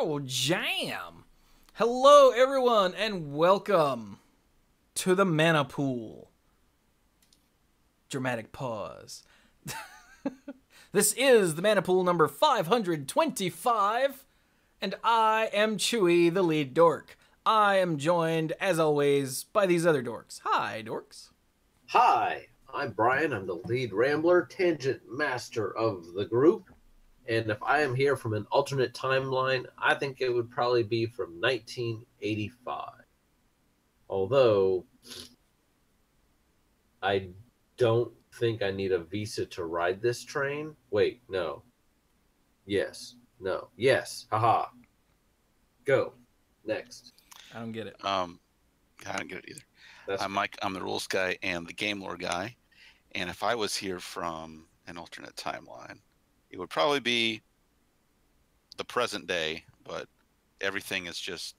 Oh, jam! Hello, everyone, and welcome to the Manapool. Dramatic pause. This is the Manapool number 525, and I am Chewy, the lead dork. I am joined, as always, by these other dorks. Hi, dorks. Hi, I'm Brian. I'm the lead rambler, tangent master of the group. And if I am here from an alternate timeline, I think it would probably be from 1985. Although, I don't think I need a visa to ride this train. Wait, no. Yes. No. Yes. Haha. Go. Next. I don't get it. I don't get it either. I'm Mike. I'm the rules guy and the game lore guy. And if I was here from an alternate timeline, it would probably be the present day, but everything is just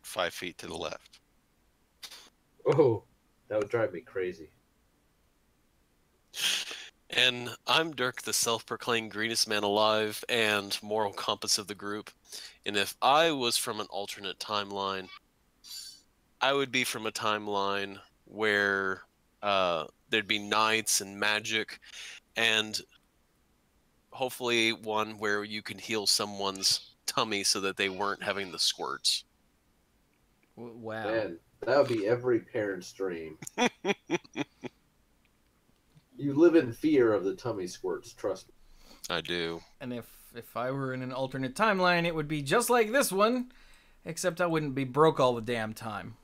5 feet to the left. Oh, that would drive me crazy. And I'm Dirk, the self-proclaimed greenest man alive and moral compass of the group. And if I was from an alternate timeline, I would be from a timeline where there'd be knights and magic, and hopefully one where you can heal someone's tummy so that they weren't having the squirts. Wow. Man, that would be every parent's dream. You live in fear of the tummy squirts, trust me. I do. And if I were in an alternate timeline, it would be just like this one, except I wouldn't be broke all the damn time.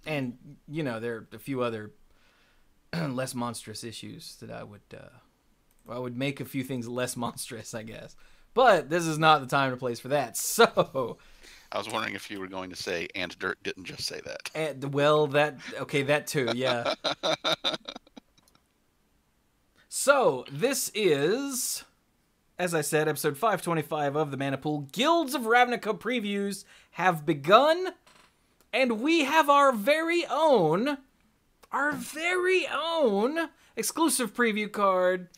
And, you know, there are a few other less monstrous issues that I would make a few things less monstrous, I guess. But this is not the time or place for that. So I was wondering if you were going to say, and Dirk didn't just say that. well, that too, yeah. So, this is, as I said, episode 525 of the Manapool. Guilds of Ravnica previews have begun, and we have our very own exclusive preview card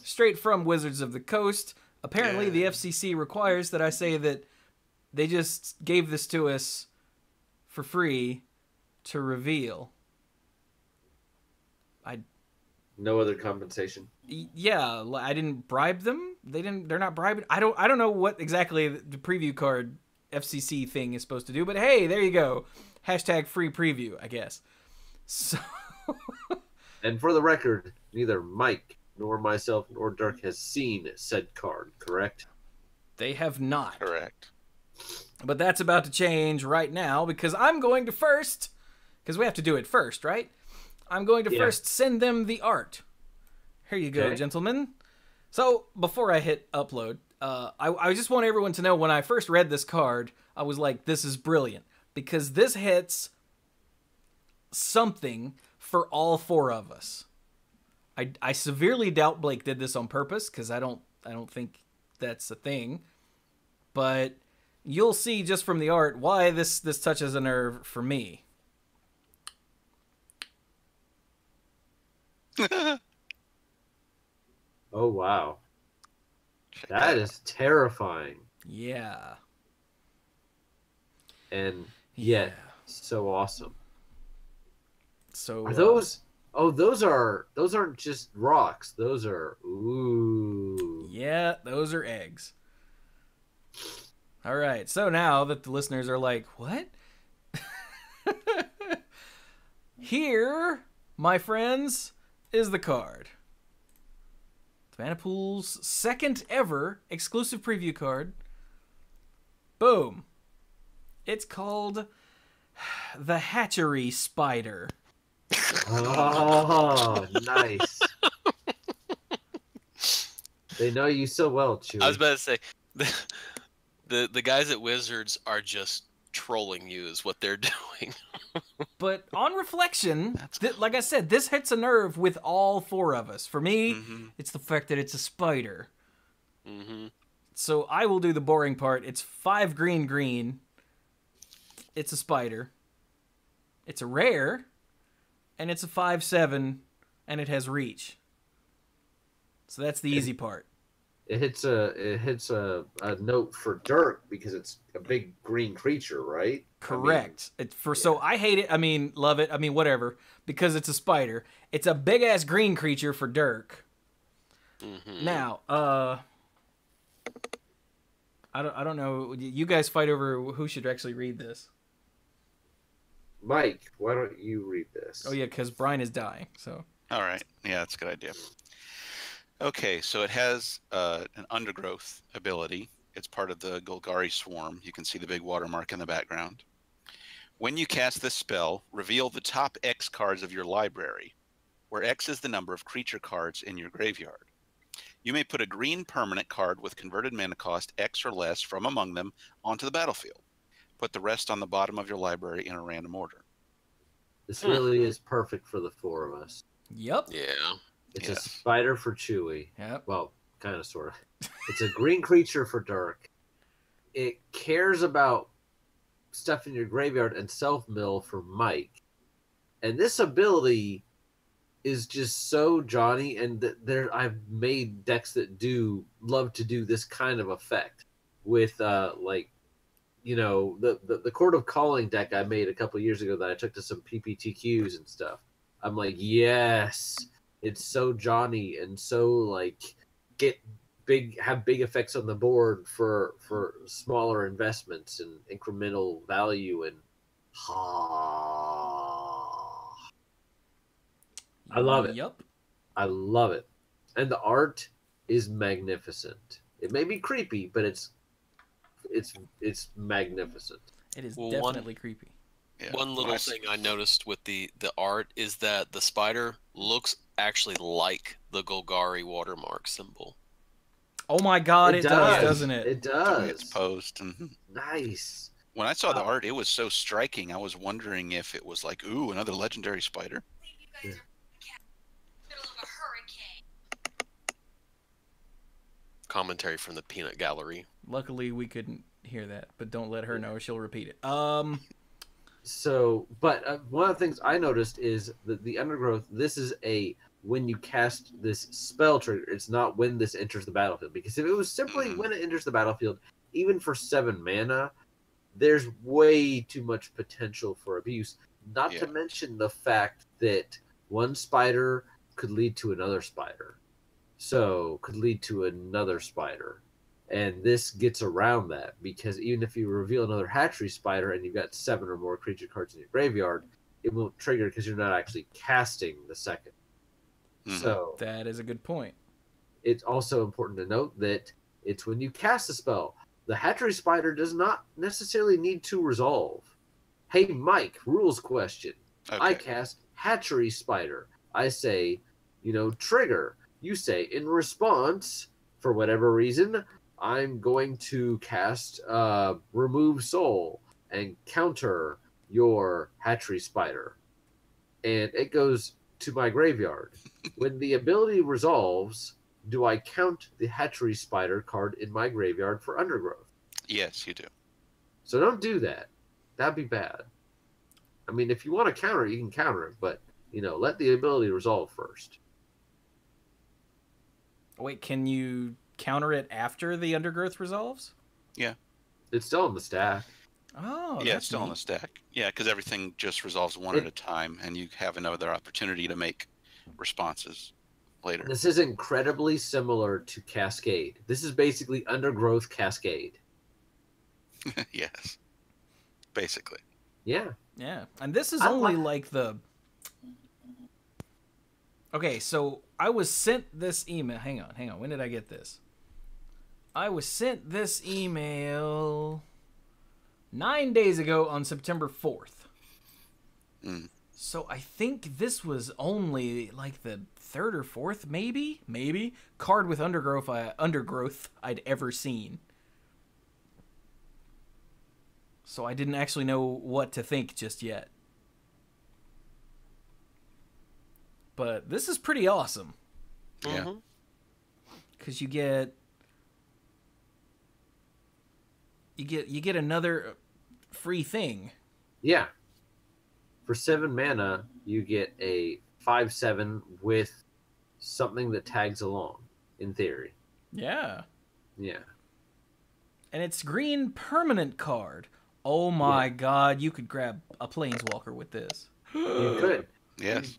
straight from Wizards of the Coast. Apparently, the FCC requires that I say that they just gave this to us for free to reveal. No other compensation. Yeah, I didn't bribe them. They're not bribing. I don't know what exactly the preview card FCC thing is supposed to do, but hey, there you go. Hashtag free preview, I guess. So. And for the record, neither Mike nor myself nor Dirk has seen said card, correct? They have not. Correct. But that's about to change right now because I'm going to first, because we have to do it first, right? I'm going to first send them the art. Here you go, gentlemen. So, before I hit upload, I just want everyone to know when I first read this card, I was like, this is brilliant. Because this hits something for all four of us. I severely doubt Blake did this on purpose, because I don't think that's a thing. But you'll see just from the art why this touches a nerve for me. Oh, wow. That is terrifying. Yeah. And yet, so awesome. So are those... those aren't just rocks. Those are... Ooh. Yeah, those are eggs. All right, so now that the listeners are like, what? Here, my friends, is the card. The Manapool's second ever exclusive preview card. Boom. It's called the Hatchery Spider. Oh, nice. They know you so well, Chewy. I was about to say, the guys at Wizards are just trolling you is what they're doing. But on reflection, like I said, this hits a nerve with all four of us. For me, it's the fact that it's a spider. So I will do the boring part. It's 5 green. It's a spider. It's a rare. And it's a 5/7. And it has reach. So that's the easy part. It hits a note for Dirk because it's a big green creature, right? Correct. So I hate it. I mean, love it. I mean, whatever. Because it's a spider. It's a big ass green creature for Dirk. Mm-hmm. Now, I don't know. You guys fight over who should actually read this. Mike, why don't you read this? Oh yeah, because Brian is dying. So. All right. Yeah, that's a good idea. Okay, so it has an Undergrowth ability. It's part of the Golgari swarm. You can see the big watermark in the background. When you cast this spell, reveal the top X cards of your library, where X is the number of creature cards in your graveyard. You may put a green permanent card with converted mana cost X or less from among them onto the battlefield. Put the rest on the bottom of your library in a random order. This really is perfect for the four of us. Yep. Yeah. It's a spider for Chewy. Yep. Well, kind of, sort of. It's a green creature for Dirk. It cares about stuff in your graveyard and self-mill for Mike. And this ability is just so Johnny, and I've made decks that love to do this kind of effect with the Court of Calling deck I made a couple years ago that I took to some PPTQs and stuff. I'm like, yes, it's so Johnny and so like have big effects on the board for smaller investments and incremental value and I love it. Yep. I love it. And the art is magnificent. It may be creepy, but it's magnificent. It is definitely creepy. Yeah. One little thing I noticed with the art is that the spider looks actually like the Golgari watermark symbol. Oh my god, it does, doesn't it? It does. It's posed. Nice. When I saw the art, it was so striking. I was wondering if it was like, ooh, another legendary spider. You guys are middle of a hurricane. Commentary from the peanut gallery. Luckily, we couldn't hear that, but don't let her know. She'll repeat it. So, but one of the things I noticed is that the Undergrowth, this is when you cast this spell trigger, it's not when this enters the battlefield. Because if it was simply when it enters the battlefield, even for 7 mana, there's way too much potential for abuse. Not to mention the fact that one spider could lead to another spider. So, could lead to another spider. And this gets around that, because even if you reveal another Hatchery Spider and you've got 7 or more creature cards in your graveyard, it won't trigger because you're not actually casting the second. So that is a good point. It's also important to note that it's when you cast a spell. The Hatchery Spider does not necessarily need to resolve. Hey, Mike, rules question. Okay. I cast Hatchery Spider. I say, trigger. You say, in response, for whatever reason, I'm going to cast Remove Soul and counter your Hatchery Spider. And it goes to my graveyard. When the ability resolves, do I count the Hatchery Spider card in my graveyard for Undergrowth? Yes, you do. So don't do that. That'd be bad. I mean, if you want to counter it, you can counter it, but, let the ability resolve first. Wait, can you counter it after the Undergrowth resolves? Yeah. It's still in the stack. Oh, yeah, it's still in the stack. Yeah, because everything just resolves one at a time, and you have another opportunity to make responses later. This is incredibly similar to Cascade. This is basically Undergrowth Cascade. Yes. Basically. Yeah. Yeah. And this is only like the... Okay, so I was sent this email. Hang on. When did I get this? I was sent this email 9 days ago on September 4th. So I think this was only like the 3rd or 4th, maybe card with Undergrowth I'd ever seen. So I didn't actually know what to think just yet. But this is pretty awesome. Yeah. Because you get another free thing. Yeah. For 7 mana, you get a 5/7 with something that tags along, in theory. Yeah. Yeah. And it's green permanent card. Oh my god, you could grab a planeswalker with this. You could. Yes.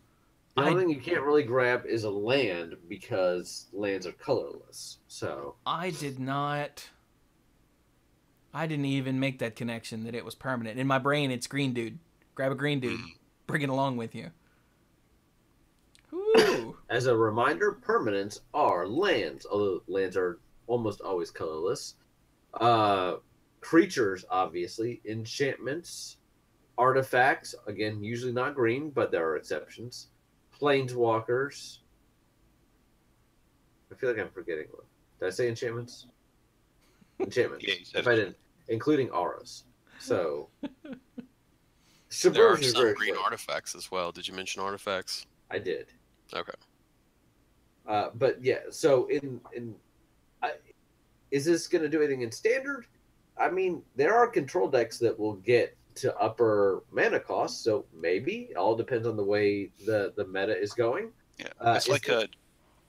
The only thing you can't really grab is a land because lands are colorless. So I didn't even make that connection that it was permanent. In my brain, it's green dude. Grab a green dude. Bring it along with you. Ooh. As a reminder, permanents are lands, although lands are almost always colorless. Creatures, obviously. Enchantments. Artifacts, again, usually not green, but there are exceptions. Planeswalkers. I feel like I'm forgetting one. Did I say enchantments? Enchantments. Yeah, you said if I didn't, including auras. So There are subversion is some very green clear. artifacts as well. Did you mention artifacts? I did. Okay. But yeah, so is this going to do anything in standard? I mean, there are control decks that will get to upper mana costs, so maybe. It all depends on the way the meta is going. Yeah. It's like a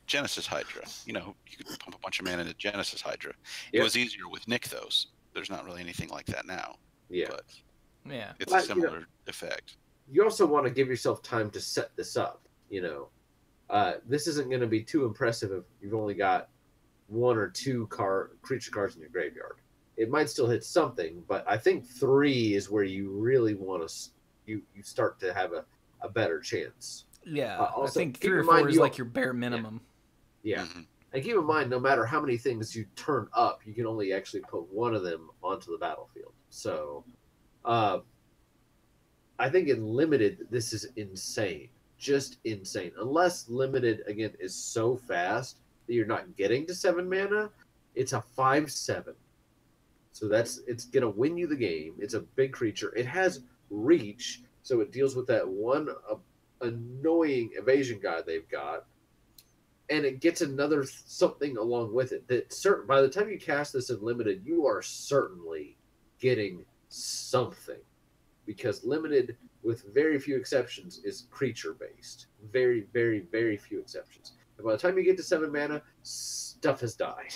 Genesis Hydra. You know, you could pump a bunch of mana into Genesis Hydra. It Yep. was easier with Nykthos. There's not really anything like that now. Yeah. But Yeah. it's But, a similar effect. You also want to give yourself time to set this up. This isn't going to be too impressive if you've only got one or two creature cards in your graveyard. It might still hit something, but I think 3 is where you really want to you start to have a better chance. Yeah. Also, I think keep 3 or in 4 mind is you- like your bare minimum. Yeah. Mhm. And keep in mind, no matter how many things you turn up, you can only actually put one of them onto the battlefield. So, I think in limited, this is insane. Just insane. Unless limited, again, is so fast that you're not getting to 7 mana, it's a 5/7. So it's going to win you the game. It's a big creature. It has reach, so it deals with that one annoying evasion guy they've got. And it gets another something along with it. That by the time you cast this in limited, you are certainly getting something, because limited, with very few exceptions, is creature based. Very, very, very few exceptions. And by the time you get to 7 mana, stuff has died.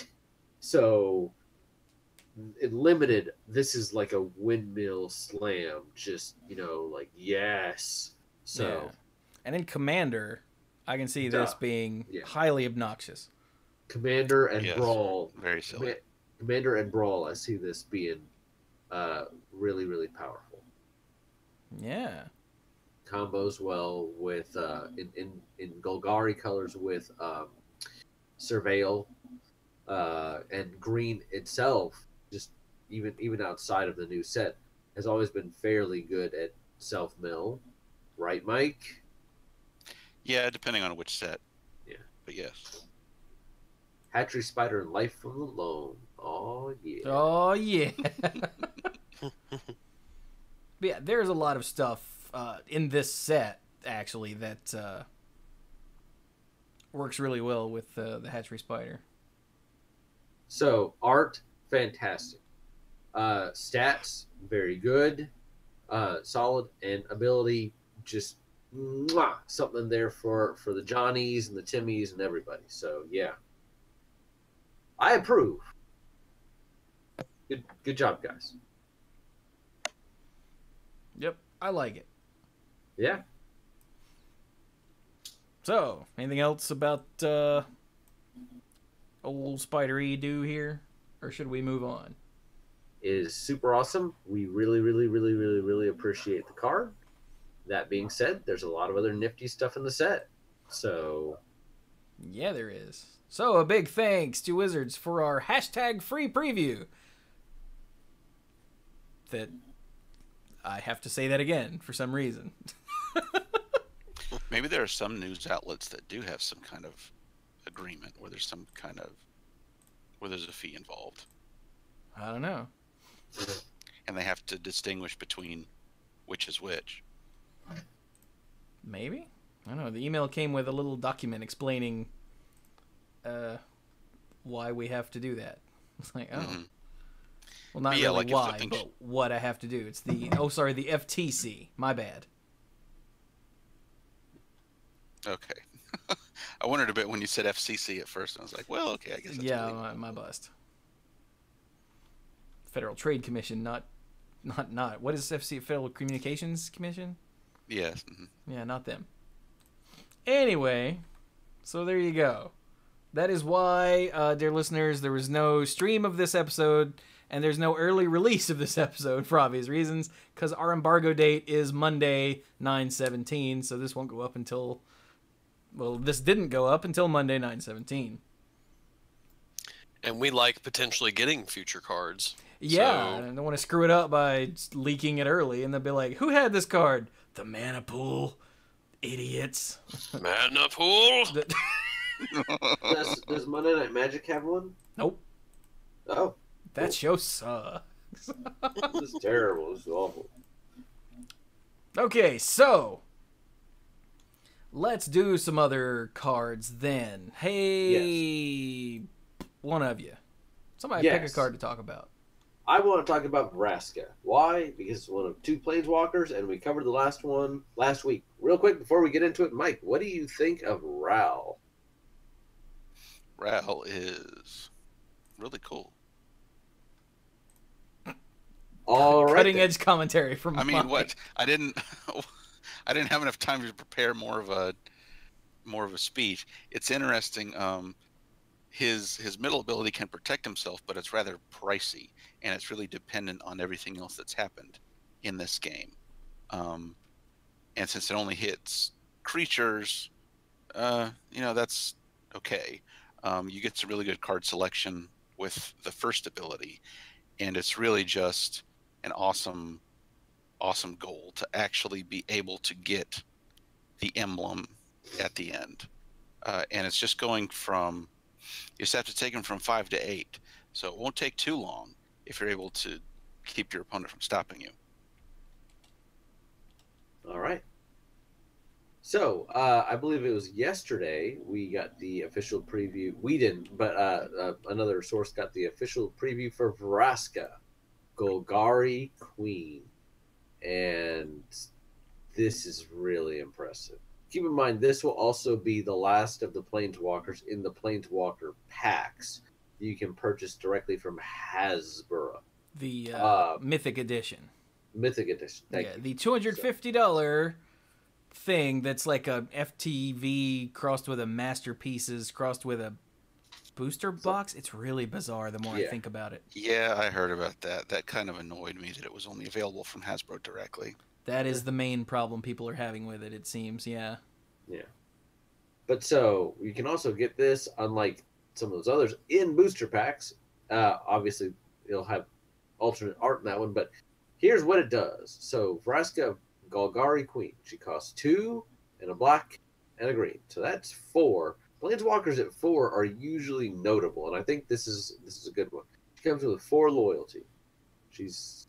So in limited, this is like a windmill slam. Just like yes. So. Yeah. And in Commander, I can see this being highly obnoxious. Commander and Yes, Brawl. very silly. Commander and Brawl, I see this being really, really powerful. Yeah. Combos well with in Golgari colors with Surveil, and green itself, just even outside of the new set, has always been fairly good at self mill, right, Mike? Yeah, depending on which set. Yeah. But yes. Hatchery Spider and Life from the Loam. Oh yeah. Oh yeah. But yeah, there's a lot of stuff in this set actually that works really well with the Hatchery Spider. So art, fantastic. Stats, very good. Solid, and ability, just something there for the Johnnies and the Timmies and everybody. So yeah, I approve. Good job, guys. Yep, I like it. Yeah. So, anything else about old Spider-E do here? Or should we move on? Is super awesome. We really, really, really, really, really appreciate the card. That being said, there's a lot of other nifty stuff in the set. So, yeah, there is. So, a big thanks to Wizards for our #free preview. That I have to say that again for some reason. Maybe there are some news outlets that do have some kind of agreement where there's where there's a fee involved. I don't know. And they have to distinguish between which is which. Maybe? I don't know. The email came with a little document explaining why we have to do that. It's like, oh. Mhm. Well, not Yeah, really like if why, something- but what I have to do. It's the FTC. My bad. Okay. I wondered a bit when you said FCC at first. And I was like, well, okay, I guess that's Yeah, my bust. Federal Trade Commission, not. What is FC? Federal Communications Commission? Yes. Yeah, not them. Anyway, so there you go. That is why, dear listeners, there was no stream of this episode, and there's no early release of this episode for obvious reasons, because our embargo date is Monday, 9/17, so this won't go up until... Well, this didn't go up until Monday, 9/17. And we like potentially getting future cards. Yeah, So... I don't want to screw it up by leaking it early, and they'll be like, who had this card? The Manapool. Idiots. Manapool? Does Monday Night Magic have one? Nope. Oh. That show sucks. This is terrible. This is awful. Okay, so let's do some other cards then. Hey, one of you. Somebody pick a card to talk about. I want to talk about Vraska. Why? Because it's one of 2 planeswalkers, and we covered the last one last week. Real quick, before we get into it, Mike, what do you think of Ral? Ral is really cool. All right. Cutting edge commentary from I mean, Mike. what? I didn't have enough time to prepare more of a speech. It's interesting. His middle ability can protect himself, but it's rather pricey, and it's really dependent on everything else that's happened in this game. And since it only hits creatures, that's okay. You get some really good card selection with the first ability, and it's really just an awesome goal to actually be able to get the emblem at the end. And it's just going from... You just have to take them from 5 to 8, so it won't take too long if you're able to keep your opponent from stopping you. All right. So, I believe it was yesterday we got the official preview. We didn't, but another source got the official preview for Vraska, Golgari Queen. And this is really impressive. Keep in mind, this will also be the last of the Planeswalkers in the Planeswalker packs you can purchase directly from Hasbro. The Mythic Edition. Mythic Edition. Thank you. The $250 thing that's like a FTV crossed with a Masterpieces crossed with a booster box. It's really bizarre the more I think about it. Yeah, I heard about that. That kind of annoyed me that it was only available from Hasbro directly. That is the main problem people are having with it, it seems, yeah. Yeah. But so, you can also get this, unlike some of those others, in booster packs. Obviously, it'll have alternate art in that one, but here's what it does. So, Vraska Golgari Queen. She costs 2 and a black and a green. So that's 4. Planeswalkers at 4 are usually notable, and I think this is a good one. She comes with 4 loyalty. She's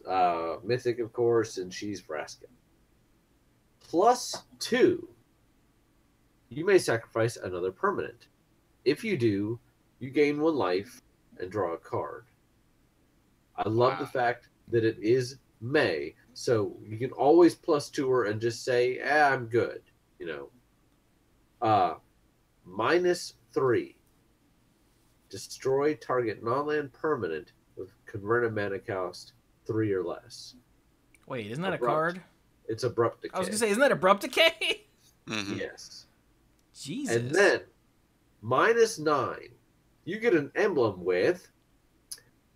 mythic, of course, and she's Vraska. +2. You may sacrifice another permanent. If you do, you gain 1 life and draw a card. I love the fact that it is May, so you can always +2 her and just say, I'm good, -3. Destroy target non-land permanent with converted mana cost 3 or less. Wait, isn't that a card? It's Abrupt Decay. I was going to say, isn't that Abrupt Decay? Mm-hmm. Yes. Jesus. And then, -9. You get an emblem with,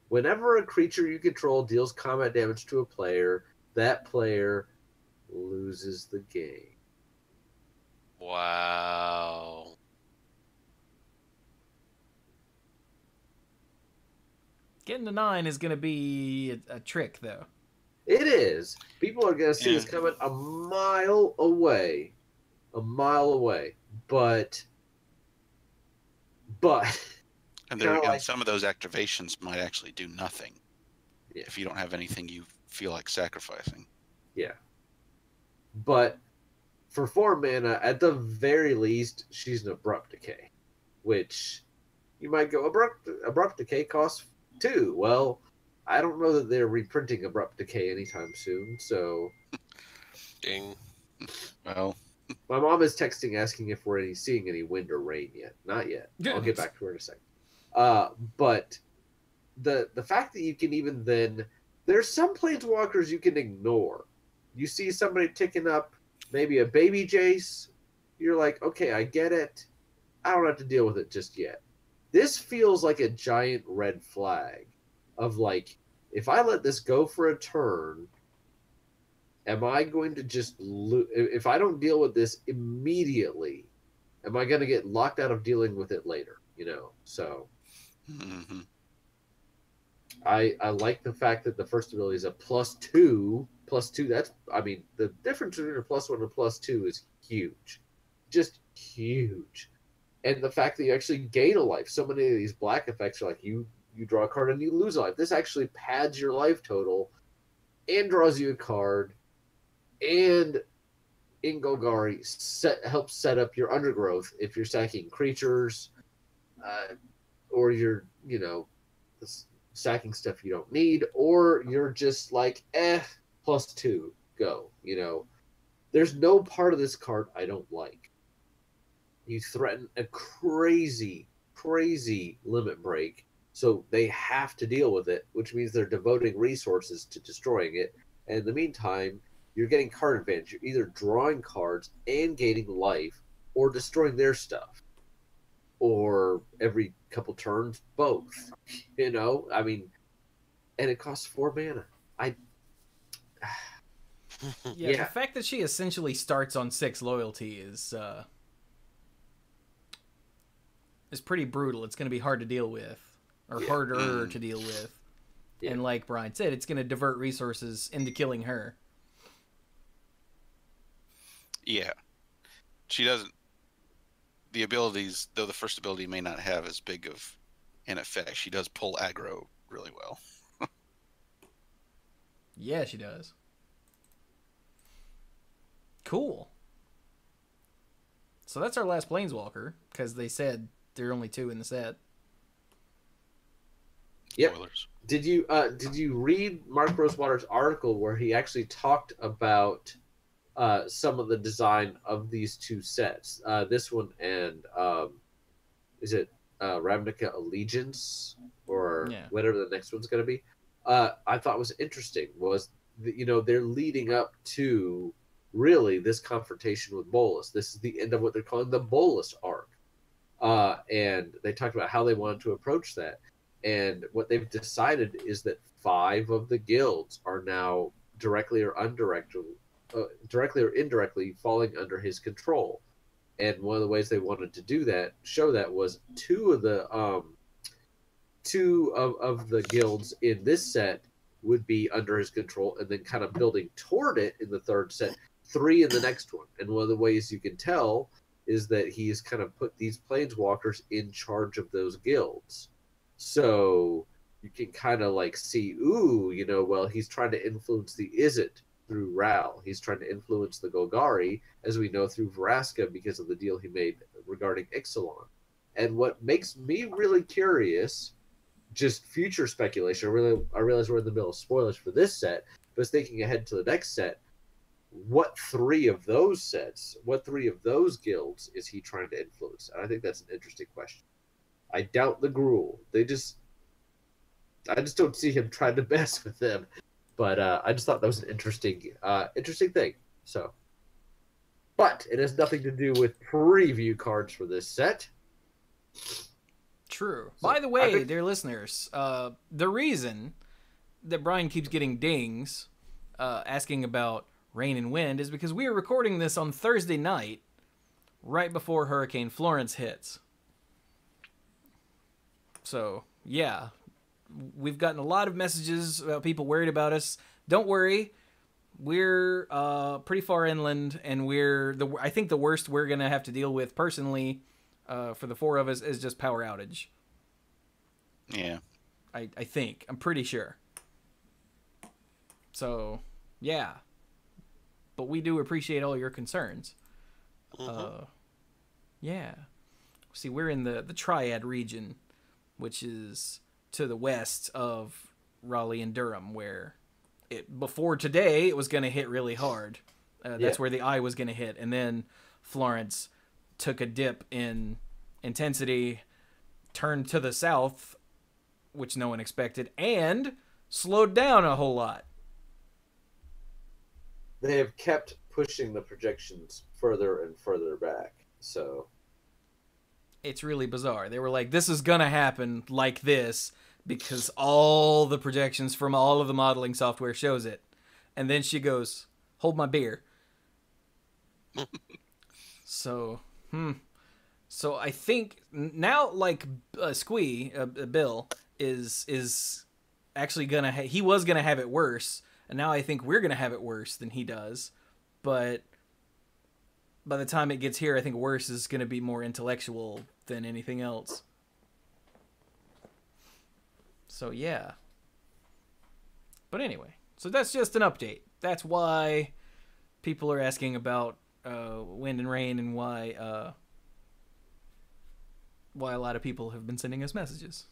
whenever a creature you control deals combat damage to a player, that player loses the game. Wow. Getting to 9 is going to be a trick, though. It is. People are going to see this coming a mile away. A mile away. But and there again, some of those activations might actually do nothing if you don't have anything you feel like sacrificing. Yeah. But for 4 mana, at the very least, she's an Abrupt Decay. Which you might go, Abrupt Decay costs 2. Well, I don't know that they're reprinting Abrupt Decay anytime soon, so... Ding. Well... My mom is texting asking if we're seeing any wind or rain yet. Not yet. I'll get back to her in a second. But the fact that you can even then, there's some planeswalkers you can ignore. You see somebody ticking up maybe a baby Jace, you're like, okay, I get it. I don't have to deal with it just yet. This feels like a giant red flag of like, if I let this go for a turn, am I going to just if I don't deal with this immediately, am I going to get locked out of dealing with it later? You know, so Mm-hmm. I like the fact that the first ability is a +2. +2. That's, I mean, the difference between a +1 and a +2 is huge, just huge. And the fact that you actually gain a life. So many of these black effects are like you draw a card and you lose a life. This actually pads your life total and draws you a card, and in Golgari helps set up your Undergrowth if you're sacking creatures, or you're, you know, sacking stuff you don't need, or you're just like, +2, go. You know, there's no part of this card I don't like. You threaten a crazy, crazy limit break, so they have to deal with it, which means they're devoting resources to destroying it. And in the meantime, you're getting card advantage. You're either drawing cards and gaining life, or destroying their stuff. Or every couple turns, both. You know, I mean, and it costs 4 mana. Yeah, the fact that she essentially starts on 6 loyalty is pretty brutal. It's going to be hard to deal with, or harder to deal with. Yeah. And like Brian said, it's going to divert resources into killing her. Yeah. She doesn't... The abilities, though the first ability may not have as big of an effect, she does pull aggro really well. Yeah, she does. Cool. So that's our last Planeswalker, because they said there are only 2 in the set. Yep. Spoilers. Did you read Mark Rosewater's article where he actually talked about some of the design of these 2 sets? This one and is it Ravnica Allegiance or whatever the next one's going to be? I thought was interesting was that, you know, they're leading up to really this confrontation with Bolas. This is the end of what they're calling the Bolas arc. And they talked about how they wanted to approach that. And what they've decided is that 5 of the guilds are now directly or indirectly falling under his control. And one of the ways they wanted to do that, show that, was 2 of the guilds in this set would be under his control, and then kind of building toward it in the 3rd set, 3 in the next one. And one of the ways you can tell is that he's kind of put these planeswalkers in charge of those guilds. So you can kind of like see, ooh, you know, well, he's trying to influence the Izzet through Ral. He's trying to influence the Golgari, as we know, through Vraska because of the deal he made regarding Ixalan. And what makes me really curious, just future speculation, I realize we're in the middle of spoilers for this set, but thinking ahead to the next set, what 3 of those guilds is he trying to influence? And I think that's an interesting question. I doubt the Gruul. I just don't see him trying to mess with them. But I just thought that was an interesting thing. So, but it has nothing to do with preview cards for this set. True. So, by the way, dear listeners, the reason that Brian keeps getting dings asking about rain and wind is because we are recording this on Thursday night, right before Hurricane Florence hits. So, yeah, we've gotten a lot of messages about people worried about us. Don't worry. We're pretty far inland, and I think the worst we're going to have to deal with personally for the 4 of us is just power outage. Yeah. I think. I'm pretty sure. So, yeah. But we do appreciate all your concerns. Mm-hmm. Yeah. See, we're in the Triad region, which is to the west of Raleigh and Durham, where before today it was going to hit really hard. That's where the eye was going to hit. And then Florence took a dip in intensity, turned to the south, which no one expected, and slowed down a whole lot. They have kept pushing the projections further and further back. So it's really bizarre. They were like, this is gonna happen like this because all the projections from all of the modeling software shows it. And then she goes, hold my beer. So I think now, like, Bill is actually gonna he was gonna have it worse, and now I think we're gonna have it worse than he does. But by the time it gets here, I think worse is gonna be more intellectual than anything else. So yeah. But anyway, so that's just an update. That's why people are asking about wind and rain, and why a lot of people have been sending us messages.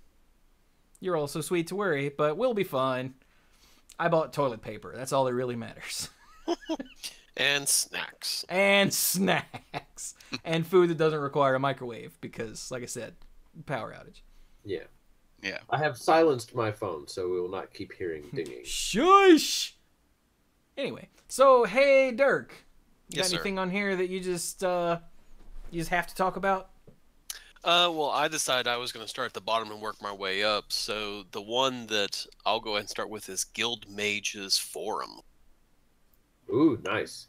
You're all so sweet to worry, but we'll be fine. I bought toilet paper. That's all that really matters. And snacks. And snacks. And food that doesn't require a microwave because, like I said, power outage. yeah. Yeah. I have silenced my phone, so we will not keep hearing dinging. Shush! Anyway, so hey, Dirk. You Yes, got sir. anything on here that you just have to talk about? Well, I decided I was going to start at the bottom and work my way up. So the one that I'll go ahead and start with is Guild Mage's Forum. Ooh, nice.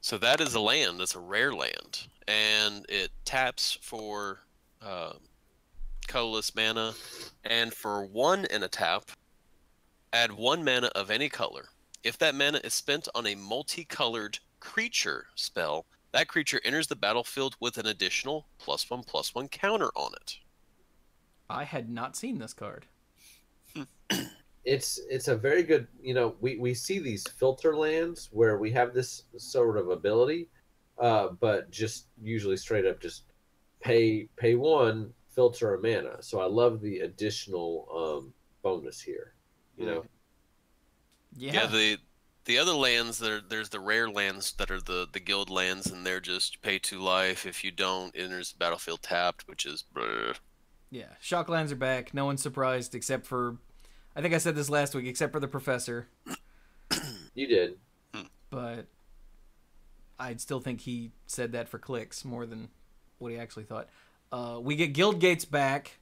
So that is a land. That's a rare land, and it taps for colorless mana, and for 1 and a tap, add 1 mana of any color. If that mana is spent on a multicolored creature spell, that creature enters the battlefield with an additional +1/+1 counter on it. I had not seen this card. It's a very good, we see these filter lands where we have this sort of ability, but just usually straight up just pay 1, filter a mana. So I love the additional bonus here. Yeah. The other lands, there's the rare lands that are the guild lands, and they're just pay 2 life. If you don't, it enters the battlefield tapped, which is bleh. Yeah, shock lands are back. No one's surprised except for, I think I said this last week, except for the professor. You did. But I'd still think he said that for clicks more than what he actually thought. We get guild gates back.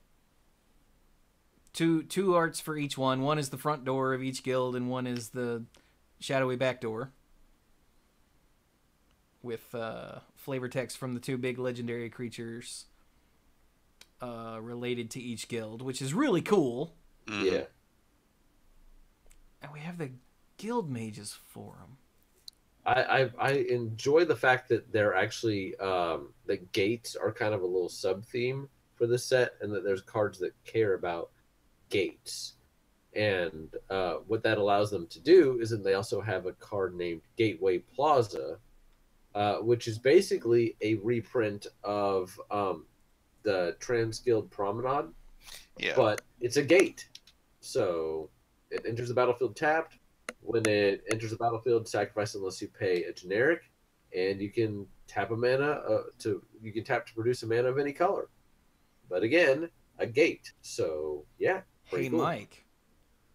Two arts for each one. One is the front door of each guild, and one is the shadowy back door. With flavor text from the 2 big legendary creatures related to each guild, which is really cool. Mm-hmm. Yeah. And we have the Guild Mages Forum. I enjoy the fact that they're actually the gates are kind of a little sub theme for this set, and that there's cards that care about gates. And what that allows them to do is that they also have a card named Gateway Plaza, which is basically a reprint of the Trans Guild Promenade. Yeah. But it's a gate. So it enters the battlefield tapped. When it enters the battlefield, sacrifice unless you pay a generic, and you can tap a mana to produce a mana of any color. But again, a gate. So yeah. Hey, cool. Mike.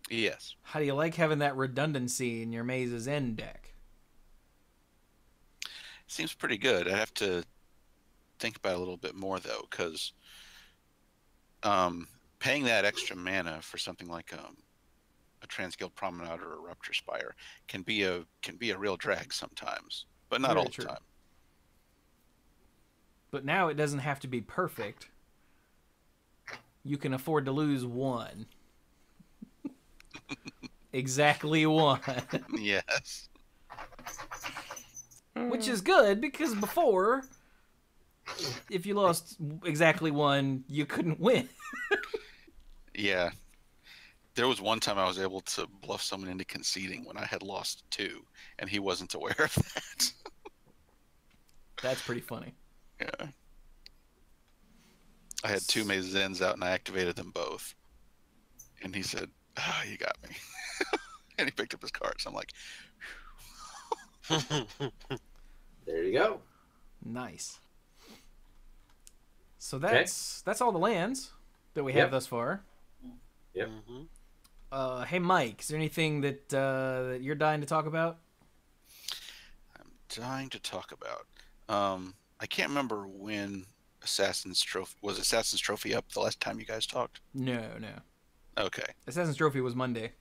Yes. How do you like having that redundancy in your Maze's End deck? Seems pretty good. I have to think about it a little bit more though, because paying that extra mana for something like a Transguild Promenade or a Rupture Spire can be a real drag sometimes, but not Very all true. the time. But now it doesn't have to be perfect. You can afford to lose 1. Exactly 1. Yes. Which is good, because before, if you lost exactly 1, you couldn't win. Yeah. There was one time I was able to bluff someone into conceding when I had lost 2, and he wasn't aware of that. That's pretty funny. Yeah. I had 2 Maze Ends out, and I activated them both. And he said, "Ah, you got me." And he picked up his cards. I'm like, There you go. Nice. So that's all the lands that we have thus far. Yep. Hey Mike, is there anything that that you're dying to talk about? I'm dying to talk about. I can't remember when Assassin's Trophy up the last time you guys talked? No. Okay. Assassin's Trophy was Monday.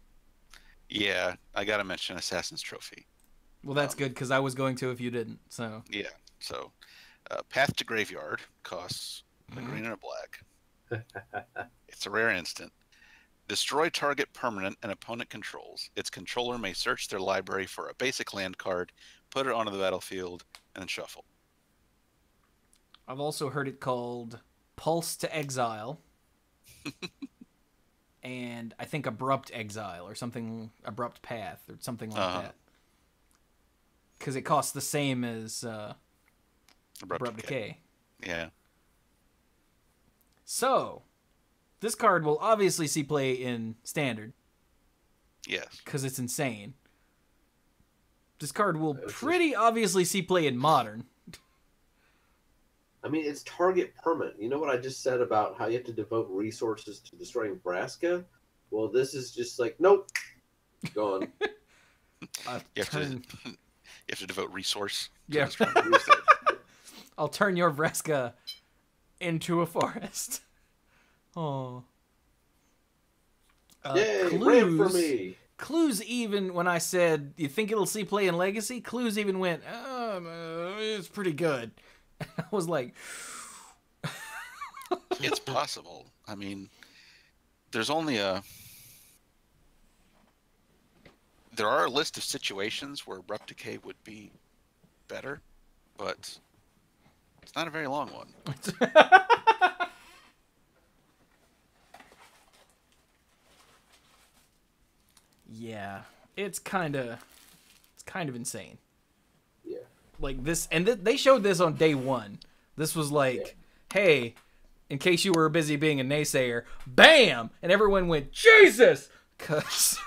Yeah, I gotta mention Assassin's Trophy. Well, that's good because I was going to if you didn't. So yeah. So, Path to Graveyard costs a green and a black. It's a rare instant. Destroy target permanent an opponent controls. Its controller may search their library for a basic land card, put it onto the battlefield, and then shuffle. I've also heard it called Pulse to Exile. And I think Abrupt Exile or something, Abrupt Path or something like that. Because it costs the same as Abrupt Decay. Yeah. So, this card will obviously see play in Standard. Yes. Because it's insane. This card will pretty obviously see play in Modern. I mean, it's target permanent. You know what I just said about how you have to devote resources to destroying Vraska? Well, this is just like, nope, gone. You have to devote resource. Yeah. I'll turn your Vraska into a forest. Oh. Yay, ran for me. Clues even, when I said, you think it'll see play in Legacy? Clues even went, it's pretty good. I was like... It's possible. I mean, there's only there are a list of situations where Abrupt Decay would be better, but it's not a very long one. Yeah, it's kind of insane. Yeah. Like this, and they showed this on day one. This was like, hey, in case you were busy being a naysayer, bam! And everyone went, Jesus! Because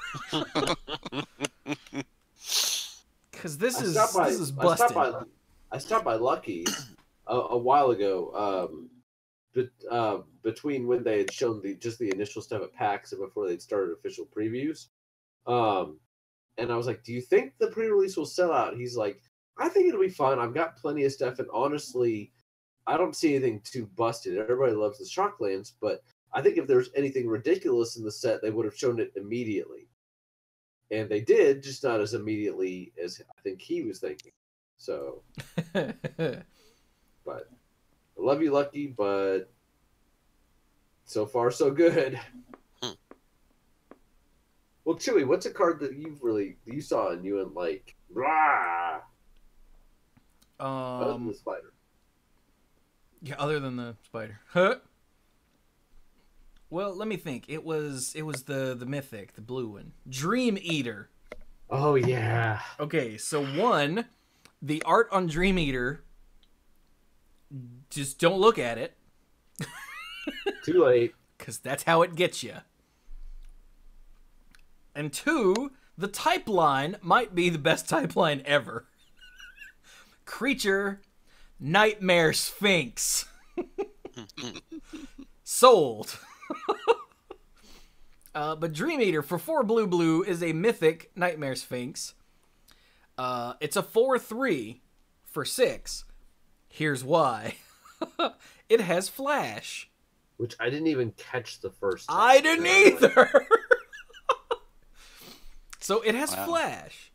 this is busted. I stopped by Lucky a while ago, between when they had shown just the initial stuff at PAX and before they'd started official previews. And I was like, do you think the pre-release will sell out? He's like, I think it'll be fun. I've got plenty of stuff, and honestly, I don't see anything too busted. Everybody loves the Shocklands, but I think if there's anything ridiculous in the set, they would have shown it immediately. And they did, just not as immediately as I think he was thinking. So, but I love you, Lucky, but so far so good. Well, Chewy, what's a card that you saw and you went like, rah? Other than the spider. Yeah, other than the spider. Huh? Well, let me think. It was the mythic, the blue one. Dream Eater. Oh yeah. Okay, so one, the art on Dream Eater, just don't look at it. Too late. Because that's how it gets you. And two, the type line might be the best type line ever. Creature, Nightmare Sphinx. Sold. But Dream Eater for 4 blue is a mythic Nightmare Sphinx. It's a 4/3 for 6. Here's why. It has flash. Which I didn't even catch the first time. I didn't either. So it has flash.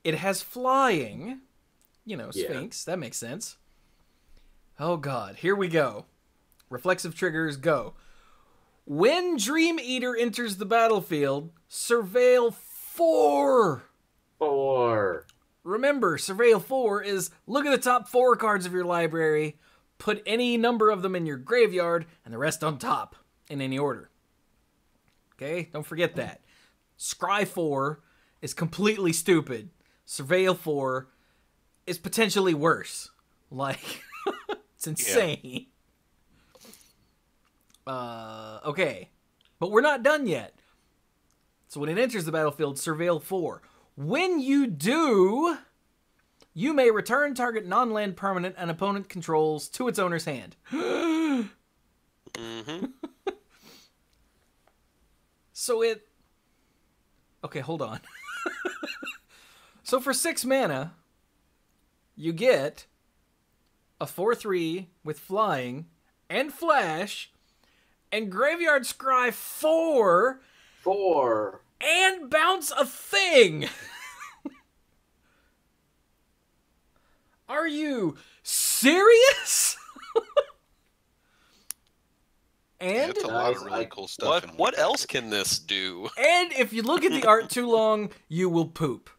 It has flying. You know, Sphinx. Yeah. That makes sense. Oh, God. Here we go. Reflexive triggers, go. When Dream Eater enters the battlefield, surveil 4. 4. Remember, surveil 4 is look at the top 4 cards of your library, put any number of them in your graveyard, and the rest on top, in any order. Okay? Don't forget that. Scry 4 is completely stupid. Surveil 4 is potentially worse. Like, it's insane. Yeah. Okay. But we're not done yet. So when it enters the battlefield, surveil 4. When you do, You may return target non-land permanent an opponent controls to its owner's hand. Mm-hmm. So it... Okay, hold on. So for 6 mana, you get a 4/3 with flying and flash and Graveyard Scry 4 and bounce a thing. Are you serious? And Yeah, it's a lot of really cool stuff. What else can this do? And if you look at the art too long, you will poop.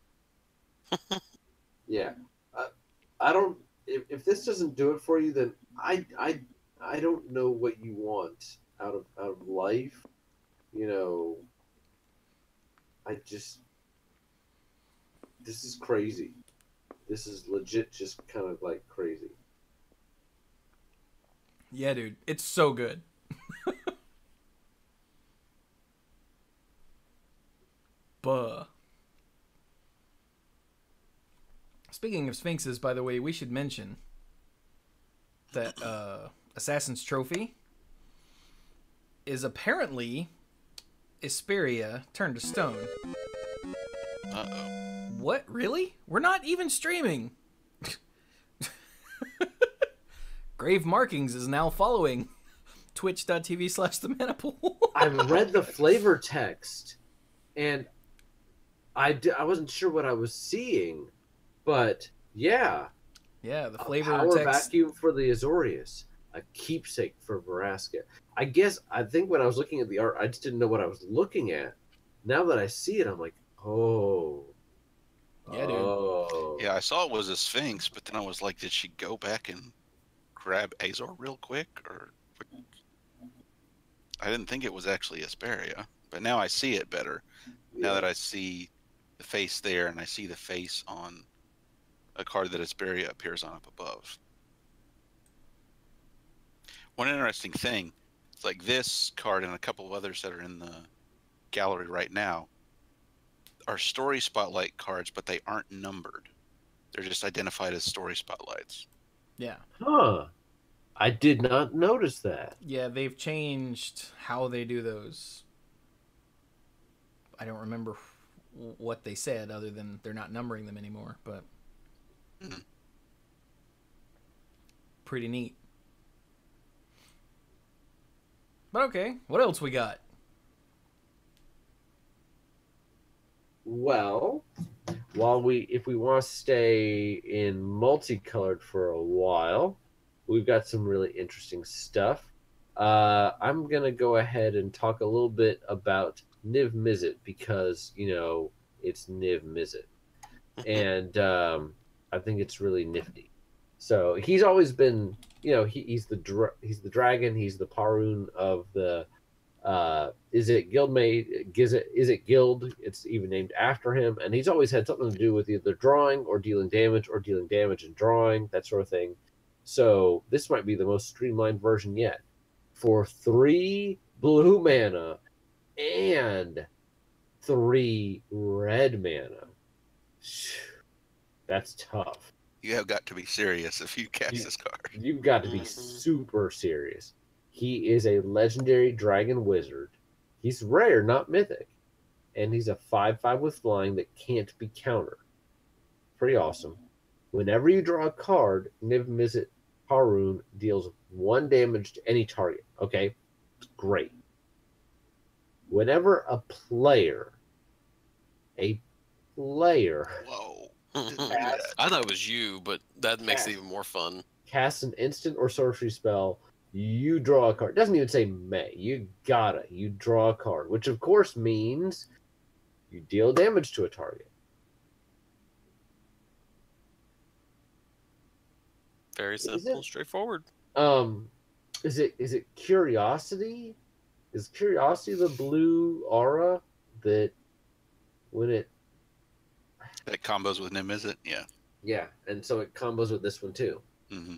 Yeah, I don't. If this doesn't do it for you, then I don't know what you want out of life. You know, this is crazy. This is legit, just kind of like crazy. Yeah, dude, it's so good. Buh. Speaking of Sphinxes, by the way, we should mention that Assassin's Trophy is apparently Isperia turned to stone. Uh-oh. What? Really? We're not even streaming. Grave Markings is now following twitch.tv/themanapool. I've read the flavor text, and I wasn't sure what I was seeing, but yeah. Yeah, the A flavor power text. vacuum for the Azorius, a keepsake for Vraska. I think when I was looking at the art, I just didn't know what I was looking at. Now that I see it, I'm like, oh. Yeah, dude. Oh. Yeah, I saw it was a Sphinx, but then I was like, did she go back and grab Azor real quick? Or I didn't think it was actually Asperia, but now I see it better. Now that I see the face there and I see the face on a card that Asperia appears on up above. One interesting thing, it's like this card and a couple of others that are in the gallery right now are story spotlight cards, but they aren't numbered. They're just identified as story spotlights. Yeah. Huh. I did not notice that. Yeah, they've changed how they do those. I don't remember what they said other than they're not numbering them anymore, but pretty neat. But okay, what else we got? Well, if we want to stay in multicolored for a while, we've got some really interesting stuff. I'm gonna go ahead and talk a little bit about Niv Mizzet because it's Niv Mizzet, and I think it's really nifty. So he's always been, he's the dragon, he's the Parun of the. Is it Guildmate? Is it Guild? It's even named after him, and he's always had something to do with either drawing or dealing damage and drawing, that sort of thing. So this might be the most streamlined version yet. For 3 blue mana and 3 red mana. That's tough. You have got to be serious if you cast this card. You've got to be super serious. He is a legendary dragon wizard. He's rare, not mythic. And he's a 5/5 with flying that can't be countered. Pretty awesome. Whenever you draw a card, Niv Mizzet Harun deals 1 damage to any target. Okay? Great. Whenever a player Whoa. I thought it was you, but that makes it even more fun. casts an instant or sorcery spell, you draw a card. It doesn't even say may. You draw a card, which of course means you deal damage to a target. Very simple, straightforward. Is it Curiosity? Is Curiosity the blue aura that when it That combos with Nim, is it? Yeah. Yeah, and so it combos with this one too. Mm-hmm.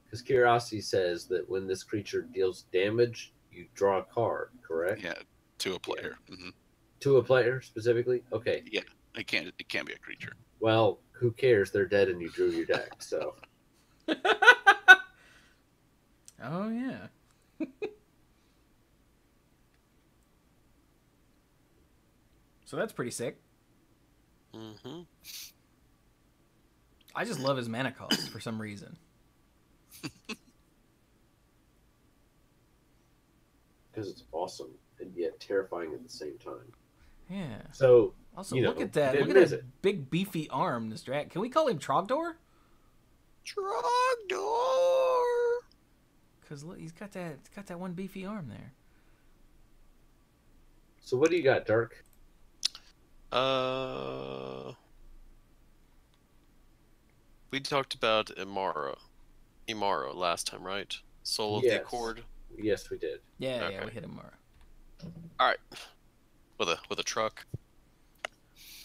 Because Curiosity says that when this creature deals damage, you draw a card, correct? Yeah, to a player. Mm-hmm. To a player specifically? Okay. Yeah, it can't be a creature. Well, who cares? They're dead and you drew your deck, so. Oh, yeah. So that's pretty sick. Mm-hmm. I just love his mana cost for some reason. Because it's awesome and yet terrifying at the same time. Yeah. So, Also, you look know, at that. didn't Look at miss that it. big beefy arm, this drag. Can we call him Trogdor? Trogdor! Because look, he's got that one beefy arm there. So what do you got, Dark? We talked about Amara last time, right? Soul of Yes. the Accord. Yes, we did. Yeah, Okay. yeah, we hit him. All right, with a truck.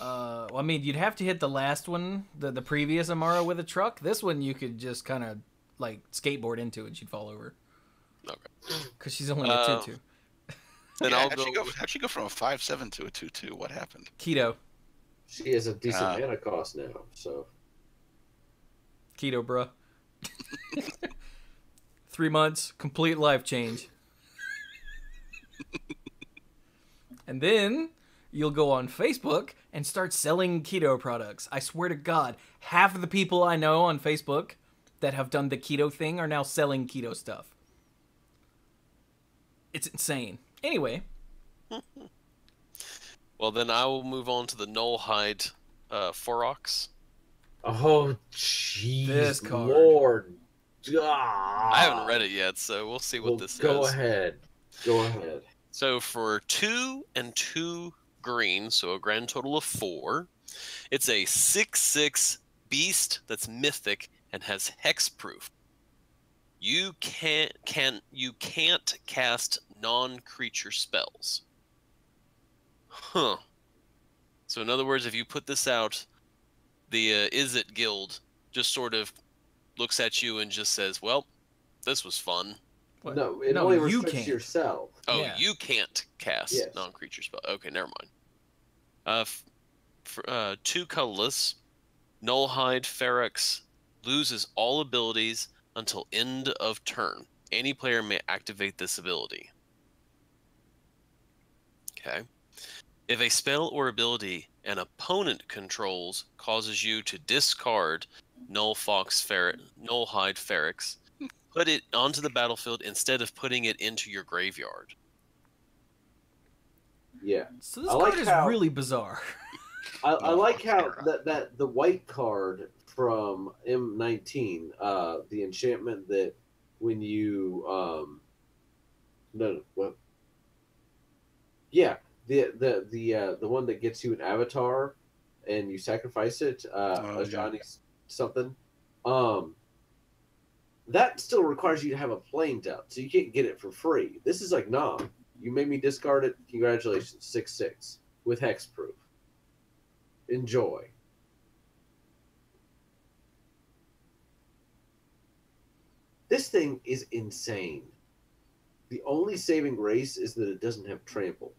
Well, I mean, you'd have to hit the last one, the previous Amara with a truck. This one you could just kind of like skateboard into and she'd fall over. Okay. Because she's only a 2/2. Then Yeah, I'll how'd she go from a 5/7 to a 2/2? What happened? Keto. She has a decent mana cost now, so. Keto, bruh. 3 months, complete life change. And then you'll go on Facebook and start selling keto products. I swear to God, half of the people I know on Facebook that have done the keto thing are now selling keto stuff. It's insane. Anyway. Well, then I will move on to the Nullhide Farik. Oh, jeez. This card. Lord. I haven't read it yet, so we'll see what this is. Go ahead. Go ahead. So for 2 and 2 green, so a grand total of 4, it's a 6/6 beast that's mythic and has hexproof. You can't cast non-creature spells. Huh. So in other words, if you put this out, the Is It Guild just sort of looks at you and just says, "Well, this was fun." What? No, it No, only you restricts can't. yourself. Oh, Yeah. you can't cast Yes. non-creature spell. Okay, never mind. For 2 colorless, Nullhide Farik loses all abilities until end of turn. Any player may activate this ability. Okay. If a spell or ability an opponent controls causes you to discard Nullhide Farik, put it onto the battlefield instead of putting it into your graveyard. Yeah. So this I like card is how- really bizarre. I like how that the white card from M19, the enchantment that when you the one that gets you an avatar and you sacrifice it, Ajani something. That still requires you to have a plane out, so you can't get it for free. This is like, nah, you made me discard it. Congratulations, 6/6 with hexproof. Enjoy. This thing is insane. The only saving grace is that it doesn't have trample.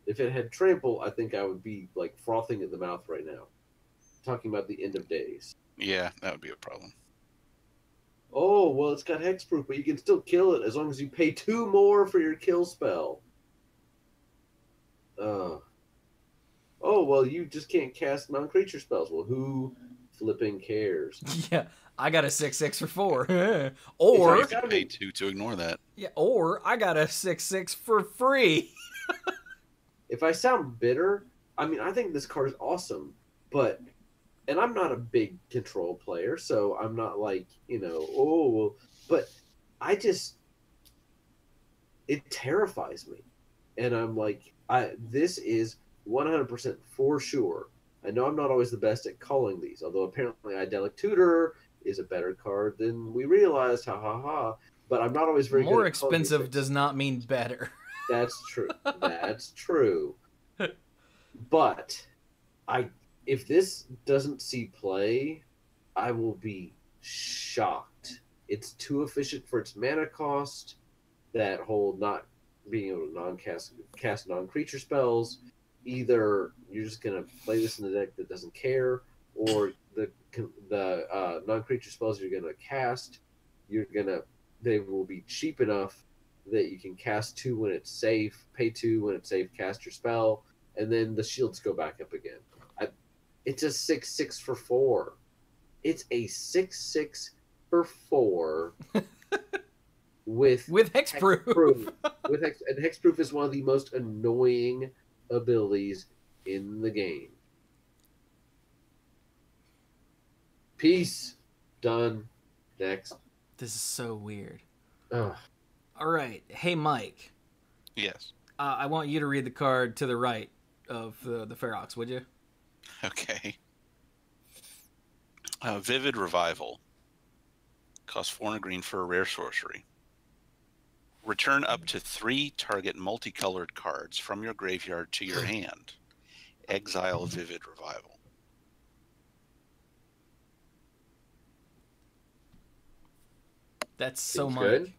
If it had trample, I think I would be like frothing at the mouth right now, talking about the end of days. Yeah, that would be a problem. Oh, well, it's got hexproof, but you can still kill it as long as you pay 2 more for your kill spell. Oh, well, you just can't cast non-creature spells. Well, who flipping cares? Yeah, I got a 6/6 for 4. Or- Or You could pay 2 to ignore that. yeah, or I got a 6/6 for free. If I sound bitter, I mean, I think this card is awesome, and I'm not a big control player, so I'm not like, but it terrifies me. And I'm like, this is 100% for sure. I know I'm not always the best at calling these, although apparently Idyllic Tutor is a better card than we realized, ha ha ha. But I'm not always very More good at calling these expensive things. does not mean better. That's true. That's true. But if this doesn't see play, I will be shocked. It's too efficient for its mana cost. That whole not being able to cast non-creature spells. Either you're just gonna play this in the deck that doesn't care, or the non-creature spells you're gonna cast, they will be cheap enough that you can cast 2 when it's safe, pay 2 when it's safe, cast your spell, and then the shields go back up again. It's a 6/6 for 4. It's a 6/6 for 4 with hexproof. And hexproof is one of the most annoying abilities in the game. Peace. Done. Next. This is so weird. Ugh. All right. Hey, Mike. Yes. I want you to read the card to the right of the Ferox, would you? Okay. Vivid Revival. Costs 4 and a green for a rare sorcery. Return up to 3 target multicolored cards from your graveyard to your hand. Exile Vivid Revival. That's so Seems Mike. good.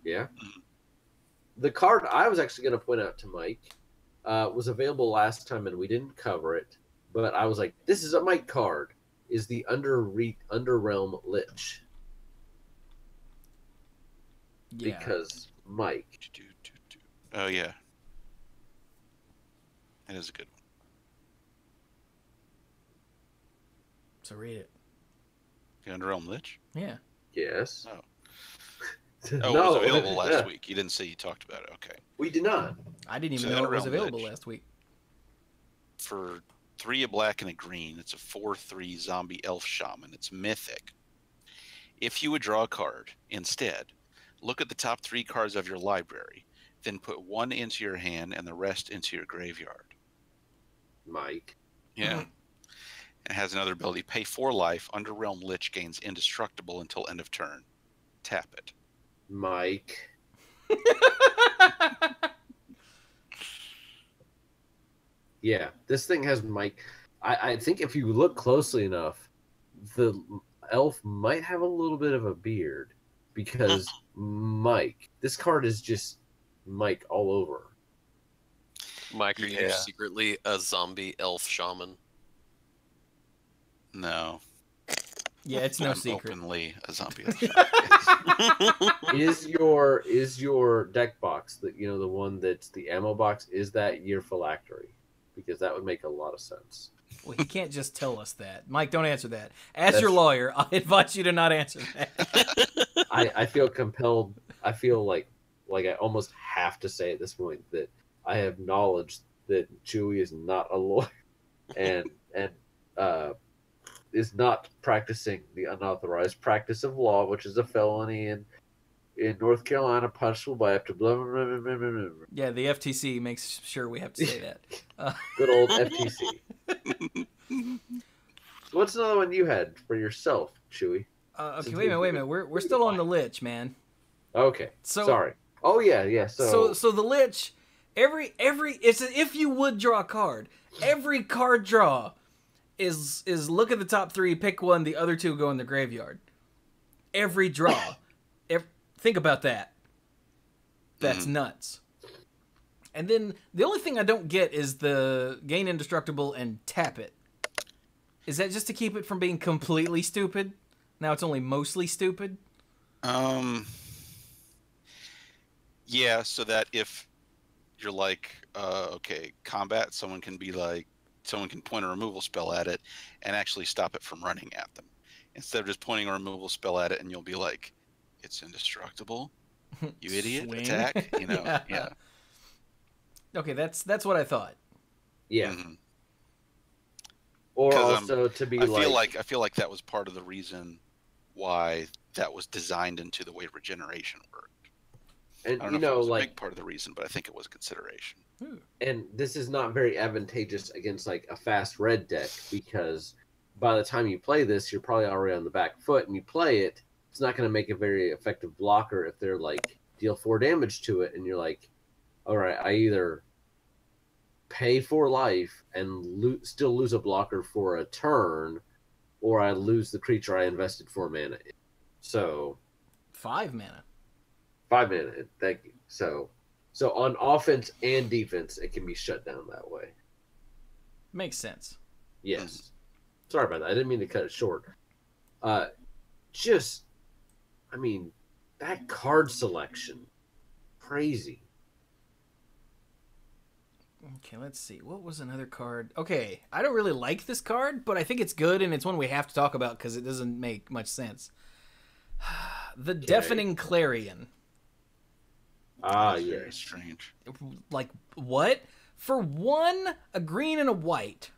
Yeah. The card I was actually going to point out to Mike was available last time and we didn't cover it, but I was like, this is a Mike card. Is the Underrealm Lich. Yeah. Because Mike. Oh, yeah. That is a good one. So read it. The Underrealm Lich? Yeah. Yes. Oh. No. It was available last week. You didn't say you talked about it. Okay. We did not. I didn't even So know it was Underrealm available Lich. last week. For 3 a black and a green, it's a 4/3 zombie elf shaman. It's mythic. If you would draw a card, instead, look at the top 3 cards of your library, then put 1 into your hand and the rest into your graveyard. Mike. Yeah. It has another ability. Pay 4 life. Underrealm Lich gains indestructible until end of turn. Tap it. Mike. Yeah, this thing has Mike. I think if you look closely enough, the elf might have a little bit of a beard because Mike. This card is just Mike all over. Mike, are you Yeah. secretly a zombie elf shaman? No. Yeah, it's no I'm secret. openly a zombie elf shaman. Is your deck box that the one that's the ammo box? Is that your phylactery? Because that would make a lot of sense. Well, he can't just tell us that. Mike, don't answer that. As That's- your lawyer, I advise you to not answer that. I feel compelled. I feel like I almost have to say at this point that I have knowledge that Chewie is not a lawyer and is not practicing the unauthorized practice of law, which is a felony in North Carolina, punishable by up to blah, blah, blah, blah, blah, blah. Yeah, the FTC makes sure we have to say that. Good old FTC. What's another one you had for yourself, Chewie? Okay, wait a minute. We're still on the Lich, man. Okay, So- sorry. Oh yeah. So the Lich, every it's if you would draw a card, every card draw is look at the top 3, pick one, the other 2 go in the graveyard. Every draw. Think about that. That's nuts. And then the only thing I don't get is the gain indestructible and tap it. Is that just to keep it from being completely stupid? Now it's only mostly stupid? Yeah, so that if you're like, combat, someone can point a removal spell at it and actually stop it from running at them. Instead of just pointing a removal spell at it and you'll be like, it's indestructible, you idiot, Swing. attack, yeah. Okay, that's what I thought. Yeah. Mhm. Or 'Cause, also to be I feel like that was part of the reason why that was designed into the way regeneration worked. and I don't know if it was a big part of the reason, but I think it was consideration. and this is not very advantageous against like a fast red deck because by the time you play this, you're probably already on the back foot, and you play it. It's not going to make a very effective blocker if they're like deal 4 damage to it, and you're like, all right, I either pay 4 life and still lose a blocker for a turn, or I lose the creature I invested 4 mana in. So 5 mana. 5 mana. Thank you. So on offense and defense, it can be shut down that way. Makes sense. Yes. Sorry about that. I didn't mean to cut it short. That card selection, crazy. Okay, let's see. What was another card? Okay, I don't really like this card, but I think it's good, and it's one we have to talk about because it doesn't make much sense. The Deafening Clarion. Ah, That's yeah. very strange. Like, what? For one, a green and a white.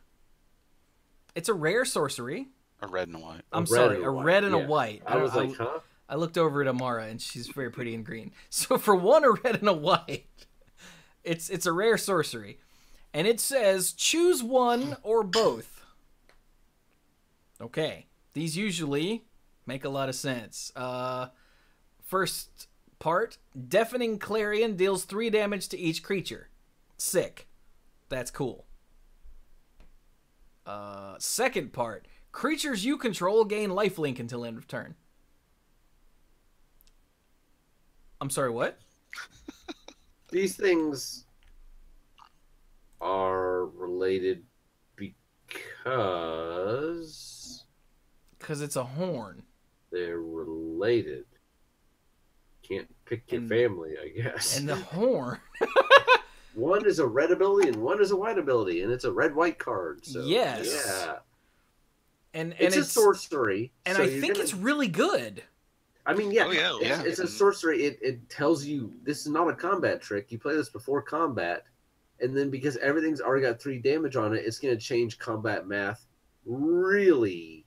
It's a rare sorcery. A red and a white. I'm sorry, a red and a white. I was like, huh? I looked over at Amara, and she's very pretty in green. So for one, a red and a white, it's a rare sorcery. And it says, choose one or both. Okay. These usually make a lot of sense. First part, Deafening Clarion deals 3 damage to each creature. Sick. That's cool. Second part, creatures you control gain lifelink until end of turn. I'm sorry, what? These things are related because it's a horn. they're related. Can't pick your family, I guess. And the horn. One is a red ability and one is a white ability, and it's a red-white card. So, yes. Yeah. And it's a sorcery. And so I think it's really good. I mean, yeah, Oh, yeah, it's a sorcery. It tells you this is not a combat trick. You play this before combat, and then because everything's already got 3 damage on it, it's going to change combat math really,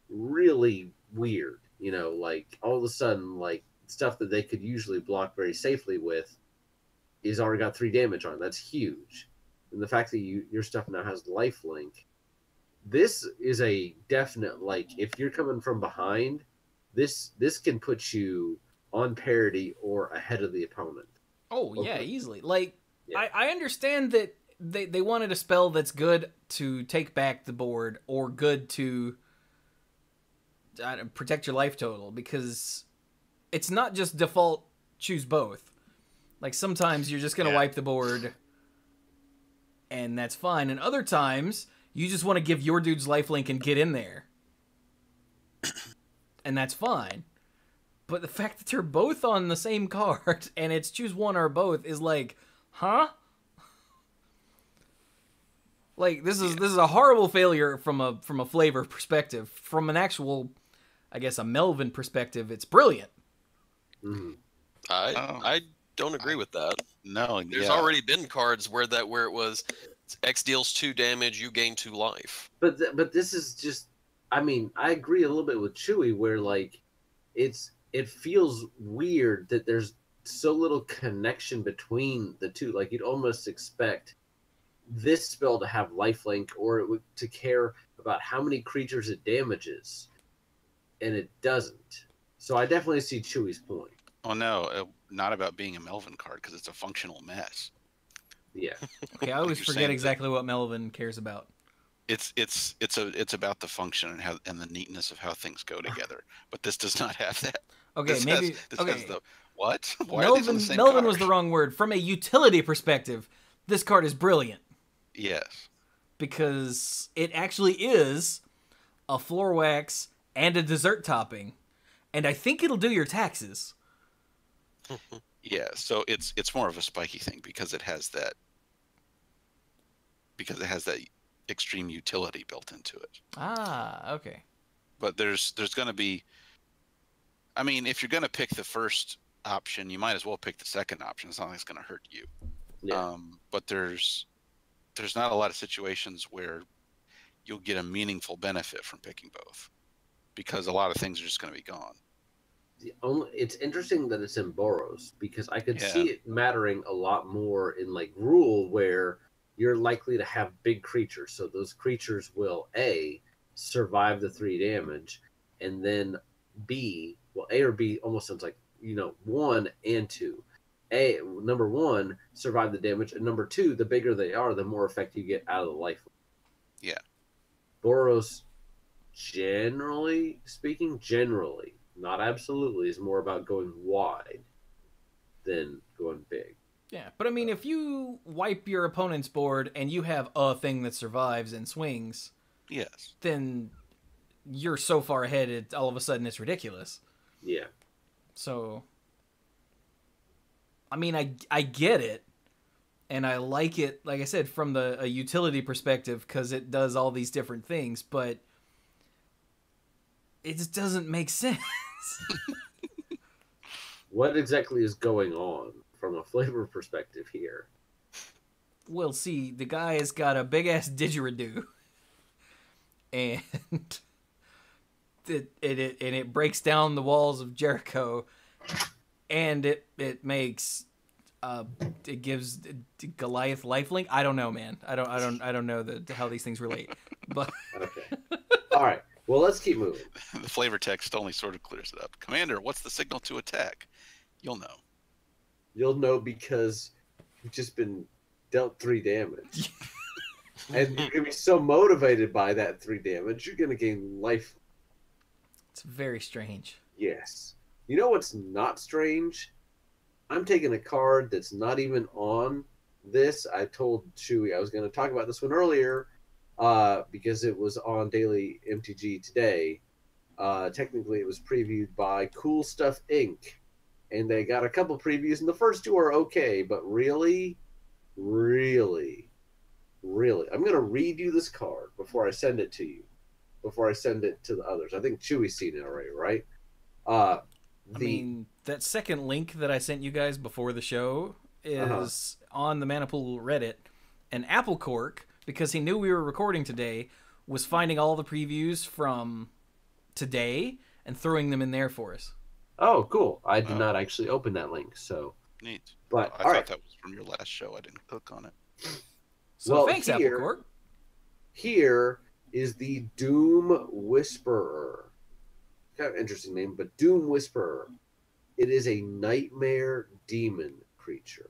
really weird. You know, like all of a sudden, like stuff that they could usually block very safely with is already got 3 damage on it. That's huge. And the fact that your stuff now has lifelink, this is a definite, like, if you're coming from behind, this can put you on parity or ahead of the opponent. Oh, yeah, Okay. easily. Like, Yeah. I understand that they wanted a spell that's good to take back the board or good to protect your life total, because it's not just default choose both. Like, sometimes you're just going to wipe the board, and that's fine. And other times, you just want to give your dude's lifelink and get in there. And that's fine. But the fact that they're both on the same card, and it's choose one or both, is like, huh? Like, this is a horrible failure from a flavor perspective. From an actual, I guess, a Melvin perspective, it's brilliant. Mm-hmm. I don't agree with that. No, There's already been cards where it was X deals 2 damage, you gain 2 life. But this is just, I mean, I agree a little bit with Chewy where, like, it feels weird that there's so little connection between the two. Like, you'd almost expect this spell to have lifelink or to care about how many creatures it damages, and it doesn't. So I definitely see Chewy's point. Oh no, not about being a Melvin card because it's a functional mess. Yeah. Okay, I always You're forget saying exactly what Melvin cares about. It's about the function and the neatness of how things go together. But this does not have that. Okay, This maybe has the what? Why are these on the same Melvin card? was the wrong word. From a utility perspective, this card is brilliant. Yes. Because it actually is a floor wax and a dessert topping, and I think it'll do your taxes. Yeah, so it's more of a spiky thing because it has that extreme utility built into it. Ah, okay. But there's going to be, I mean, if you're going to pick the first option, you might as well pick the second option. It's not like it's going to hurt you. Yeah. But there's not a lot of situations where you'll get a meaningful benefit from picking both because a lot of things are just going to be gone. It's interesting that it's in Boros because I could see it mattering a lot more in, like, Rule, where you're likely to have big creatures. So those creatures will A, survive the 3 damage, and then B, well, A or B almost sounds like, 1 and 2. A, number 1, survive the damage, and number 2, the bigger they are, the more effect you get out of the life. Yeah. Boros, generally speaking, not absolutely, is more about going wide than going big. Yeah, but I mean, if you wipe your opponent's board and you have a thing that survives and swings, Yes. then you're so far ahead, all of a sudden it's ridiculous. Yeah. So, I mean, I get it, and I like it, like I said, from a utility perspective, because it does all these different things, but it just doesn't make sense. What exactly is going on from a flavor perspective here? Well, see, the guy has got a big-ass didgeridoo, and it breaks down the walls of Jericho, and it makes it gives Goliath lifelink. I don't know, man. I don't know how these things relate. But Okay. All right. Well, let's keep moving. The flavor text only sort of clears it up. Commander, what's the signal to attack? You'll know. You'll know because you've just been dealt 3 damage. And you're going to be so motivated by that 3 damage, you're going to gain life. it's very strange. Yes. You know what's not strange? I'm taking a card that's not even on this. I told Chewy I was going to talk about this one earlier because it was on Daily MTG today. Technically, it was previewed by Cool Stuff Inc. And they got a couple previews, and the first 2 are okay, but really, really, I'm going to read you this card before I send it to you, before I send it to the others. I think Chewy's seen it already, right? I mean, that second link that I sent you guys before the show is on the Manapool Reddit, and Apple Cork, because he knew we were recording today, was finding all the previews from today and throwing them in there for us. Oh, cool. I did not actually open that link, so... Neat. But, I thought that was from your last show. I didn't click on it. So well, thanks, Apple Cork. Here is the Doom Whisperer. Kind of interesting name, but Doom Whisperer. It is a nightmare demon creature,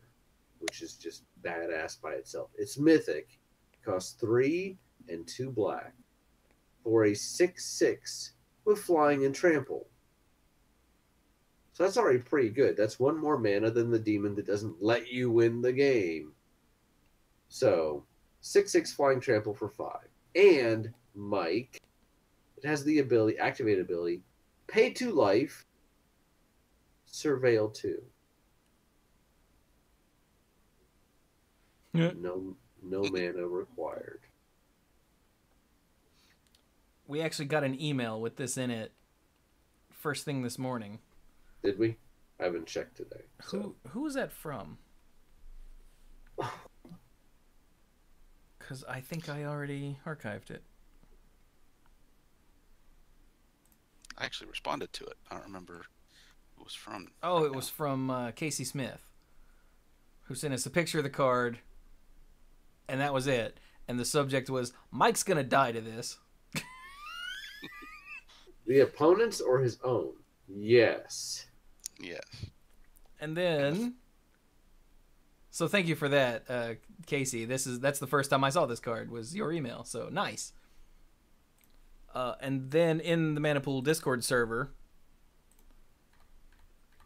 which is just badass by itself. It's mythic. Costs 3 and 2 black for a 6/6 with flying and trample. So that's already pretty good. That's 1 more mana than the demon that doesn't let you win the game. So 6/6 flying trample for 5. And Mike, it has the ability, activate ability, pay 2 life, surveil 2. Yeah. No mana required. We actually got an email with this in it first thing this morning. Did we? I haven't checked today. So. Who is that from? Because I think I already archived it. I actually responded to it. I don't remember who it was from. Oh, it was from Casey Smith, who sent us a picture of the card, and that was it. And the subject was, Mike's going to die to this. The opponent's or his own? Yes. Yes. And then, so thank you for that, Casey. That's the first time I saw this card, was your email. So nice. And then in the Manapool Discord server,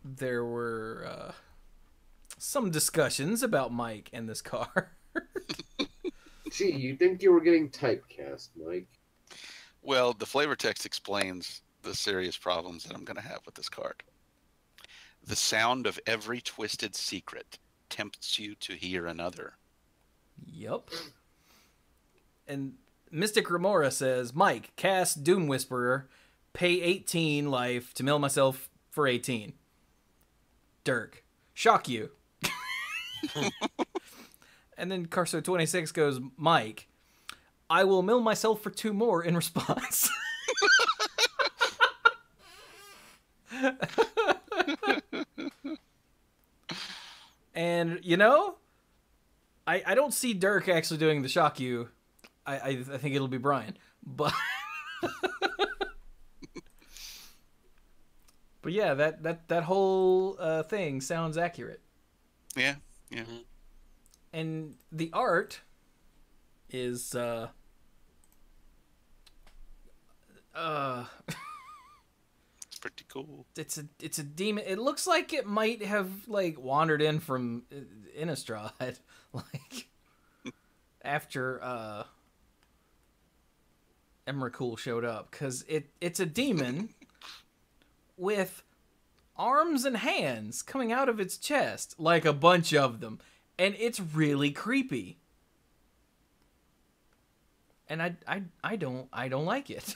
there were some discussions about Mike and this card. Gee, you think you were getting typecast, Mike? Well, the flavor text explains the serious problems that I'm going to have with this card. The sound of every twisted secret tempts you to hear another. Yup. And Mystic Remora says, Mike, cast Doom Whisperer, pay 18 life to mill myself for 18. Dirk, shock you. And then Carso26 goes, Mike, I will mill myself for 2 more in response. And, you know, I don't see Dirk actually doing the shock you. I think it'll be Brian. But but yeah, that whole thing sounds accurate. Yeah, yeah. And the art is It's pretty cool. it's a demon. It looks like it might have like wandered in from Innistrad, like after Emrakul showed up, because it's a demon with arms and hands coming out of its chest, like a bunch of them, and it's really creepy. And I don't like it.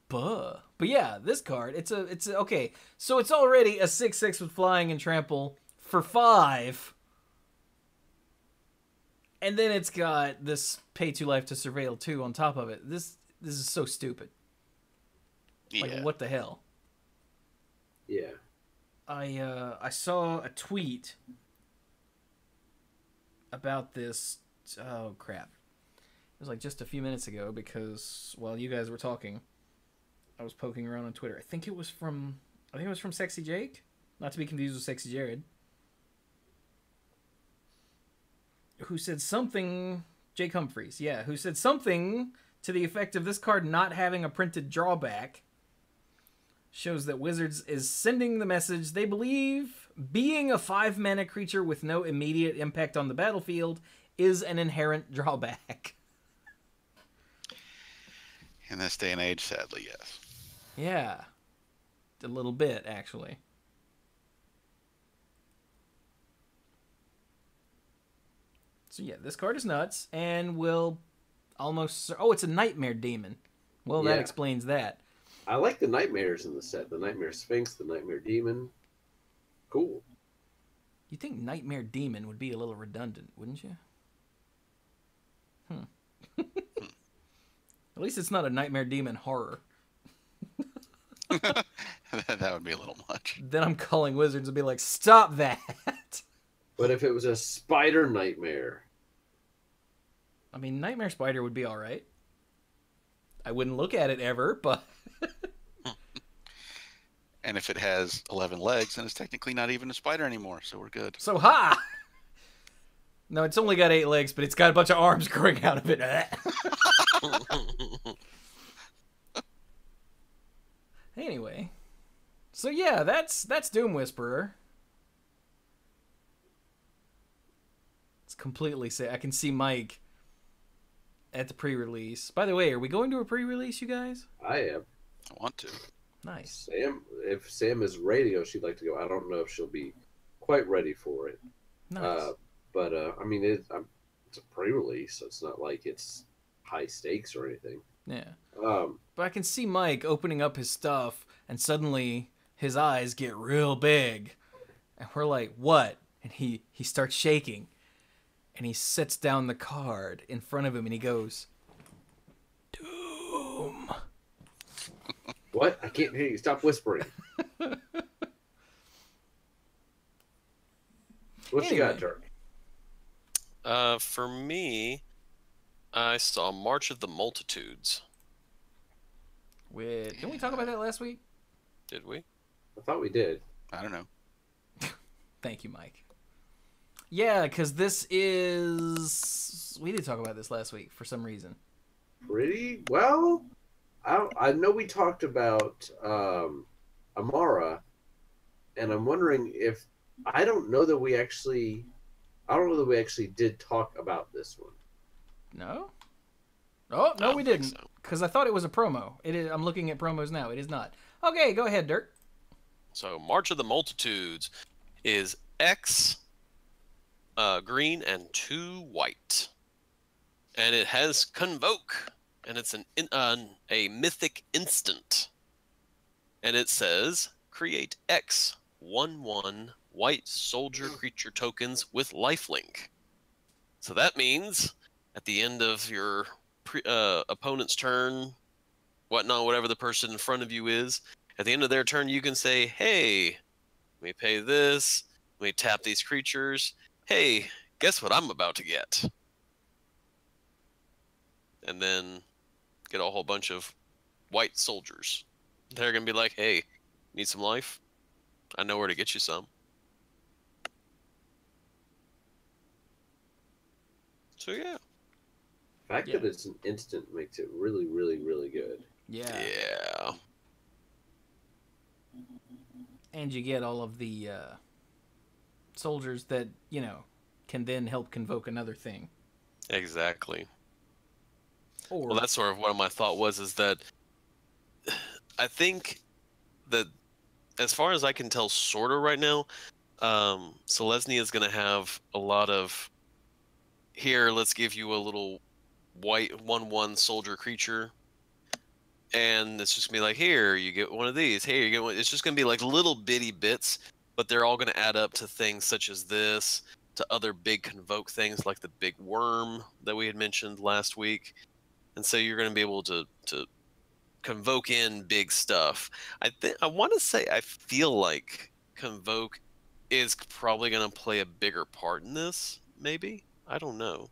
But yeah, this card, it's okay. So it's already a 6/6 with flying and trample for 5. And then it's got this pay 2 life to surveil 2 on top of it. This is so stupid. Yeah. Like, what the hell? Yeah. I saw a tweet about this. Oh crap! It was like just a few minutes ago, because while you guys were talking, I was poking around on Twitter. I think it was from Sexy Jake, not to be confused with Sexy Jared, who said something. Jake Humphreys, yeah, who said something to the effect of this card not having a printed drawback shows that Wizards is sending the message they believe being a 5-mana creature with no immediate impact on the battlefield is an inherent drawback. In this day and age, sadly, yes. Yeah. A little bit, actually. So yeah, this card is nuts, and will almost... Oh, it's a Nightmare Demon. Well, that explains that. I like the nightmares in the set. The Nightmare Sphinx, the Nightmare Demon. Cool. You'd think Nightmare Demon would be a little redundant, wouldn't you? At least it's not a Nightmare Demon horror. That would be a little much. Then I'm calling Wizards and be like, stop that! But if it was a spider nightmare... I mean, Nightmare Spider would be alright. I wouldn't look at it ever, but... And if it has 11 legs, then it's technically not even a spider anymore, so we're good. So, ha! No, it's only got 8 legs, but it's got a bunch of arms growing out of it. Anyway. So, yeah, that's Doom Whisperer. It's completely sick. I can see Mike at the pre-release. By the way, are we going to a pre-release, you guys? I am. I want to. Nice. Sam, if Sam is ready, she'd like to go. I don't know if she'll be quite ready for it. Nice. But I mean, it's a pre-release, so it's not like it's high stakes or anything. Yeah. But I can see Mike opening up his stuff, and suddenly his eyes get real big. And we're like, what? And he starts shaking. And he sets down the card in front of him, and he goes, Doom. What? I can't hear you. Stop whispering. What you got, Turk? For me, I saw March of the Multitudes. Didn't we talk about that last week? Did we? I thought we did. I don't know. Thank you, Mike. Yeah, because this is... We did talk about this last week for some reason. Pretty well. I know we talked about Amara, and I'm wondering if I don't know that we actually did talk about this one. No? Oh, no, we didn't. Because I thought it was a promo. It is. I'm looking at promos now. It is not. Okay, go ahead, Dirk. So, March of the Multitudes is X green and 2 white. And it has Convoke. And it's a mythic instant. And it says, create X 1/1 white soldier creature tokens with lifelink. So that means at the end of your opponent's turn, whatever the person in front of you is, at the end of their turn, you can say, hey, let me pay this, let me tap these creatures. Hey, guess what I'm about to get? And then get a whole bunch of white soldiers. They're going to be like, hey, need some life? I know where to get you some. So, yeah. The fact that it's an instant makes it really, really, really good. Yeah. Yeah. And you get all of the soldiers that, can then help convoke another thing. Exactly. Or Well, that's sort of what my thought was, is that I think that as far as I can tell, sort of right now, Selesnya is going to have a lot of, here, let's give you a little white 1/1 soldier creature, and it's just going to be like, here, you get one of these, here, you get one. It's just going to be like little bitty bits, but they're all going to add up to things such as this, to other big convoke things like the big worm that we had mentioned last week. And so you're going to be able to convoke in big stuff. I want to say I feel like convoke is probably going to play a bigger part in this. Maybe, I don't know.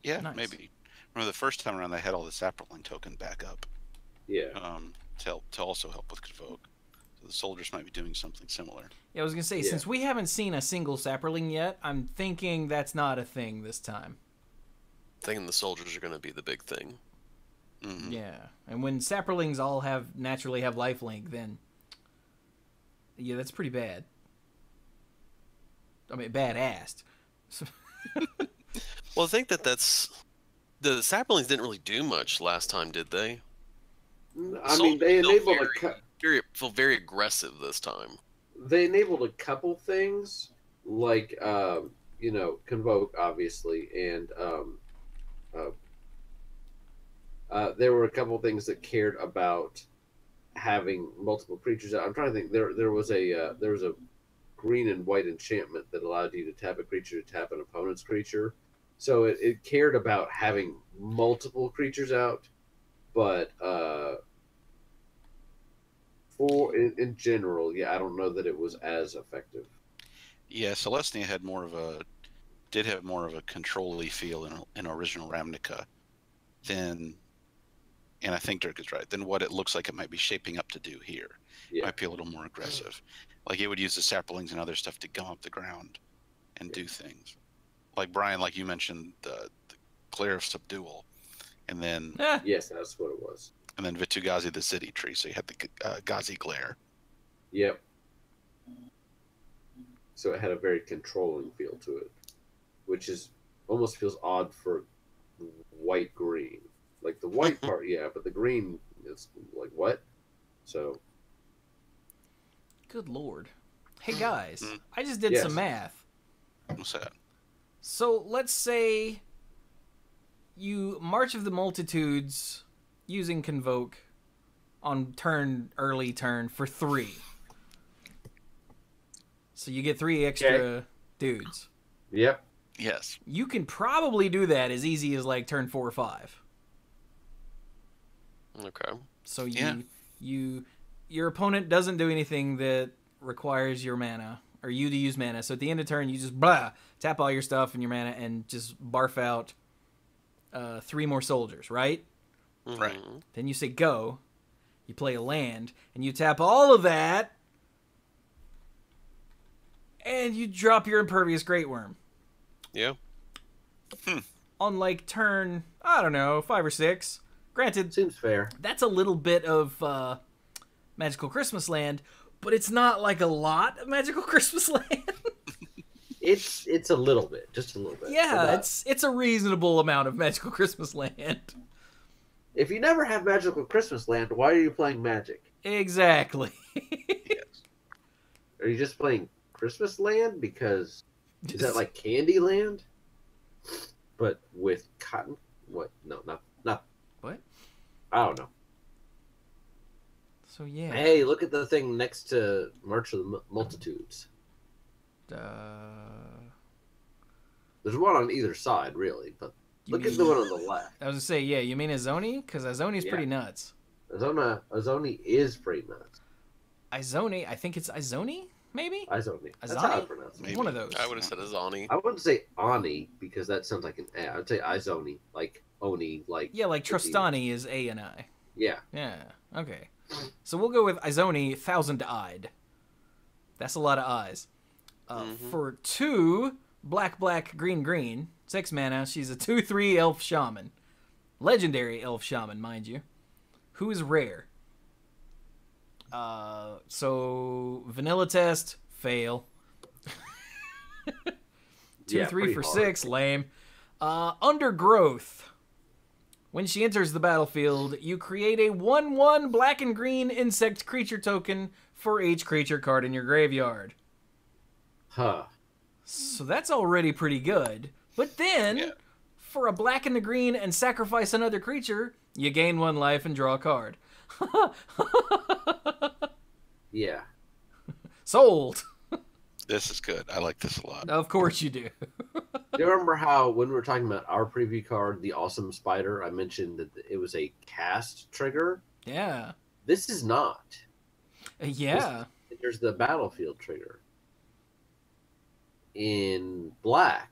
Yeah, Nice. maybe. Remember the first time around, they had all the Saproling token back up. Yeah. To also help with convoke. So the soldiers might be doing something similar. yeah, I was gonna say, Yeah. since we haven't seen a single Saproling yet, I'm thinking that's not a thing this time. Thinking the soldiers are going to be the big thing. Hmm. Yeah, and when Saprolings all naturally have lifelink, then yeah, that's pretty bad. I mean, badass. Well, I think that's the Saplings didn't really do much last time, did they? I mean, they enabled feel very aggressive this time. they enabled a couple things like convoke, obviously, and there were a couple things that cared about having multiple creatures out. I'm trying to think. There was a green and white enchantment that allowed you to tap a creature to tap an opponent's creature. So it cared about having multiple creatures out, but in general, yeah, I don't know that it was as effective. Yeah, Celestia did have more of a control-y feel in original Ravnica than, and I think Dirk is right, than what it looks like it might be shaping up to do here. Yeah. It might be a little more aggressive. Like it would use the saplings and other stuff to gum up the ground and do things. Like Brian, like you mentioned, the Glare of Subdual, and then Yes, that's what it was. and then Vitu-Ghazi, the city tree. So you had the Ghazi Glare. Yep. So it had a very controlling feel to it, which is almost feels odd for white green. Like the white part, yeah, but the green is like what? So. Good lord. Hey guys, I just did Yes. some math. What's that? So let's say you March of the Multitudes using Convoke on early turn for 3. So you get 3 extra dudes. Yep. Yes. You can probably do that as easy as like turn 4 or 5. Okay. So your opponent doesn't do anything that requires your mana or you to use mana. So at the end of turn, you just tap all your stuff and your mana and just barf out 3 more soldiers, right? Right. Then you say go. You play a land and you tap all of that, and you drop your Impervious Great Worm. Yeah. On like turn, I don't know, 5 or 6. Granted, Seems fair. that's a little bit of Magical Christmas Land, but it's not like a lot of Magical Christmas Land. It's a little bit, just a little bit. Yeah, it's a reasonable amount of Magical Christmas Land. If you never have Magical Christmas Land, why are you playing Magic? Exactly. Yes. Are you just playing Christmas Land because is that like Candyland, but with cotton? What? No, not. What? I don't know. So yeah. Hey, look at the thing next to March of the Multitudes. There's one on either side, really, but look at the one on the left. I was gonna say, yeah, you mean Izoni? Because Izoni's pretty nuts. Azoni is pretty nuts. Izoni, I think it's Izoni, maybe? Izoni. That's Izani? how I pronounce it. Maybe. One of those. I would have said Azani. I wouldn't say Ani because that sounds like an A. I'd say Izoni, like Oni, like Yeah, like Trostani is A and I. Yeah. Yeah, okay. So we'll go with Izoni, 1,000-eyed. That's a lot of eyes. For 2, black, green, 6 mana, she's a 2/3 elf shaman. Legendary elf shaman, mind you. Who is rare? So vanilla test, fail. 2, 3 for pretty 6, lame. Undergrowth. When she enters the battlefield, you create a 1/1 black and green insect creature token for each creature card in your graveyard. Huh. So that's already pretty good. But then, for a black and a green and sacrifice another creature, you gain 1 life and draw a card. Yeah. Sold. This is good. I like this a lot. Of course you do. Do you remember how when we were talking about our preview card, the Awesome Spider, I mentioned that it was a cast trigger? Yeah. This is not. Yeah. There's the battlefield trigger in black.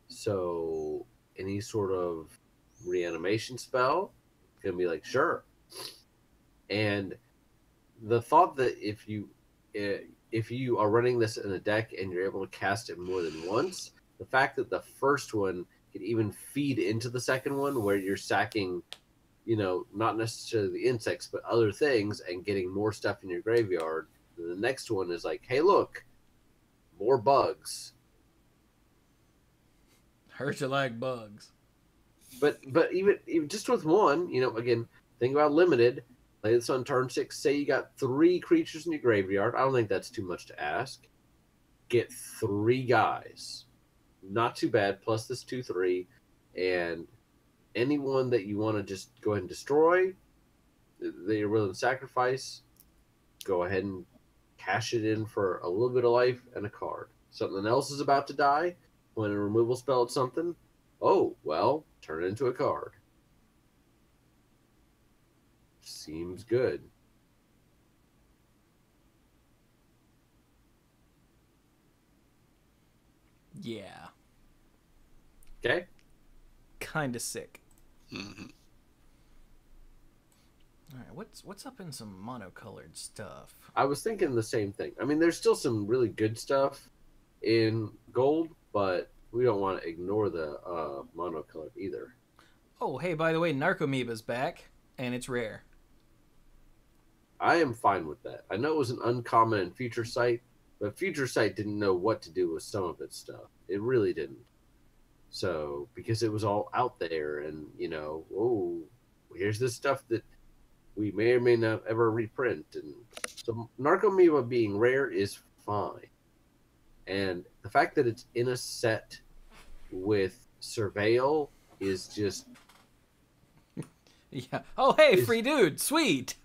So any sort of reanimation spell, it's going to be like, sure. And the thought that if you are running this in a deck and you're able to cast it more than once, the fact that the first one can even feed into the second one where you're sacking, not necessarily the insects, but other things and getting more stuff in your graveyard. The next one is like, hey, look, more bugs. Heard you like bugs. But even just with one, again, think about limited. Play this on turn 6. Say you got 3 creatures in your graveyard. I don't think that's too much to ask. Get 3 guys. Not too bad. Plus this 2/3, and anyone that you want to just go ahead and destroy, that you're willing to sacrifice, go ahead and cash it in for a little bit of life and a card. Something else is about to die. When a removal spell at something, oh well, turn it into a card. Seems good. Yeah. Okay. Kind of sick. Mm-hmm. All right, what's up in some monocolored stuff? I was thinking the same thing. I mean, there's still some really good stuff in gold, but we don't want to ignore the monocolored either. Oh, hey, by the way, Narcomoeba's back, and it's rare. I am fine with that. I know it was an uncommon in Future Sight, but Future Sight didn't know what to do with some of its stuff. It really didn't. So, because it was all out there, and, here's this stuff that we may or may not ever reprint. And so Narcomoeba being rare is fine. And the fact that it's in a set with Surveil is just... Yeah. Oh, hey, free dude. Sweet.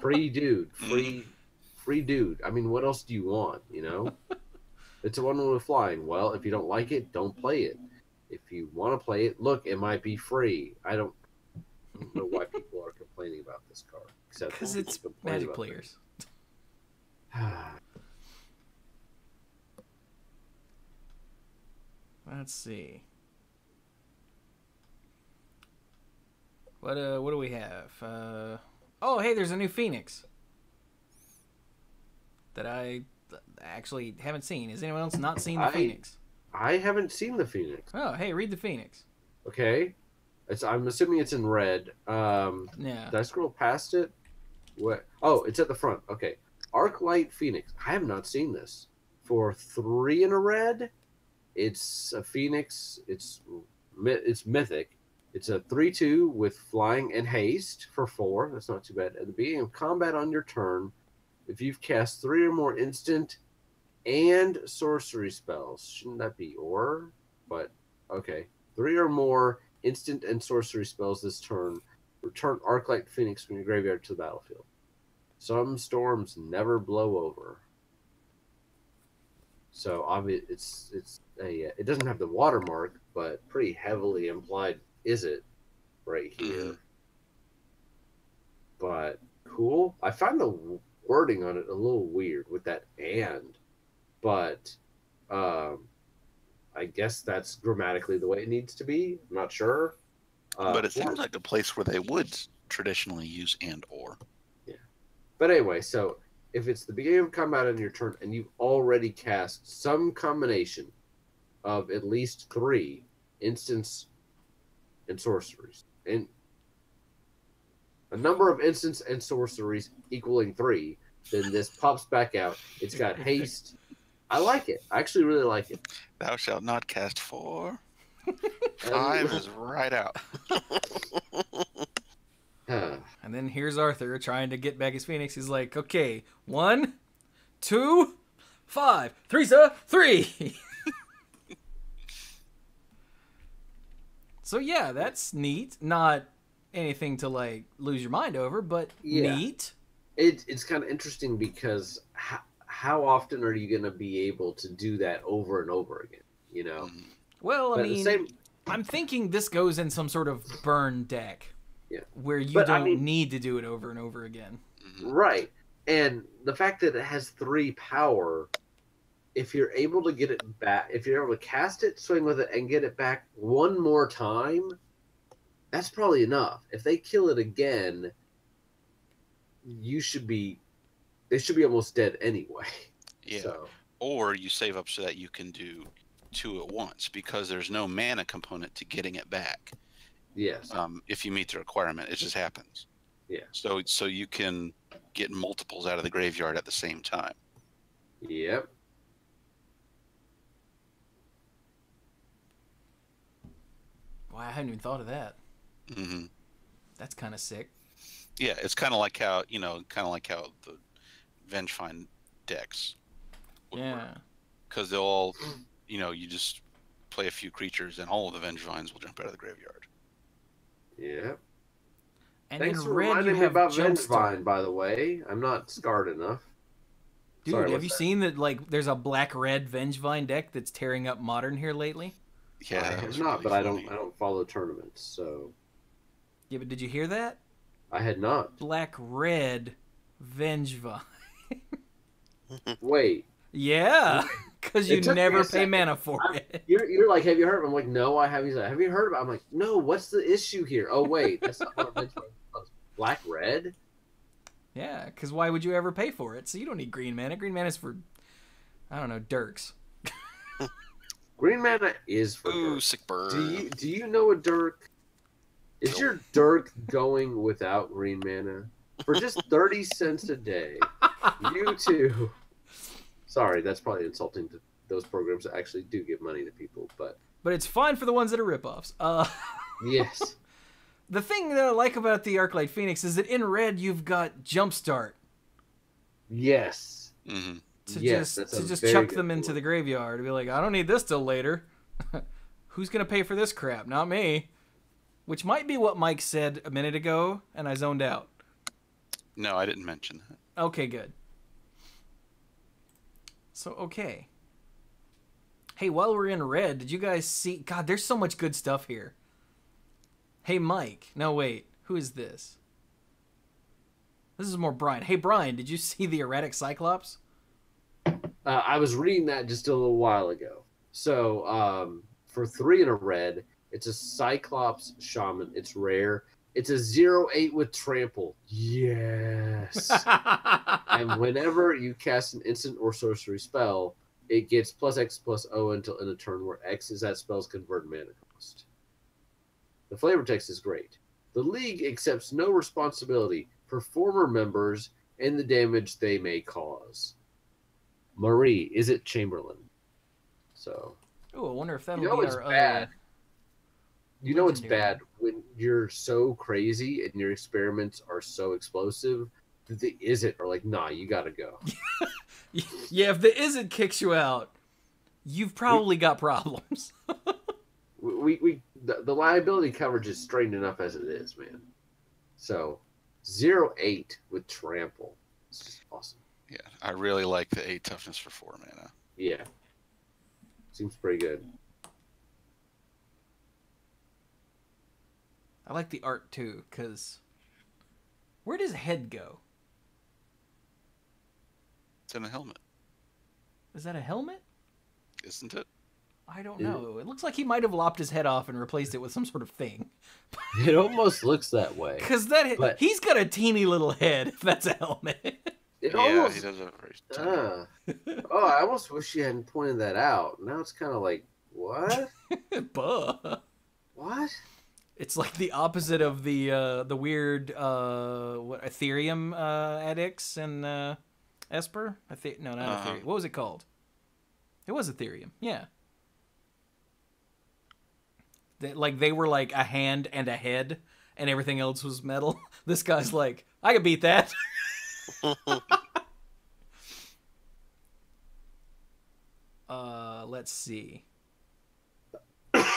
Free dude. Free dude. I mean, what else do you want, It's a one with flying. Well, if you don't like it, don't play it. If you want to play it, look, it might be free. I don't know why people are complaining about this card. Because it's Magic players. Let's see. What do we have? Oh, hey, there's a new Phoenix that I actually haven't seen. Has anyone else not seen the Phoenix? I haven't seen the Phoenix. Oh, hey, read the Phoenix. Okay. I'm assuming it's in red. Yeah. Did I scroll past it? What? Oh, it's at the front. Okay. Arclight Phoenix. I have not seen this. For 3 in a red, it's a Phoenix. It's mythic. It's a 3/2 with flying and haste for 4. That's not too bad. At the beginning of combat on your turn, if you've cast 3 or more instant and sorcery spells, shouldn't that be or? But okay, 3 or more instant and sorcery spells this turn, return Arclight Phoenix from your graveyard to the battlefield. Some storms never blow over. So obviously it doesn't have the watermark, but pretty heavily implied is it right here. But cool. I find the wording on it a little weird with that and, but I guess that's grammatically the way it needs to be. I'm not sure. But it seems like a place where they would traditionally use and or. Yeah. But anyway, so if it's the beginning of combat on your turn and you've already cast some combination of at least 3 instants and sorceries, and a number of instants and sorceries equaling 3. Then this pops back out. It's got haste. I like it. I actually really like it. Thou shalt not cast 4. 5 is right out. And then here's Arthur trying to get back his Phoenix. He's like, okay, 1, 2, 5. 3, sir, 3. So yeah, that's neat. Not anything to like lose your mind over, but neat. It's kind of interesting because how often are you going to be able to do that over and over again? You know. Well, I mean, I'm thinking this goes in some sort of burn deck. Yeah. Where you don't need to do it over and over again. Right. And the fact that it has 3 power, if you're able to get it back, if you're able to cast it, swing with it, and get it back one more time, that's probably enough. If they kill it again, they should be almost dead anyway. Yeah. So. Or you save up so that you can do 2 at once, because there's no mana component to getting it back. Yes. If you meet the requirement, it just happens. Yeah. So you can get multiples out of the graveyard at the same time. Yep. Wow, I hadn't even thought of that. Mm-hmm. That's kind of sick. Yeah, it's kind of like how the Vengefine decks would work. Because they'll all, you just play a few creatures and all of the Vengefines will jump out of the graveyard. Yeah. And thanks in for red, reminding you me have about Jumpstart. Vengevine, by the way. I'm not scarred enough. Dude, Sorry, have you seen that? Like, there's a black-red Vengevine deck that's tearing up Modern here lately. Yeah, I have not, but I don't follow tournaments, so. Yeah, but did you hear that? I had not. Black-red Vengevine. Wait. Yeah, because you never pay mana for it. You're like, have you heard? I'm like, no, I haven't. He's like, have you heard about? I'm like, no. What's the issue here? Oh wait, that's not what I meant. Black red. Yeah, because why would you ever pay for it? So you don't need green mana. Green mana is for, I don't know, dirks. Green mana is for. Ooh, dirk. sick burn. Do you know a dirk? Is your dirk going without green mana for just 30 cents a day? You too. Sorry, that's probably insulting to those programs that actually do give money to people, but it's fine for the ones that are ripoffs. Yes. The thing that I like about the Arclight Phoenix is that in red you've got Jumpstart. Yes. Mm-hmm. To just chuck them into the graveyard and be like, I don't need this till later. Who's gonna pay for this crap? Not me. Which might be what Mike said a minute ago, and I zoned out. No, I didn't mention that. Okay, good. So, okay. Hey, while we're in red, did you guys see... God, there's so much good stuff here. Hey, Mike. No, wait. Who is this? This is more Brian. Hey, Brian, did you see the Erratic Cyclops? I was reading that just a little while ago. So, for 3 in a red, it's a Cyclops Shaman. It's rare. It's a 0/8 with trample. Yes. And whenever you cast an instant or sorcery spell, it gets +X+O until end of turn, where X is that spell's convert mana cost. The flavor text is great. The League accepts no responsibility for former members and the damage they may cause. Marie, is it Chamberlain? So. Oh, I wonder if that'll be our bad. You know it's legendary. bad when you're so crazy and your experiments are so explosive that the Izzet are like, nah, you gotta go. Yeah, if the Izzet kicks you out, you've probably got problems. The liability coverage is strained enough as it is, man. So 0/8 with trample. It's just awesome. Yeah, I really like the 8 toughness for 4 mana. Yeah. Seems pretty good. I like the art too, because where does head go? It's in a helmet, Is that a helmet? isn't it? I don't know. It looks like he might have lopped his head off and replaced it with some sort of thing. It almost looks that way. Because he's got a teeny little head, if that's a helmet. It almost, he does have a very oh, I almost wish you hadn't pointed that out. Now it's kind of like, what? Buh. What? It's like the opposite of the weird what Ethereum addicts and Esper. No, not Ethereum. What was it called? It was Ethereum. Yeah. They were like a hand and a head, and everything else was metal. This guy's like, I could beat that. Let's see.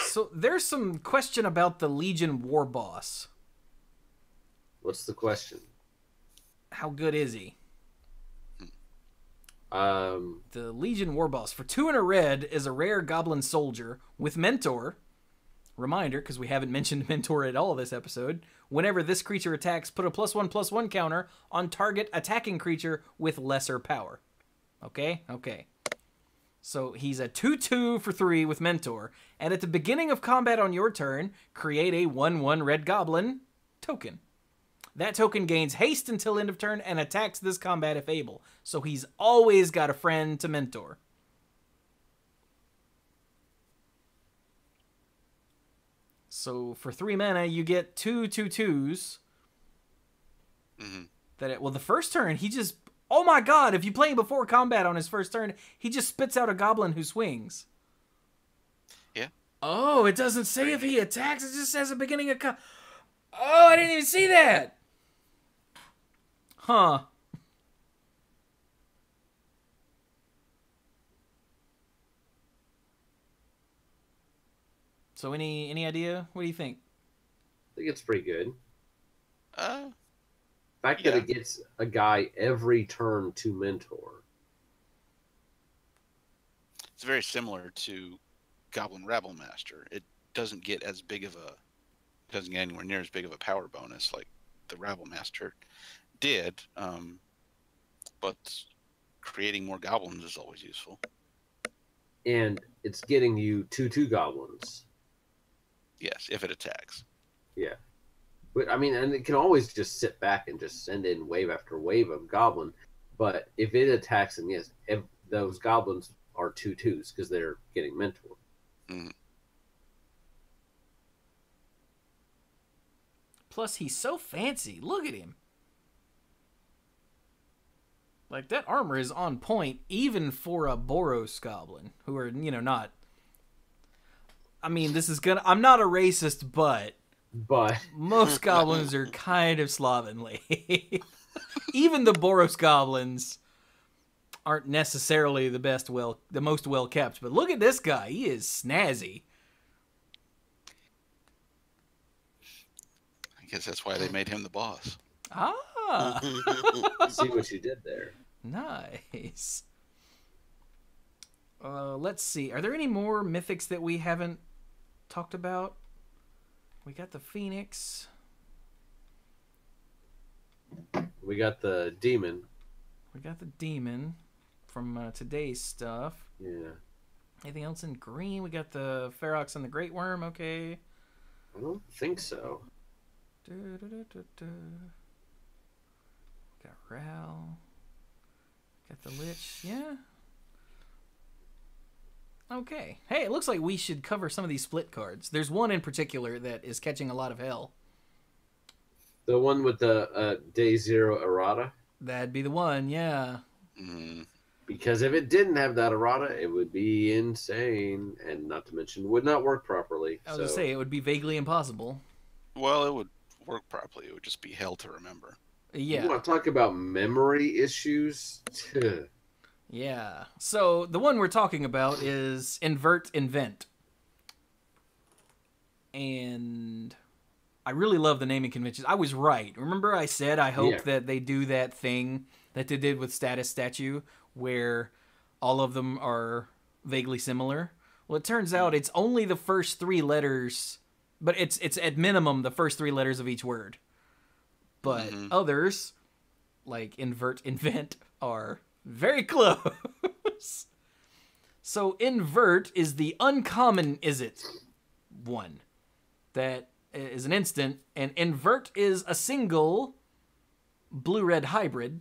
So there's some question about the Legion War Boss. What's the question? How good is he? The Legion War Boss for 2 and a red is a rare goblin soldier with Mentor. Reminder, because we haven't mentioned Mentor at all this episode. Whenever this creature attacks, put a +1/+1 counter on target attacking creature with lesser power. Okay? Okay. So he's a 2/2 for 3 with Mentor. And at the beginning of combat on your turn, create a 1/1 red goblin token. That token gains haste until end of turn and attacks this combat if able. So he's always got a friend to Mentor. So for 3 mana, you get 2 2/2s. Well, the first turn, he just... Oh my god, if you play him before combat on his first turn, he just spits out a goblin who swings. Yeah. Oh, it doesn't say if he attacks, it just says the beginning of... Oh, I didn't even see that! Huh. So any idea? What do you think? I think it's pretty good. The fact that it gets a guy every turn to Mentor. It's very similar to Goblin Rabble Master. It doesn't get as big of a... doesn't get anywhere near as big of a power bonus like the Rabble Master did. But creating more goblins is always useful. And it's getting you 2/2 goblins. Yes, if it attacks. Yeah. But, I mean, and it can always just sit back and just send in wave after wave of goblin. But if it attacks, and yes, if those goblins are 2/2s because they're getting Mentor. Plus, he's so fancy. Look at him. Like, that armor is on point, even for a Boros goblin, who are, not... I mean, this is gonna... I'm not a racist, but most goblins are kind of slovenly. Even the Boros goblins aren't necessarily the most well kept. But look at this guy; he is snazzy. I guess that's why they made him the boss. Ah, see what you did there. Nice. Let's see. Are there any more mythics that we haven't talked about? We got the Phoenix. We got the Demon. We got the Demon from today's stuff. Yeah. Anything else in green? We got the Ferox and the Great Worm. Okay. I don't think so. Got Ral. Got the Lich. Yeah. Okay. Hey, it looks like we should cover some of these split cards. There's one in particular that is catching a lot of hell. The one with the Day Zero errata? That'd be the one, yeah. Because if it didn't have that errata, it would be insane. And not to mention, would not work properly. I was going to say, it would be vaguely impossible. Well, it would work properly. It would just be hell to remember. Yeah. You want to talk about memory issues? Yeah. So the one we're talking about is Invert Invent. And I really love the naming conventions. I was right. Remember I said I hope that they do that thing that they did with Status Statue where all of them are vaguely similar? Well, it turns out it's only the first 3 letters, but it's at minimum the first 3 letters of each word. But others, like Invert Invent, are very close. So Invert is the uncommon is it one that is an instant, and Invert is a single blue-red hybrid,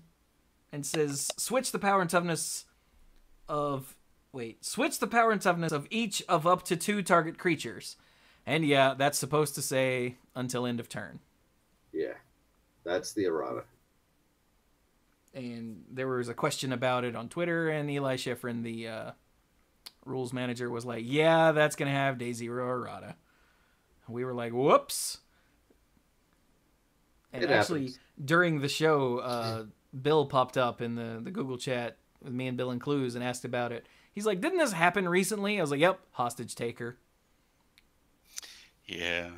and says switch the power and toughness of each of up to 2 target creatures. And yeah, that's supposed to say until end of turn. Yeah, that's the errata. And there was a question about it on Twitter, and Eli Schifrin, the rules manager, was like, yeah, that's going to have day 0 errata. We were like, whoops. And It actually, happens. during the show, Bill popped up in the Google chat with me and Bill and Clues and asked about it. He's like, didn't this happen recently? I was like, yep, hostage taker. Yeah.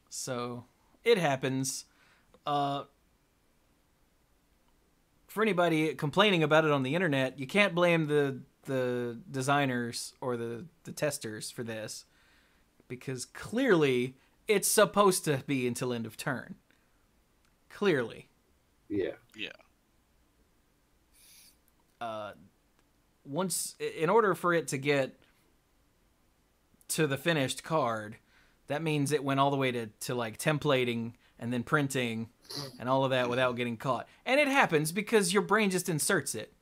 So it happens. For anybody complaining about it on the internet, you can't blame the designers or the testers for this, because clearly it's supposed to be until end of turn. Clearly. Yeah. Yeah. Once, in order for it to get to the finished card, that means it went all the way to like templating and then printing and all of that without getting caught. And it happens because your brain just inserts it.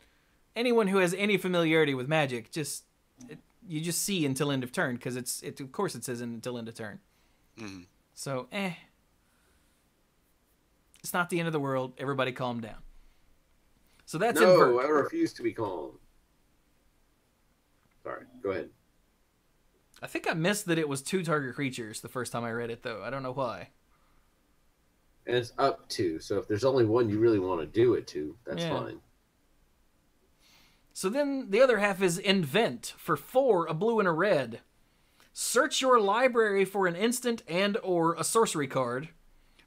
Anyone who has any familiarity with Magic, you just see until end of turn, because it of course it says until end of turn. Mm-hmm. So, it's not the end of the world. Everybody calm down. So that's No, invert. I refuse to be calm. Sorry, go ahead. I think I missed that it was 2 target creatures the first time I read it, though. I don't know why. And it's up to, so if there's only one you really want to do it to, that's fine. So then the other half is invent for 4, a blue and a red. Search your library for an instant and or a sorcery card.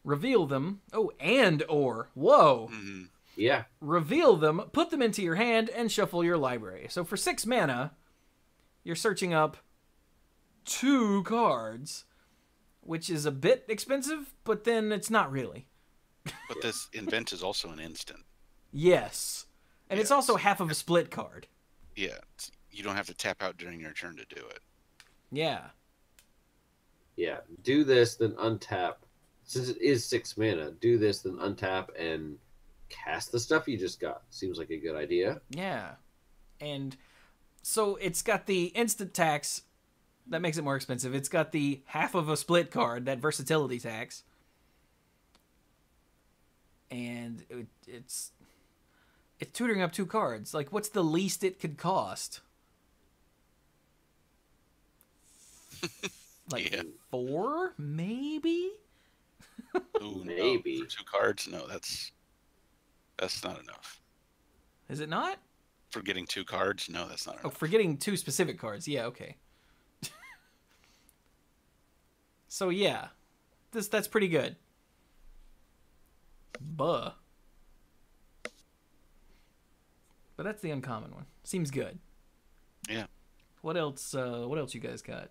Reveal them. Oh, and or. Whoa. Mm-hmm. Yeah. Reveal them, put them into your hand, and shuffle your library. So for 6 mana, you're searching up 2 cards, which is a bit expensive, but then it's not really. But this invent is also an instant. Yes. And it's Yes. also half of a split card. Yeah. You don't have to tap out during your turn to do it. Yeah. Yeah. Do this, then untap. Since it is 6 mana, do this, then untap and cast the stuff you just got. Seems like a good idea. Yeah. And so it's got the instant tax that makes it more expensive. It's got the half of a split card, that versatility tax. And it's tutoring up 2 cards. Like, what's the least it could cost? Like Yeah. 4, maybe? Ooh, Maybe. No. For 2 cards? No, that's not enough. Is it not? For getting 2 cards? No, that's not Oh, enough. for getting 2 specific cards. Yeah, okay. So yeah, that's pretty good. Buh. But that's the uncommon one. Seems good. Yeah. What else? What else you guys got?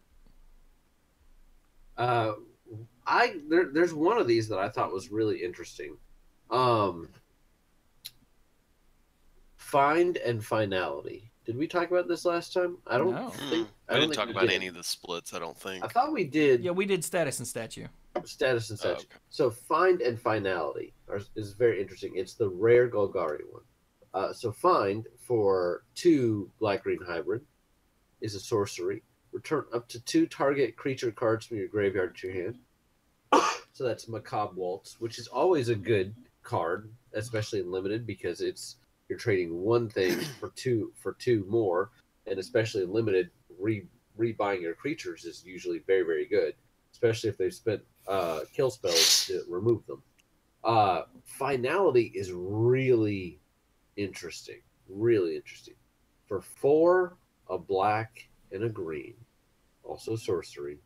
There's one of these that I thought was really interesting. Find and finality. Did we talk about this last time? I don't No. think I didn't think talk we about did. any of the splits, I don't think. I thought we did. Yeah, we did status and statue. Status and such. okay. So find and finality is very interesting. It's the rare Golgari one. So find for 2 black-green hybrid is a sorcery. Return up to 2 target creature cards from your graveyard to your hand. So that's Macabre Waltz, which is always a good card, especially in limited, because you're trading one thing for two more, and especially in limited, rebuying your creatures is usually very, very good, especially if they've spent kill spells to remove them. Finality is really interesting. Really interesting. For 4, a black and a green, also sorcery,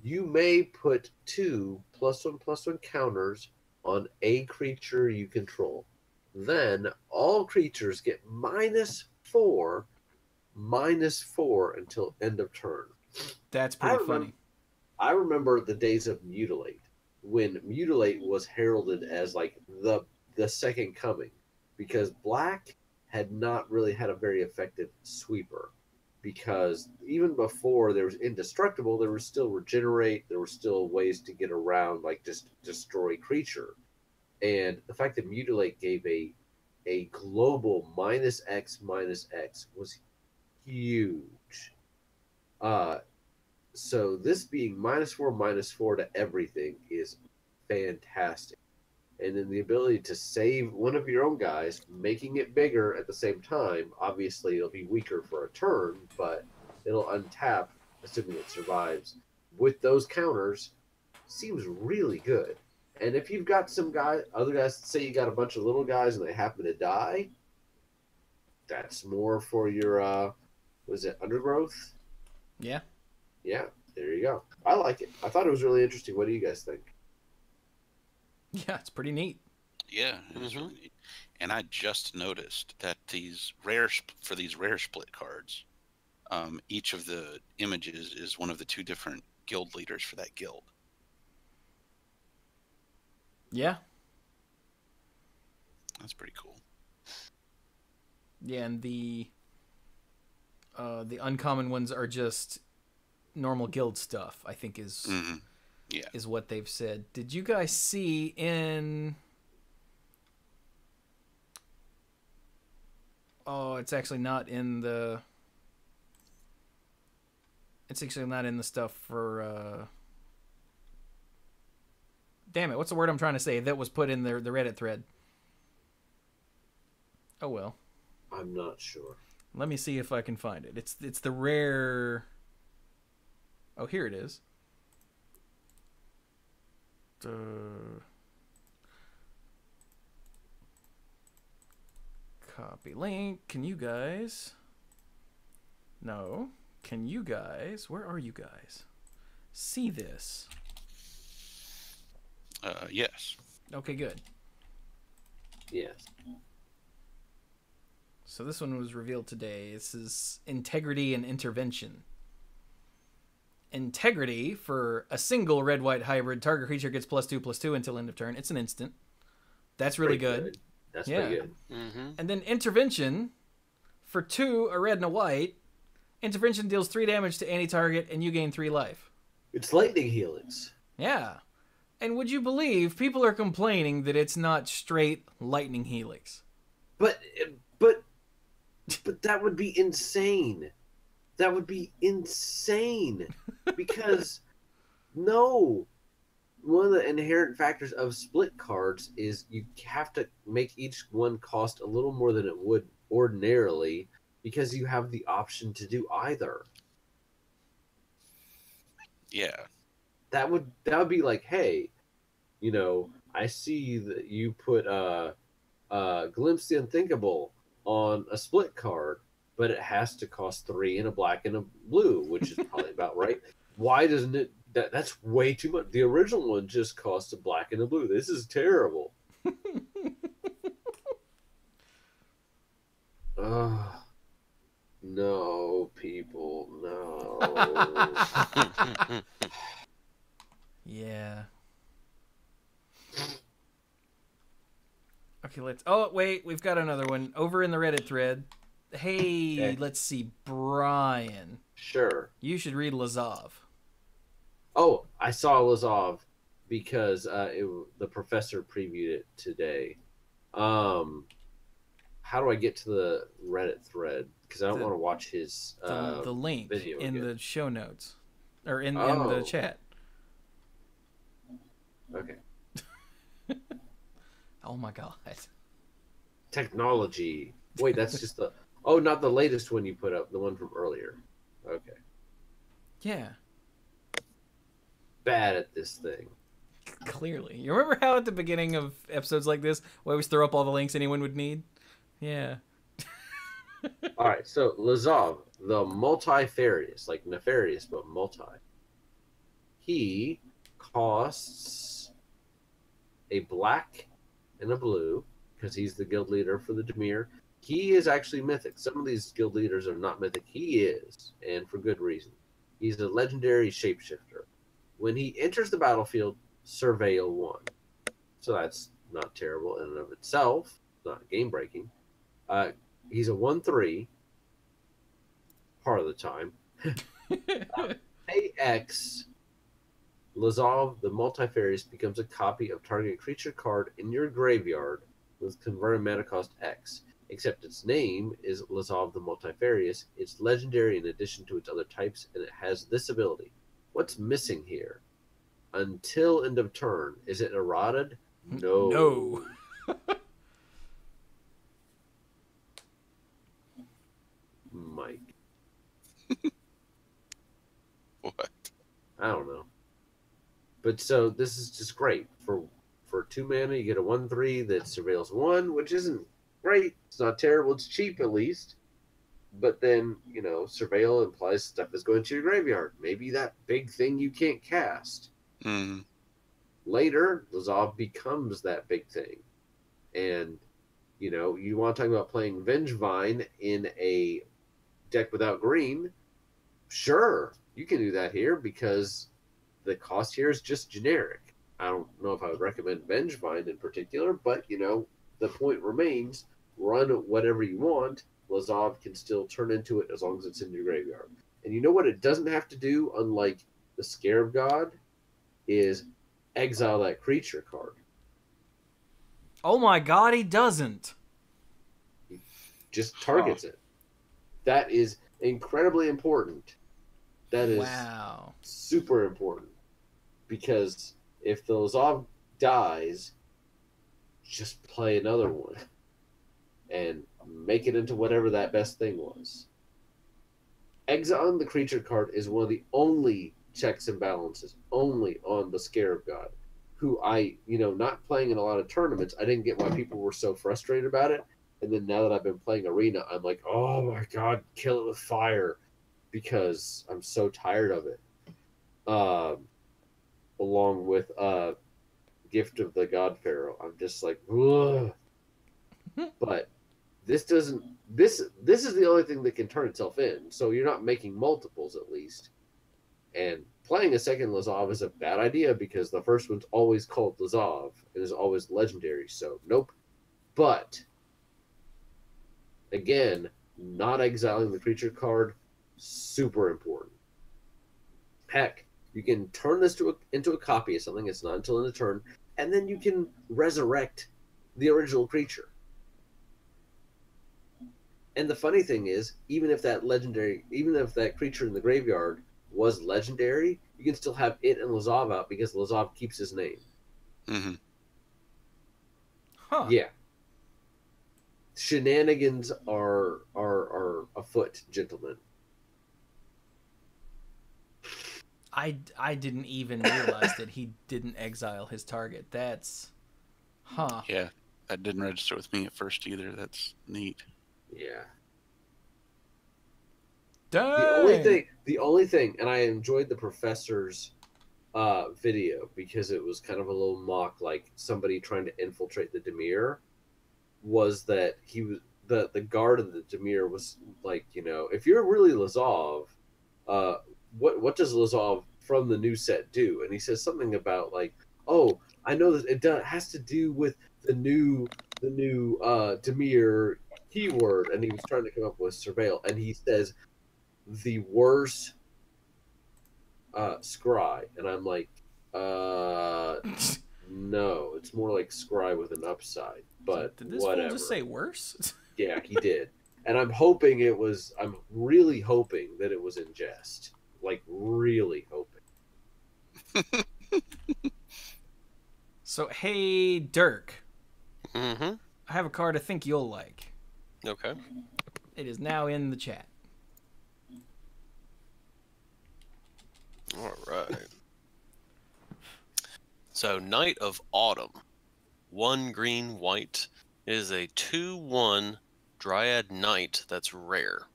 you may put 2 +1/+1 counters on a creature you control. Then all creatures get -4 until end of turn. That's pretty funny. I remember the days of Mutilate, when Mutilate was heralded as like the second coming, because black had not really had a very effective sweeper, because even before there was Indestructible, there was still Regenerate, there were still ways to get around, like just destroy creature. And the fact that Mutilate gave a global -X was huge. So this being -4/-4 to everything is fantastic. And then the ability to save one of your own guys, making it bigger at the same time. Obviously, it'll be weaker for a turn, but it'll untap, assuming it survives. With those counters, seems really good. And if you've got some other guys, say you got a bunch of little guys and they happen to die, that's more for your, was it Undergrowth? Yeah. Yeah, there you go. I like it. I thought it was really interesting. What do you guys think? Yeah, it's pretty neat. Yeah, it is really neat. And I just noticed that for these rare split cards, each of the images is one of the 2 different guild leaders for that guild. Yeah. That's pretty cool. Yeah, and the uncommon ones are just normal guild stuff, I think is is what they've said. Did you guys see in it's actually not in the stuff for damn it, what's the word I'm trying to say that was put in the Reddit thread? Oh well. I'm not sure. Let me see if I can find it. It's the rare. Oh, here it is. Copy link. Can you guys? No. Can you guys? Where are you guys? See this? Yes. Okay, good. Yes. So this one was revealed today. This is Integrity and Intervention. Integrity, for a single red-white hybrid, target creature gets +2/+2 until end of turn. It's an instant. That's really good. That's Yeah. pretty good. And then Intervention, for 2, a red and a white. Intervention deals 3 damage to any target, and you gain 3 life. It's Lightning Helix. Yeah. And would you believe people are complaining that it's not straight Lightning Helix? But that would be insane. That would be insane. Because no, one of the inherent factors of split cards is you have to make each one cost a little more than it would ordinarily because you have the option to do either. Yeah. That would be like, hey, you know, I see that you put Glimpse the Unthinkable on a split card, but it has to cost 3 and a black and a blue, which is probably about right. Why doesn't it? That's way too much. The original one just cost a black and a blue. This is terrible. No, people, no. Yeah. Okay, let's... Oh, wait, we've got another one. Over in the Reddit thread. Hey, Okay. Let's see. Brian. Sure. You should read Lazov. Oh, I saw Lazov because the professor previewed it today. How do I get to the Reddit thread? Because I don't want to watch his The link video in again. the show notes. Or in the chat. Okay. Oh my god. Technology. Wait, that's just the... Oh, not the latest one you put up. The one from earlier. Okay. Yeah. Bad at this thing. Clearly. You remember how at the beginning of episodes like this, we always throw up all the links anyone would need? Yeah. All right, so Lazov, the multifarious, like nefarious, but multi. He costs a black and a blue because he's the guild leader for the Dimir. He is actually mythic. Some of these guild leaders are not mythic. He is, and for good reason. He's a legendary shapeshifter. When he enters the battlefield, surveil 1. So that's not terrible in and of itself. Not game breaking. He's a 1/3 part of the time. AX Lazov the Multifarious becomes a copy of target creature card in your graveyard with converted mana cost X. Except its name is Lazov the Multifarious. It's legendary in addition to its other types, and it has this ability. What's missing here? Until end of turn. Is it eroded? No. No. Mike. What? I don't know. But so this is just great. For 2 mana, you get a 1/3 that surveils 1, which isn't great. It's not terrible. It's cheap at least. But then, you know, surveil implies stuff is going to your graveyard. Maybe that big thing you can't cast. Mm. Later, Lazav becomes that big thing. And, you know, you want to talk about playing Vengevine in a deck without green? Sure, you can do that here because the cost here is just generic. I don't know if I would recommend Vengevine in particular, but, you know, the point remains, run whatever you want. Lazav can still turn into it as long as it's in your graveyard. And you know what it doesn't have to do, unlike the Scarab God, is exile that creature card. Oh my god, he doesn't. He just targets it. That is incredibly important. That is super important. Because if the Lazav dies, just play another one. And make it into whatever that best thing was. Exiling the creature card is one of the only checks and balances, only on the Scarab God, who I, you know, not playing in a lot of tournaments, I didn't get why people were so frustrated about it. And then now that I've been playing Arena, I'm like, oh my god, kill it with fire, because I'm so tired of it. Along with Gift of the God Pharaoh, I'm just like, ugh. But this doesn't. This is the only thing that can turn itself in. So you're not making multiples, at least. And playing a second Lazav is a bad idea because the first one's always called Lazav and is always legendary. So nope. But again, not exiling the creature card, super important. Heck, you can turn this into a copy of something. It's not until in the turn, and then you can resurrect the original creature. And the funny thing is, even if that creature in the graveyard was legendary, you can still have it and Lazav out because Lazav keeps his name. Mm-hmm. Huh. Yeah. Shenanigans are afoot, gentlemen. I didn't even realize that he didn't exile his target. That's... Huh. Yeah, that didn't register with me at first either. That's neat. Yeah. Dang. The only thing, and I enjoyed the professor's video because it was kind of a little mock, like somebody trying to infiltrate the Dimir, was that he was the guard of the Dimir was like, you know, if you're really Lazav, what does Lazav from the new set do? And he says something about like, oh, I know that it has to do with the new Dimir keyword, and he was trying to come up with surveil, and he says the worst scry, and I'm like, no, it's more like scry with an upside, but did this whatever. fool just say worse? Yeah, he did. And I'm really hoping that it was in jest. Like, really hoping. So, hey, Dirk. Mm-hmm. I have a card I think you'll like. Okay. It is now in the chat. All right. So, Knight of Autumn. 1 green, white. It is a 2/1 Dryad Knight that's rare.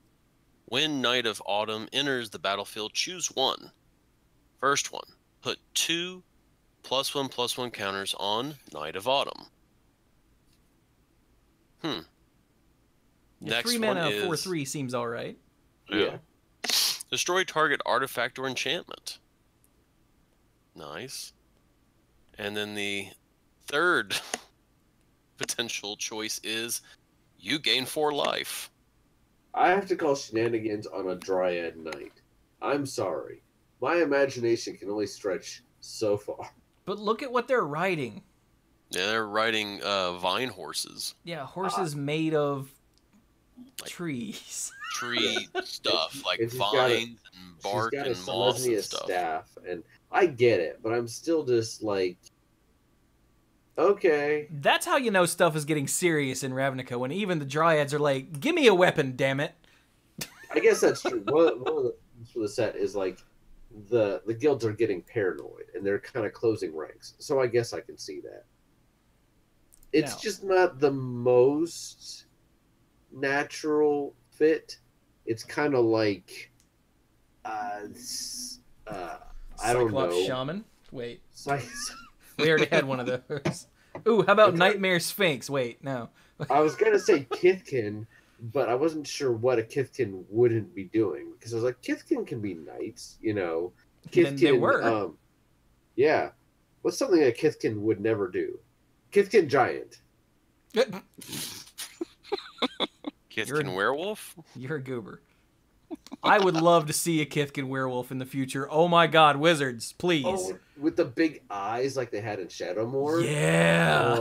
When Knight of Autumn enters the battlefield, choose 1. First one, put 2 +1/+1 counters on Knight of Autumn. Yeah, Next 3 one mana, is 4/3 seems alright. Yeah. destroy target artifact or enchantment. Nice. And then the third potential choice is you gain 4 life. I have to call shenanigans on a Dryad Knight. I'm sorry. My imagination can only stretch so far. But look at what they're riding. Yeah, they're riding vine horses. Yeah, horses made of Like, trees. tree stuff, like And vines and bark she's got a and moss and Selesnya stuff. staff, and I get it, but I'm still just like, okay. That's how you know stuff is getting serious in Ravnica, when even the Dryads are like, give me a weapon, damn it. I guess that's true. One of the things for the set is like the guilds are getting paranoid and they're kind of closing ranks. So I guess I can see that. It's just not the most natural fit. It's kind of like I don't know. Cyclops Shaman? Wait. Cy- We already had one of those. Ooh, how about Okay. Nightmare Sphinx? Wait, no. I was gonna say Kithkin, but I wasn't sure what a Kithkin wouldn't be doing because I was like, Kithkin can be knights, you know. Then they were. Yeah. What's something a Kithkin would never do? Kithkin giant. Kithkin werewolf? You're a goober. I would love to see a Kithkin werewolf in the future. Oh my god, wizards, please. Oh, with the big eyes like they had in Shadowmoor. Yeah.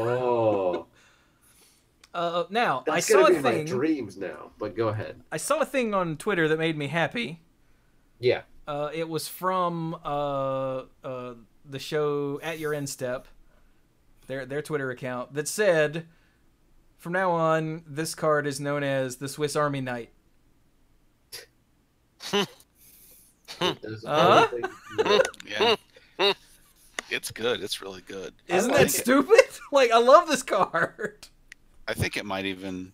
Oh, Now, that's I saw gonna a be my thing. dreams now. But go ahead. I saw a thing on Twitter that made me happy. Yeah. It was from the show At Your End Step, their Twitter account, that said, from now on, this card is known as the Swiss Army Knight. Yeah. It's good. It's really good. Isn't like that it. stupid? Like, I love this card. I think it might even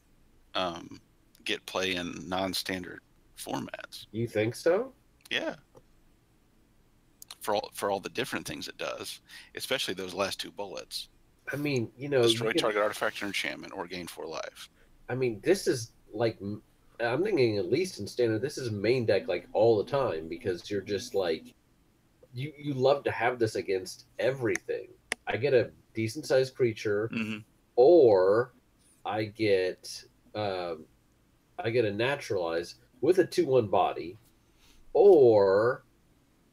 get play in non-standard formats. You think so? Yeah. For all the different things it does, especially those last two bullets. I mean, you know, Destroy you can- target artifact or enchantment or gain 4 life. I mean, this is like, I'm thinking at least in standard, this is main deck like all the time because you're just like, you love to have this against everything. I get a decent sized creature, Mm-hmm. or I get a naturalize with a 2/1 body, or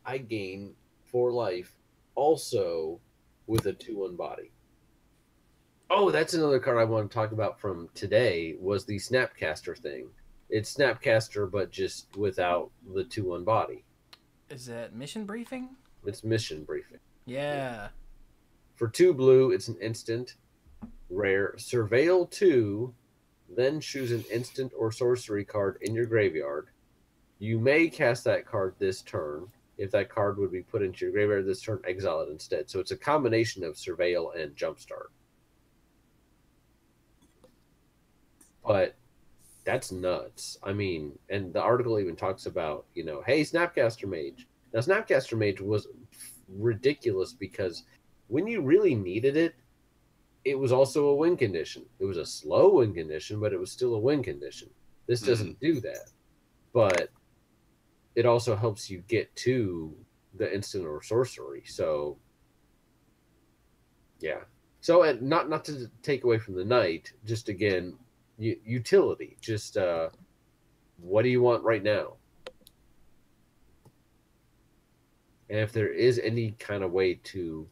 I gain 4 life also with a 2/1 body. Oh, that's another card I want to talk about from today was the Snapcaster thing. It's Snapcaster, but just without the 2/1 body. Is that Mission Briefing? It's Mission Briefing. Yeah. For 2 blue, it's an instant. Rare. Surveil 2, then choose an instant or sorcery card in your graveyard. You may cast that card this turn. If that card would be put into your graveyard this turn, exile it instead. So it's a combination of Surveil and Jumpstart. But that's nuts. I mean, and the article even talks about, you know, hey, Snapcaster Mage. Now, Snapcaster Mage was ridiculous because when you really needed it, it was also a win condition. It was a slow win condition, but it was still a win condition. This doesn't do that. But it also helps you get to the instant or sorcery. So, yeah. So, and not to take away from the knight, just again, utility. Just what do you want right now? And if there is any kind of way to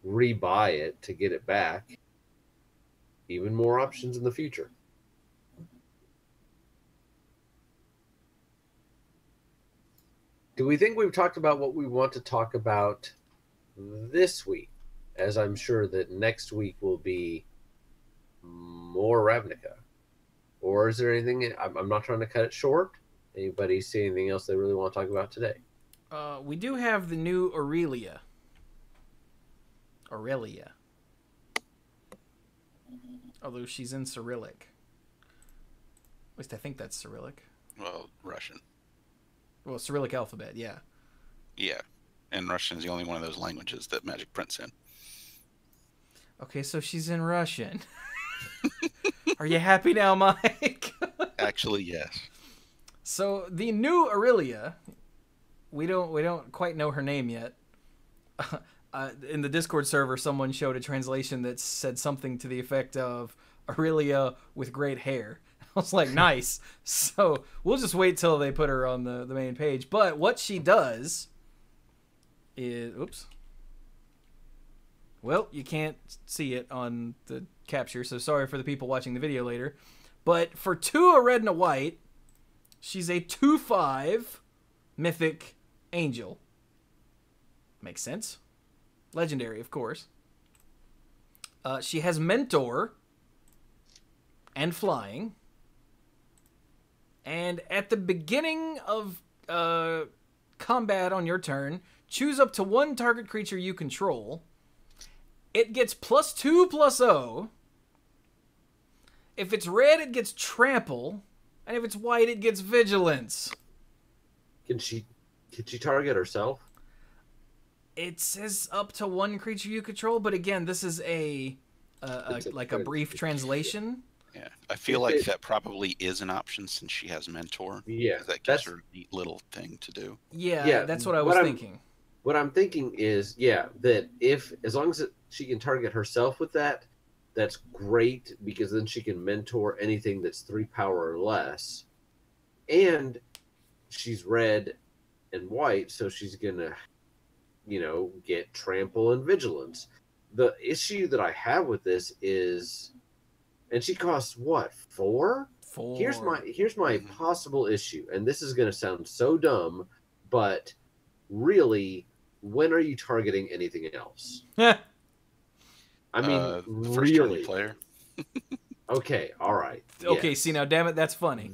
rebuy it to get it back, even more options in the future. Do we think we've talked about what we want to talk about this week? As I'm sure that next week will be more Ravnica. Or is there anything? I'm not trying to cut it short. Anybody see anything else they really want to talk about today? We do have the new Aurelia. Although she's in Cyrillic. At least I think that's Cyrillic. Well, Russian. Well, Cyrillic alphabet, yeah. Yeah. And Russian is the only one of those languages that Magic prints in. Okay, so she's in Russian. Are you happy now, Mike? Actually, yes. So the new Aurelia, we don't quite know her name yet. In the Discord server, someone showed a translation that said something to the effect of Aurelia with great hair. I was like, nice. So we'll just wait till they put her on the main page. But what she does is, oops. Well, you can't see it on the capture, so sorry for the people watching the video later. But for 2, a red and a white, she's a 2/5 mythic angel. Makes sense. Legendary, of course. She has mentor and flying. And at the beginning of combat on your turn, choose up to 1 target creature you control. It gets +2/+0. If it's red, it gets trample. And if it's white, it gets vigilance. Can she target herself? It says up to 1 creature you control, but again, this is a brief translation. Yeah, I feel like that probably is an option since she has mentor. Yeah, that gives her a neat little thing to do. Yeah, that's what I was thinking. What I'm thinking is, that as long as she can target herself with that, that's great, because then she can mentor anything that's 3 power or less. And she's red and white, so she's gonna, get trample and vigilance. The issue that I have with this is, and she costs what, 4? 4. Here's my possible issue, and this is gonna sound so dumb, but really, when are you targeting anything else? I mean, really. Player. Okay, all right. Okay, see now, damn it, that's funny.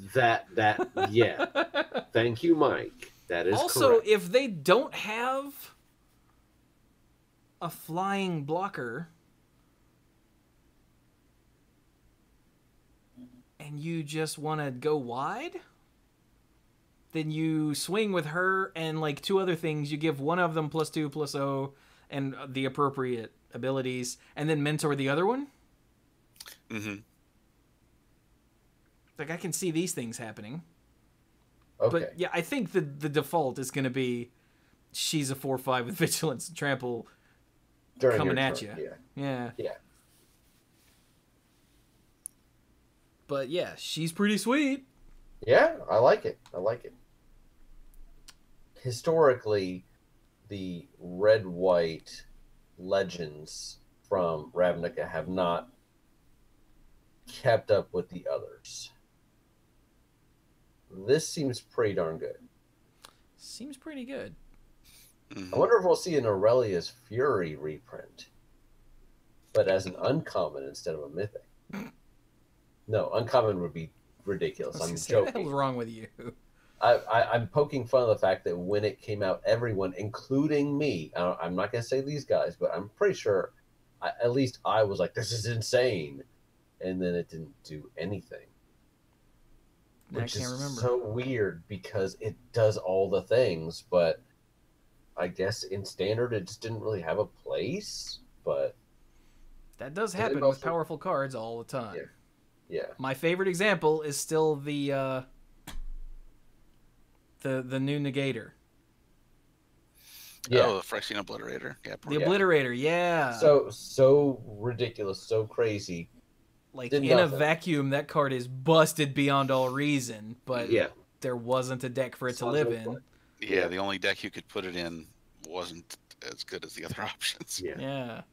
Yeah. Thank you, Mike. That is also correct. If they don't have a flying blocker, and you just want to go wide, then you swing with her and like 2 other things. You give one of them +2/+0 and the appropriate abilities, and then mentor the other one. Mm-hmm. Like, I can see these things happening. Okay. But yeah, I think the default is going to be she's a 4/5 with vigilance and trample During coming your at turn, you. Yeah. But yeah, she's pretty sweet. Yeah, I like it. Historically, the red-white legends from Ravnica have not kept up with the others. This seems pretty darn good. Seems pretty good. I wonder if we'll see an Aurelia's Fury reprint, but as an uncommon instead of a mythic. No, uncommon would be ridiculous. I'm joking. What the hell's wrong with you? I'm poking fun of the fact that when it came out, everyone, including me, I'm not going to say these guys, but I'm pretty sure, at least I was like, this is insane. And then it didn't do anything. Which is so weird because it does all the things, but I guess in standard it just didn't really have a place. But that does happen with powerful cards all the time. Yeah. My favorite example is still the new negator. Yeah. Oh, the Phyrexian Obliterator. Yeah. The Obliterator, yeah. So ridiculous, so crazy. Like, in a vacuum, that card is busted beyond all reason, but there wasn't a deck for it to live in. Yeah, the only deck you could put it in wasn't as good as the other options. Yeah.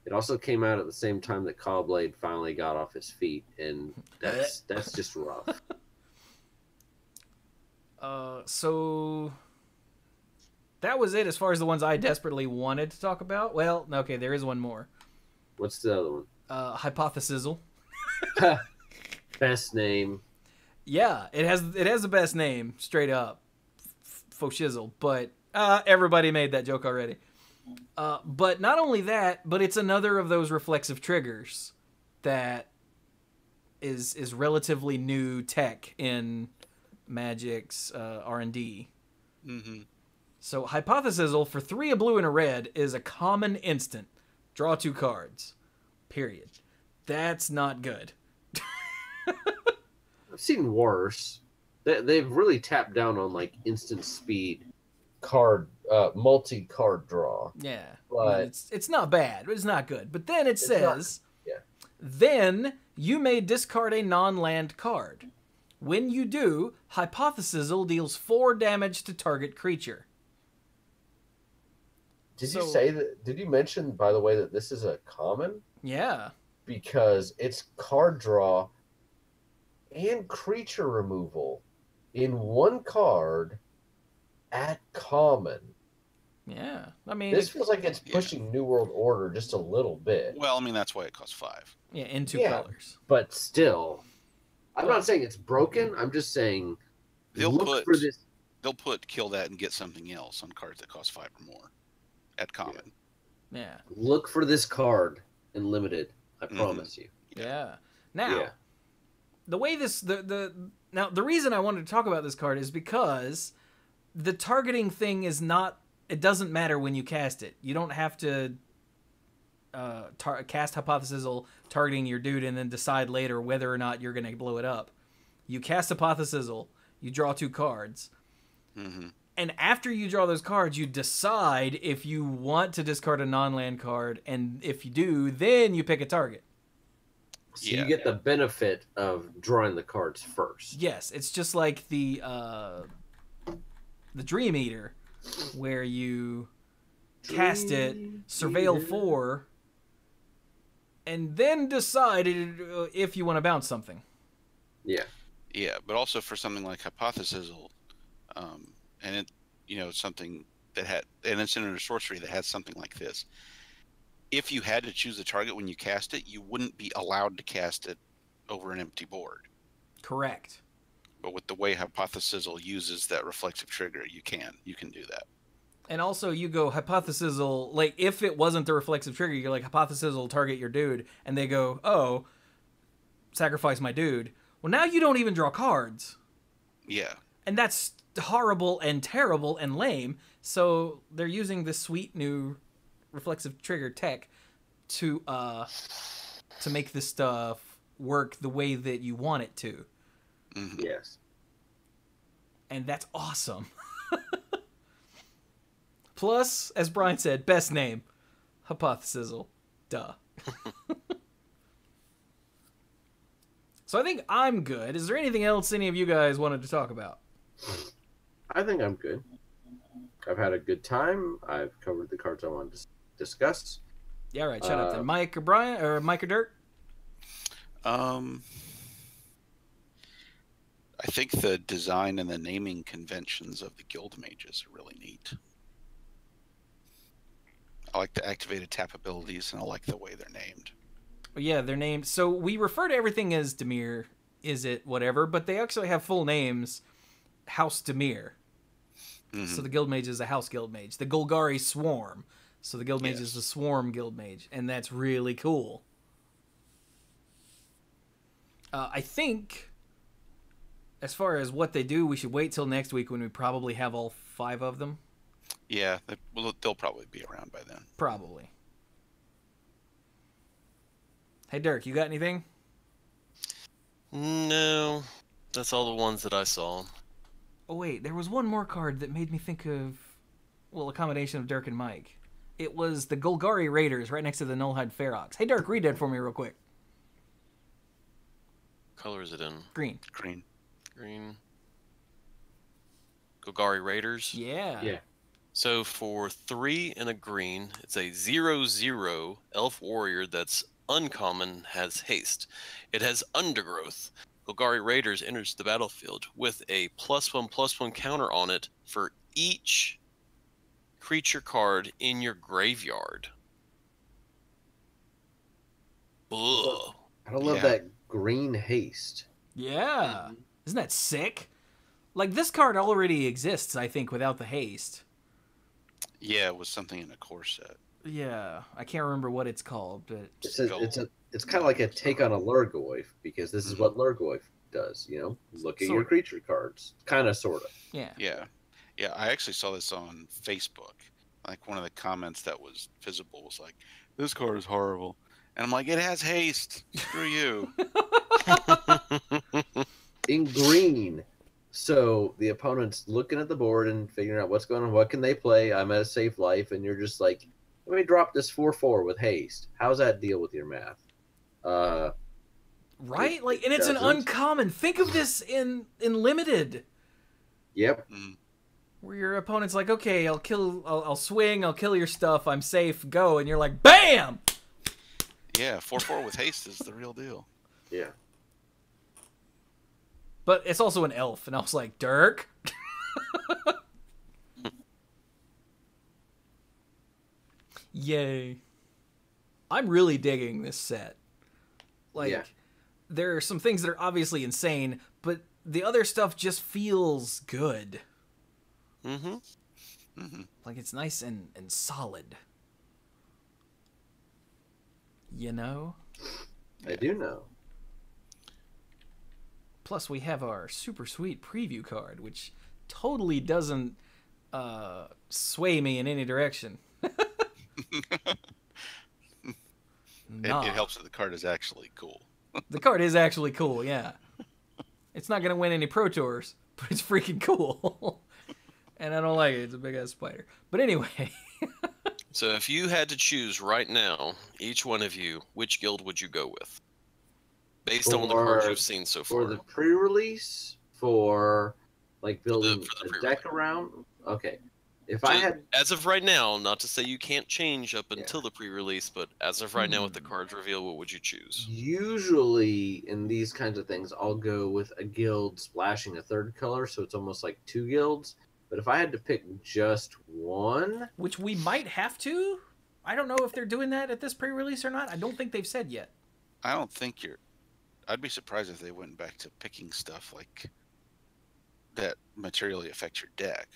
It also came out at the same time that Callblade finally got off his feet, and that's just rough. So that was it as far as the ones I desperately wanted to talk about. Well, okay, there is one more. What's the other one? Hypothesizzle. Best name. Yeah, it has the best name, straight up. Foshizzle, but everybody made that joke already. But not only that, but it's another of those reflexive triggers that is relatively new tech in Magic's R&D. Mm-hmm. So Hypothesizzle for 3 a blue and a red is a common instant. Draw 2 cards. Period. That's not good. I've seen worse. They've really tapped down on like instant speed card, multi-card draw. Yeah, but I mean, it's not bad. It's not good. But then it says, then you may discard a non-land card. When you do, Hypothesizzle deals 4 damage to target creature. Did you say that? Did you mention, by the way, that this is a common? Yeah. Because its card draw and creature removal in one card at common. Yeah, I mean, This feels like it's pushing New World Order just a little bit. Well, I mean, that's why it costs 5. yeah, in 2 colors. But still, I'm not saying it's broken. I'm just saying look for this. They'll put kill that and get something else on cards that cost 5 or more at common. Yeah. Look for this card in limited. I promise you. Yeah. Now, the way this now the reason I wanted to talk about this card is because the targeting thing is not. It doesn't matter when you cast it. You don't have to cast Hypothesizzle targeting your dude and then decide later whether or not you're going to blow it up. You cast Hypothesizzle, you draw 2 cards, and after you draw those cards, you decide if you want to discard a non-land card, and if you do, then you pick a target. So you get the benefit of drawing the cards first. Yes, it's just like the Dream Eater, where you cast it, surveil 4, and then decide if you want to bounce something. Yeah. Yeah, but also for something like Hypothesizzle, and it, something that had an instant or sorcery that has something like this. If you had to choose a target when you cast it, you wouldn't be allowed to cast it over an empty board. Correct. But with the way Hypothesizzle uses that reflexive trigger, you can do that. And also, you go Hypothesizzle, like, if it wasn't the reflexive trigger, you're like, Hypothesizzle, target your dude, and they go, oh, sacrifice my dude. Well, now you don't even draw cards. Yeah. And that's horrible and terrible and lame, so they're using this sweet new reflexive trigger tech to make this stuff work the way that you want it to. Yes. And that's awesome. Plus, as Brian said, best name, Hypothesizzle. Duh. So I think I'm good. Is there anything else any of you guys wanted to talk about? I think I'm good. I've had a good time. I've covered the cards I wanted to discuss. Yeah, right. Shut up then. Mike or Brian, or Mike or Dirk? I think the design and the naming conventions of the guild mages are really neat. I like the activated tap abilities, and I like the way they're named. Yeah, they're named. So we refer to everything as Demir, is it, whatever, but they actually have full names. House Demir. So the guild mage is a house guild mage. The Golgari Swarm. So the guild mage is the Swarm guild mage, and that's really cool. I think, as far as what they do, we should wait till next week when we probably have all 5 of them. Yeah, they'll probably be around by then. Probably. Hey, Dirk, you got anything? No, that's all the ones that I saw. Oh, wait, there was one more card that made me think of, well, a combination of Dirk and Mike. It was the Golgari Raiders right next to the Nullhide Farik. Hey, Dirk, read that for me real quick. What color is it in? Green. Green. Golgari Raiders? Yeah. So for 3 and a green, it's a 0/0 elf warrior that's uncommon, has haste. It has Undergrowth. Golgari Raiders enters the battlefield with a +1/+1 counter on it for each creature card in your graveyard. Ugh. I love that green haste. Yeah. Isn't that sick? Like, this card already exists, I think, without the haste. Yeah, it was something in a core set. Yeah, I can't remember what it's called, but It's kind of like a take on a Lurgoyf, because this is what Lurgoyf does, look at your creature cards. Kind of, sort of. Yeah. Yeah, I actually saw this on Facebook. Like, one of the comments that was visible was like, this card is horrible. And I'm like, it has haste. Screw you. In green. So the opponent's looking at the board and figuring out what's going on. What can they play? I'm at a safe life. And you're just like, let me drop this 4/4 with haste. How's that deal with your math? Right? Like, and it's an uncommon. Think of this in limited. Yep. Where your opponent's like, okay, I'll swing, I'll kill your stuff, I'm safe, go. And you're like, BAM! Yeah, 4/4 with haste is the real deal. Yeah. But it's also an elf, and I was like, Dirk? Yay. I'm really digging this set. Like, there are some things that are obviously insane, but the other stuff just feels good. Mm-hmm. Mm-hmm. Like, it's nice and solid. You know? I do know. Plus, we have our super sweet preview card, which totally doesn't sway me in any direction. It helps that the card is actually cool. The card is actually cool, yeah. It's not going to win any Pro Tours, but it's freaking cool. And I don't like it. It's a big-ass spider. But anyway. So if you had to choose right now, each one of you, which guild would you go with? Based on the cards you've seen so far. For the pre-release? For, like, building for the a deck around? Okay. If I had... As of right now, not to say you can't change up until the pre-release, but as of right now with the cards reveal, what would you choose? Usually, in these kinds of things, I'll go with a guild splashing a third color, so it's almost like 2 guilds. But if I had to pick just one... Which we might have to. I don't know if they're doing that at this pre-release or not. I don't think they've said yet. I don't think you're... I'd be surprised if they went back to picking stuff like that materially affect your deck.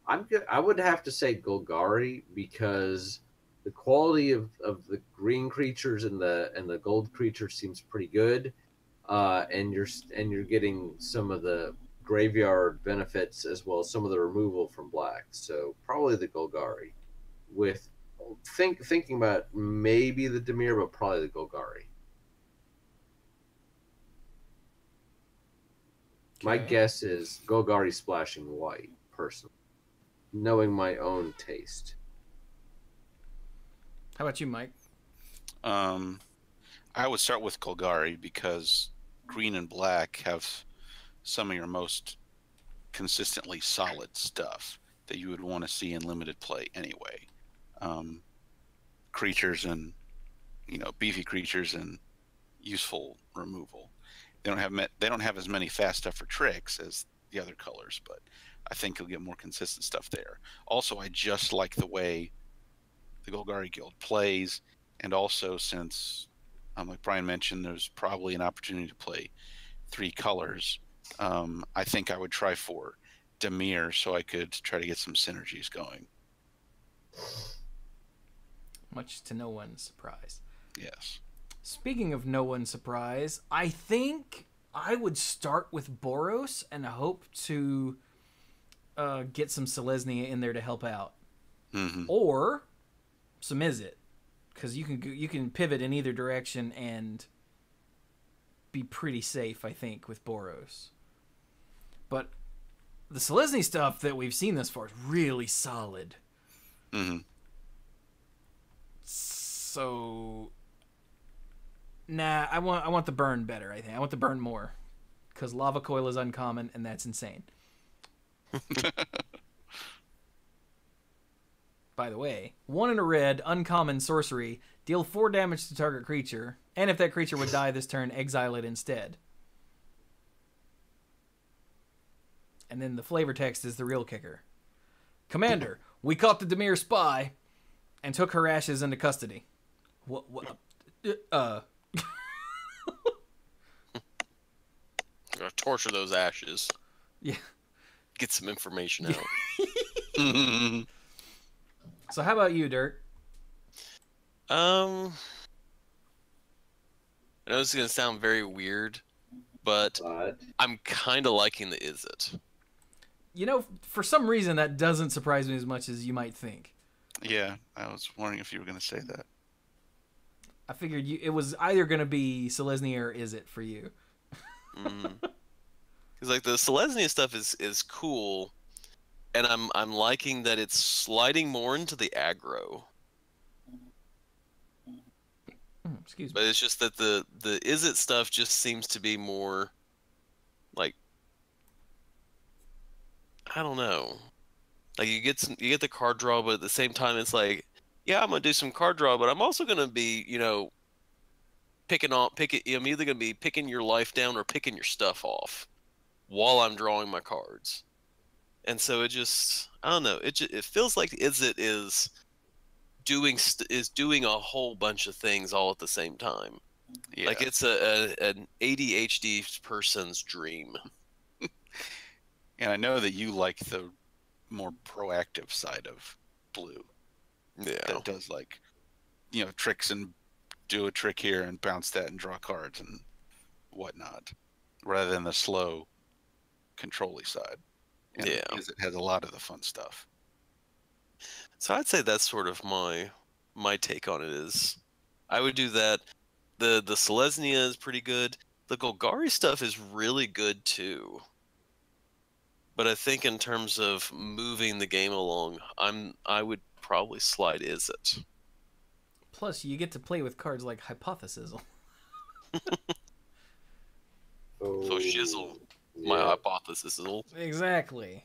I would have to say Golgari, because the quality of the green creatures and the gold creatures seems pretty good, and you're getting some of the graveyard benefits as well as some of the removal from black. So probably the Golgari. With thinking about maybe the Dimir, but probably the Golgari. My guess is Golgari splashing white, personally. Knowing my own taste. How about you, Mike? I would start with Golgari because green and black have some of your most consistently solid stuff that you would want to see in limited play anyway. Creatures and, beefy creatures and useful removal. They don't have as many fast stuff or tricks as the other colors, but I think you'll get more consistent stuff there. Also, I just like the way the Golgari Guild plays, and also since, like Brian mentioned, there's probably an opportunity to play 3 colors. I think I would try for Dimir so I could try to get some synergies going. Much to no one's surprise. Yes. Speaking of no one's surprise, I think I would start with Boros and hope to get some Selesnya in there to help out. Mm-hmm. Or some Izzet, because you can pivot in either direction and be pretty safe, I think, with Boros. But the Selesnya stuff that we've seen thus far is really solid. Mm-hmm. So, nah, I want the burn better, I think. I want the burn more. Because Lava Coil is uncommon, and that's insane. By the way, 1 in a red, uncommon sorcery, deal 4 damage to target creature, and if that creature would die this turn, exile it instead. And then the flavor text is the real kicker. Commander, we caught the Dimir spy and took her ashes into custody. What Torture those ashes. Yeah. Get some information out. So how about you, Dirk? I know this is going to sound very weird, but I'm kind of liking the Izzet. For some reason that doesn't surprise me as much as you might think. Yeah, I was wondering if you were going to say that. I figured it was either going to be Selesnya or Izzet for you. Because like the Selesnya stuff is cool, and I'm liking that it's sliding more into the aggro. Excuse me. But it's just that the Izzet stuff just seems to be more like, I don't know. Like you get the card draw, but at the same time it's like, yeah, I'm gonna do some card draw, but I'm also gonna be, I'm either gonna be picking your life down or picking your stuff off. while I'm drawing my cards. And so it just, I don't know, it feels like it is doing a whole bunch of things all at the same time. Yeah. Like it's an ADHD person's dream. And I know that you like the more proactive side of blue. Yeah. That does like, tricks and do a trick here and bounce that and draw cards and whatnot, rather than the slow control-y side. And Yeah. because it has a lot of the fun stuff. So I'd say that's sort of my take on it is I would do that. The Selesnya is pretty good. The Golgari stuff is really good too. But I think in terms of moving the game along, I would probably slide Izzet. Plus, you get to play with cards like Hypothesis. So shizzle. My hypothesis is Exactly.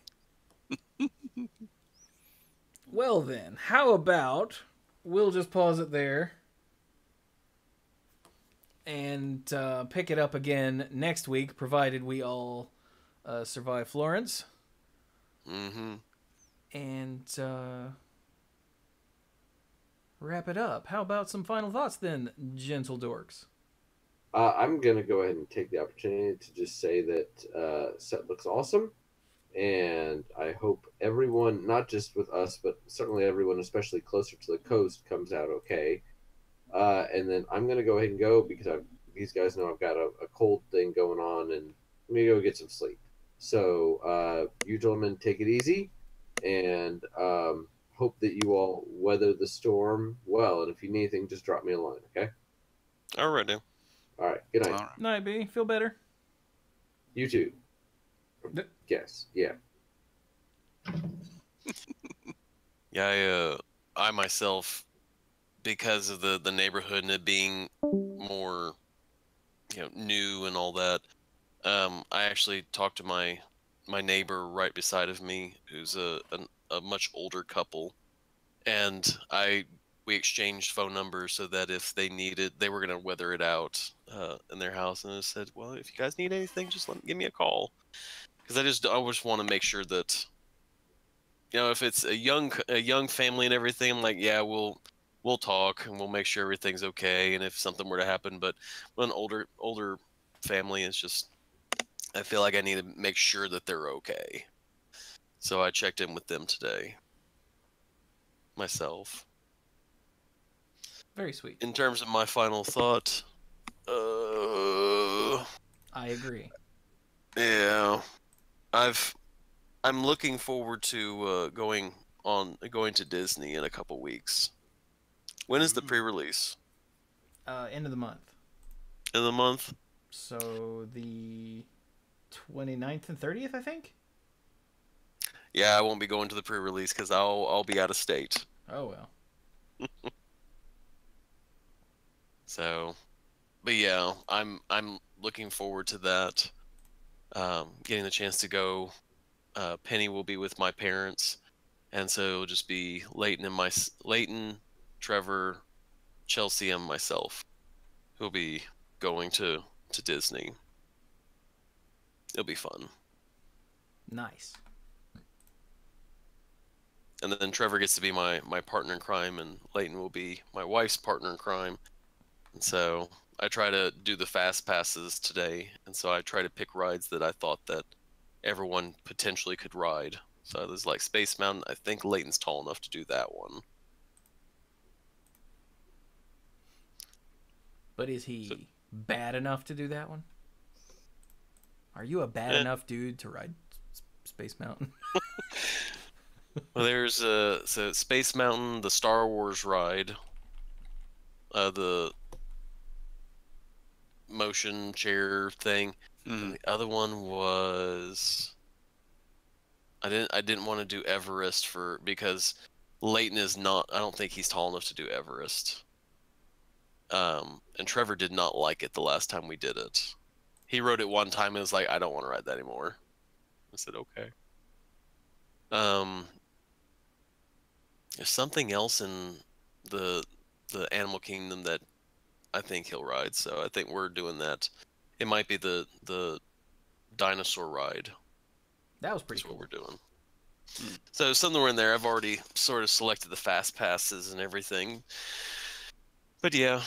Well then, how about we'll just pause it there and pick it up again next week, provided we all survive Florence. Mm-hmm. And wrap it up. How about some final thoughts then, gentle dorks? I'm going to go ahead and take the opportunity to just say that set looks awesome. And I hope everyone, not just with us, but certainly everyone, especially closer to the coast, comes out okay. And then I'm going to go ahead and go because these guys know I've got a cold thing going on, and I'm going to go get some sleep. So you gentlemen take it easy, and hope that you all weather the storm well. And if you need anything, just drop me a line, okay? Alrighty. All right. Good night. All right. Night, B. Feel better? You too. Yes. Yeah. Yeah, I myself, because of the neighborhood and it being more, new and all that, I actually talked to my neighbor right beside of me, who's a much older couple, and we exchanged phone numbers so that if they needed, they were gonna weather it out in their house, and I said, well, if you guys need anything, just give me a call, because I just want to make sure that, if it's a young family and everything, I'm like, yeah, we'll talk and we'll make sure everything's okay, and if something were to happen. But when an older family, is just, I feel like I need to make sure that they're okay. So I checked in with them today myself. Very sweet. In terms of my final thought, I agree. yeah, I'm looking forward to going to Disney in a couple weeks. When is the pre-release? End of the month. In the month? So the 29th and 30th, I think? Yeah, I won't be going to the pre-release because I'll be out of state. Oh, well. So, but yeah, I'm looking forward to that. Getting the chance to go. Penny will be with my parents, and so it'll just be Leighton, Trevor, Chelsea, and myself who'll be going to Disney. It'll be fun. Nice. And then Trevor gets to be my partner in crime, and Leighton will be my wife's partner in crime. And so I try to do the fast passes today, and so I try to pick rides that I thought that everyone potentially could ride. So there's like Space Mountain. I think Leighton's tall enough to do that one. But is he bad enough to do that one? Are you a bad enough dude to ride Space Mountain? Well, there's so Space Mountain, the Star Wars ride, the motion chair thing. And the other one was I didn't want to do Everest because Leighton is not. I don't think he's tall enough to do Everest. And Trevor did not like it the last time we did it. He rode it one time and was like, I don't want to ride that anymore. I said, okay. There's something else in the Animal Kingdom that I think he'll ride, so I think we're doing that. It might be the dinosaur ride. That was pretty That's cool. what we're doing. So somewhere in there, I've already sort of selected the fast passes and everything. But yeah,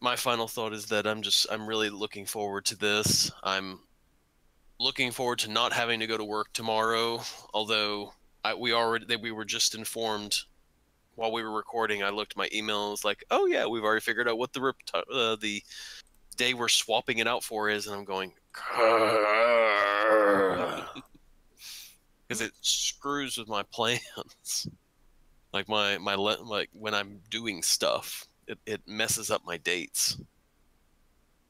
my final thought is that I'm really looking forward to this. I'm looking forward to not having to go to work tomorrow. Although we were just informed while we were recording. I looked at my email and was like, oh yeah, we've already figured out what the day we're swapping it out for is, and I'm going because it screws with my plans. Like like when I'm doing stuff, it messes up my dates.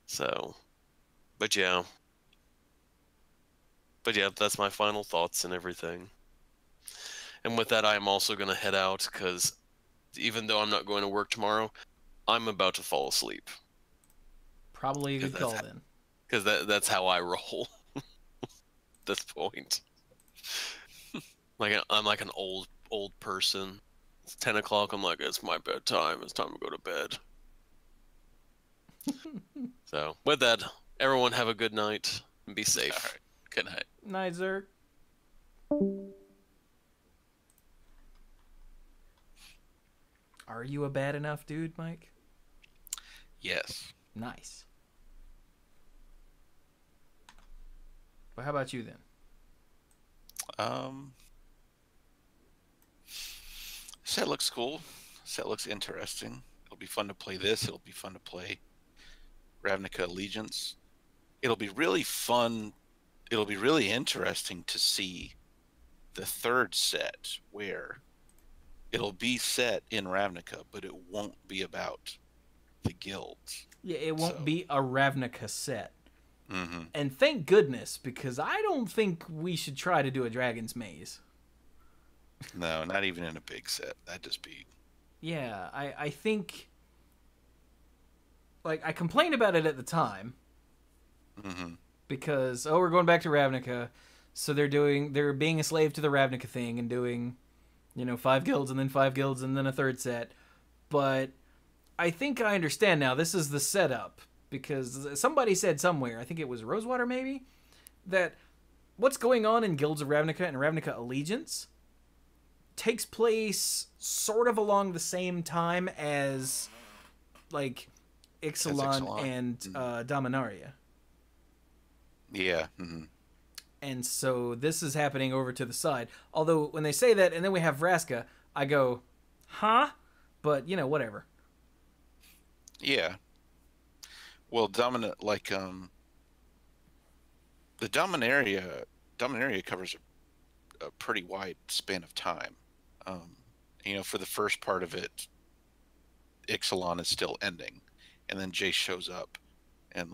So, but yeah, that's my final thoughts and everything. And with that, I am also going to head out because even though I'm not going to work tomorrow, I'm about to fall asleep. Probably a good call then. Because that's how I roll at this point. I'm like an old person. It's 10 o'clock. I'm like, it's my bedtime. It's time to go to bed. So with that, everyone have a good night and be safe. All right. Good night. Night, Zerk. Are you a bad enough dude, Mike? Yes. Nice. But how about you then? Set looks cool. Set looks interesting. It'll be fun to play this. It'll be fun to play Ravnica Allegiance. It'll be really fun. It'll be really interesting to see the third set where it'll be set in Ravnica, but it won't be about the guilds. Yeah, it won't be a Ravnica set. Mm-hmm. And thank goodness, because I don't think we should try to do a Dragon's Maze. No, not even in a big set. That'd just be... Yeah, I think... Like, I complained about it at the time. Mm-hmm. Because, we're going back to Ravnica. So they're being a slave to the Ravnica thing and doing, 5 guilds and then 5 guilds and then a third set. But I think I understand now. This is the setup. Because somebody said somewhere, I think it was Rosewater maybe, that what's going on in Guilds of Ravnica and Ravnica Allegiance takes place sort of along the same time as, like, Ixalan and Dominaria. Yeah. Mm-hmm. And so this is happening over to the side. Although when they say that and then we have Vraska, I go, huh? But, whatever. Yeah. Well, the Dominaria covers a pretty wide span of time. For the first part of it, Ixalan is still ending, and then Jace shows up and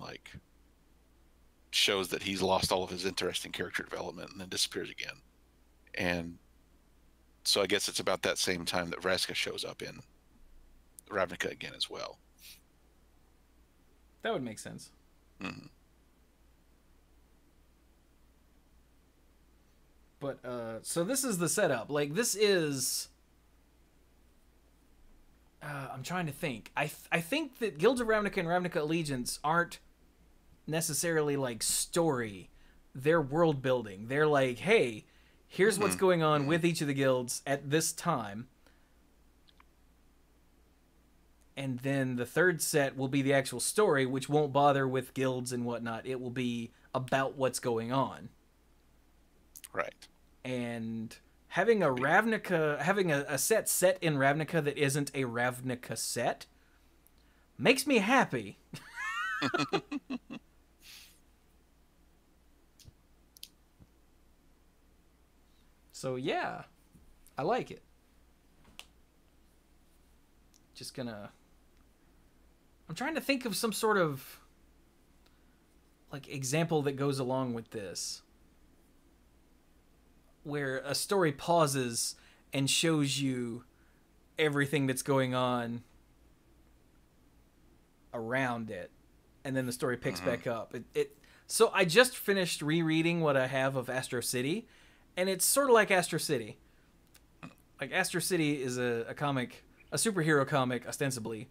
shows that he's lost all of his interesting character development and then disappears again. And so I guess it's about that same time that Vraska shows up in Ravnica again as well. That would make sense. Mm-hmm. But, so this is the setup. Like, this is... I'm trying to think. I think that Guilds of Ravnica and Ravnica Allegiance aren't necessarily, like, story. They're world building. They're like, hey, here's what's going on with each of the guilds at this time. And then the third set will be the actual story, which won't bother with guilds and whatnot. It will be about what's going on. Right. And having a Ravnica, having a set in Ravnica that isn't a Ravnica set makes me happy. So yeah, I like it. Just gonna... I'm trying to think of some sort of example that goes along with this, where a story pauses and shows you everything that's going on around it, and then the story picks back up. So I just finished rereading what I have of Astro City, and it's sort of like Astro City. Like, Astro City is a comic, a superhero comic, ostensibly,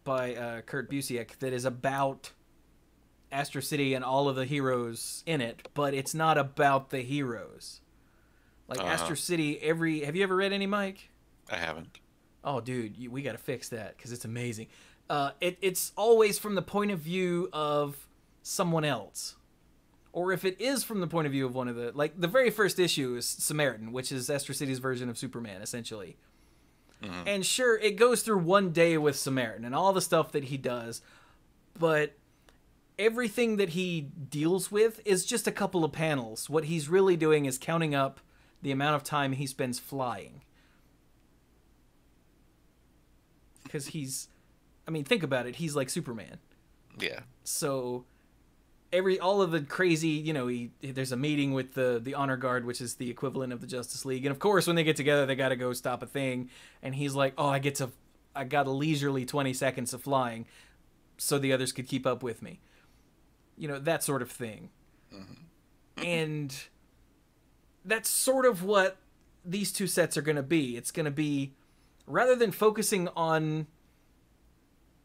by Kurt Busiek, that is about Astro City and all of the heroes in it, but it's not about the heroes. Like Astro City, have you ever read any, Mike? I haven't. Oh, dude, we got to fix that because it's amazing. It's always from the point of view of someone else. Or if it is from the point of view of one of the... Like, the very first issue is Samaritan, which is Astro City's version of Superman, essentially. Mm-hmm. And sure, it goes through one day with Samaritan and all the stuff that he does, but everything that he deals with is just a couple of panels. What he's really doing is counting up the amount of time he spends flying. Because he's... I mean, think about it. He's like Superman. Yeah. So, all of the crazy, there's a meeting with the Honor Guard, which is the equivalent of the Justice League. And of course, when they get together, they got to go stop a thing. And he's like, oh, I got a leisurely 20 seconds of flying so the others could keep up with me. That sort of thing. Mm-hmm. And that's sort of what these two sets are going to be. It's going to be, rather than focusing on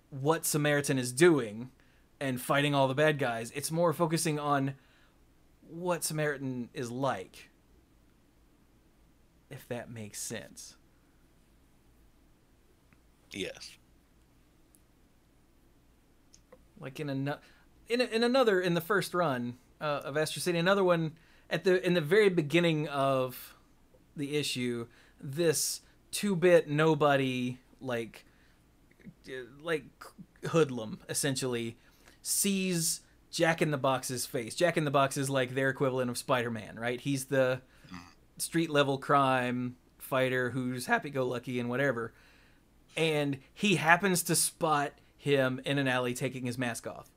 what Samaritan is doing and fighting all the bad guys, it's more focusing on what Samaritan is like. If that makes sense. Yes. Like in the first run of Astro City, another one in the very beginning of the issue, this 2-bit nobody like hoodlum essentially sees Jack in the Box's face. Jack in the Box is like their equivalent of Spider-Man, right? He's the street level crime fighter who's happy-go-lucky and whatever. And he happens to spot him in an alley taking his mask off.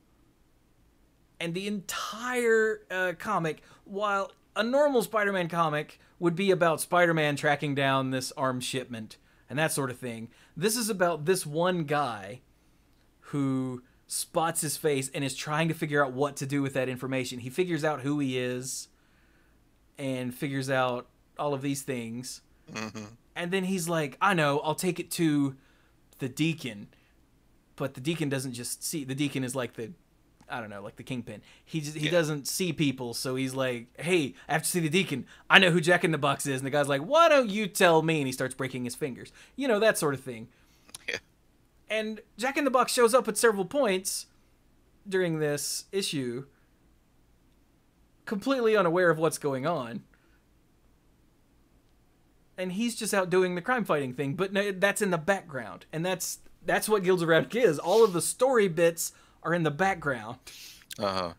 And the entire comic, while a normal Spider-Man comic would be about Spider-Man tracking down this arms shipment and that sort of thing, this is about this one guy who spots his face and is trying to figure out what to do with that information. He figures out who he is and figures out all of these things. Mm-hmm. And then he's like, I know, I'll take it to the Deacon. But the Deacon doesn't just see... The Deacon is like the... I don't know, like the Kingpin. He doesn't see people, so he's like, hey, I have to see the Deacon. I know who Jack in the Box is. And the guy's like, why don't you tell me? And he starts breaking his fingers. That sort of thing. Yeah. And Jack in the Box shows up at several points during this issue, completely unaware of what's going on. And he's just out doing the crime-fighting thing, but no, that's in the background. And that's what Guilds of Ravnica is. All of the story bits are in the background. Uh-huh.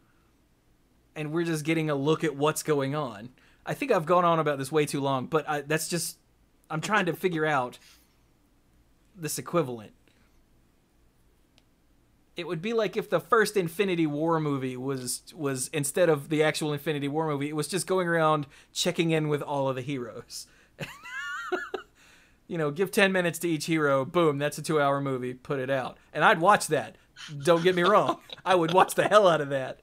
And we're just getting a look at what's going on. I think I've gone on about this way too long, but I'm trying to figure out this equivalent. It would be like if the first Infinity War movie was instead of the actual Infinity War movie, it was just going around checking in with all of the heroes. Give 10 minutes to each hero, boom, that's a 2-hour movie, put it out. And I'd watch that. Don't get me wrong. I would watch the hell out of that.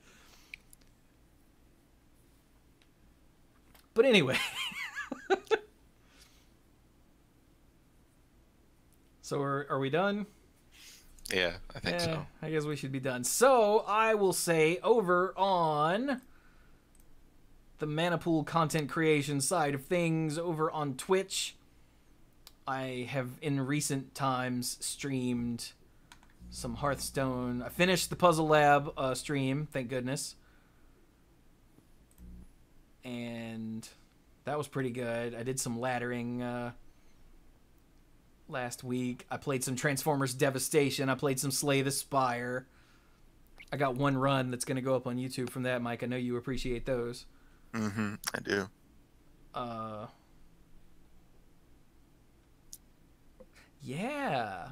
But anyway. So are we done? Yeah, I think so. I guess we should be done. So I will say over on the Manapool content creation side of things, over on Twitch, I have in recent times streamed some Hearthstone. I finished the Puzzle Lab stream, thank goodness. And that was pretty good. I did some laddering last week. I played some Transformers Devastation. I played some Slay the Spire. I got one run that's going to go up on YouTube from that, Mike. I know you appreciate those. Mm-hmm, I do. Yeah.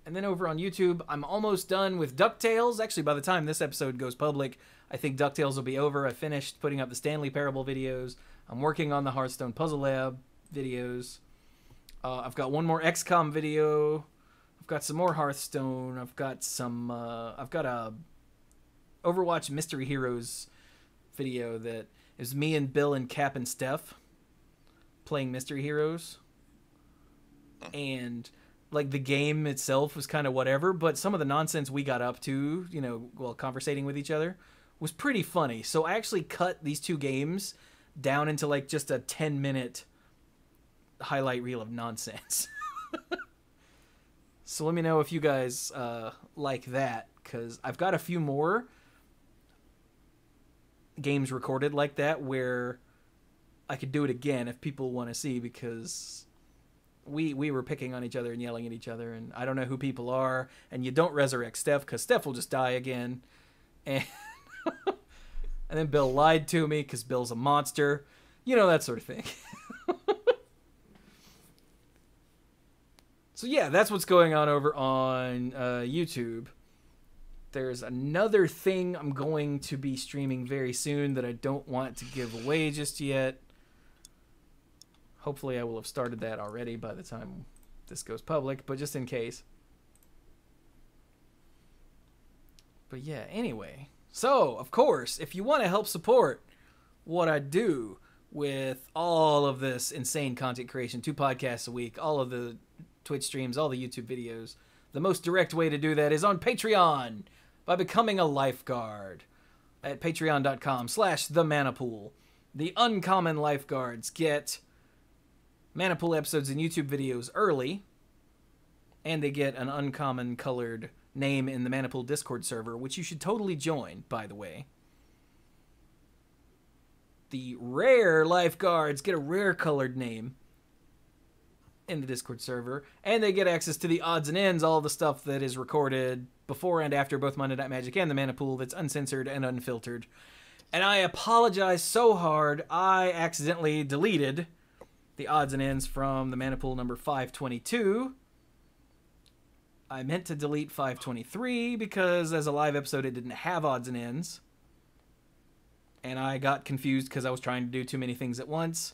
And then over on YouTube, I'm almost done with DuckTales. Actually, by the time this episode goes public, I think DuckTales will be over. I finished putting up the Stanley Parable videos. I'm working on the Hearthstone Puzzle Lab videos. I've got one more XCOM video. I've got some more Hearthstone. I've got a Overwatch Mystery Heroes video that is me and Bill and Cap and Steph playing Mystery Heroes. And like the game itself was kind of whatever, but some of the nonsense we got up to, you know, while conversating with each other was pretty funny. So I actually cut these 2 games down into like just a 10-minute highlight reel of nonsense. So let me know if you guys like that, because I've got a few more games recorded like that where I could do it again if people want to see, because we were picking on each other and yelling at each other, and I don't know who people are, and you don't resurrect Steph because Steph will just die again. And and then Bill lied to me because Bill's a monster. You know, that sort of thing. So yeah, that's what's going on over on YouTube. There's another thing I'm going to be streaming very soon that I don't want to give away just yet. Hopefully I will have started that already by the time this goes public, but just in case. But yeah, anyway. So, of course, if you want to help support what I do with all of this insane content creation, 2 podcasts a week, all of the Twitch streams, all the YouTube videos, the most direct way to do that is on Patreon by becoming a lifeguard at patreon.com/themanapool. The uncommon lifeguards get Manapool episodes and YouTube videos early, and they get an uncommon colored name in the Manapool Discord server, which you should totally join, by the way. The rare lifeguards get a rare colored name in the Discord server, and they get access to the odds and ends, all the stuff that is recorded before and after both Monday Night Magic and the Manapool that's uncensored and unfiltered. And I apologize so hard, I accidentally deleted the odds and ends from the Manapool number 522. I meant to delete 523 because as a live episode it didn't have odds and ends. And I got confused because I was trying to do too many things at once.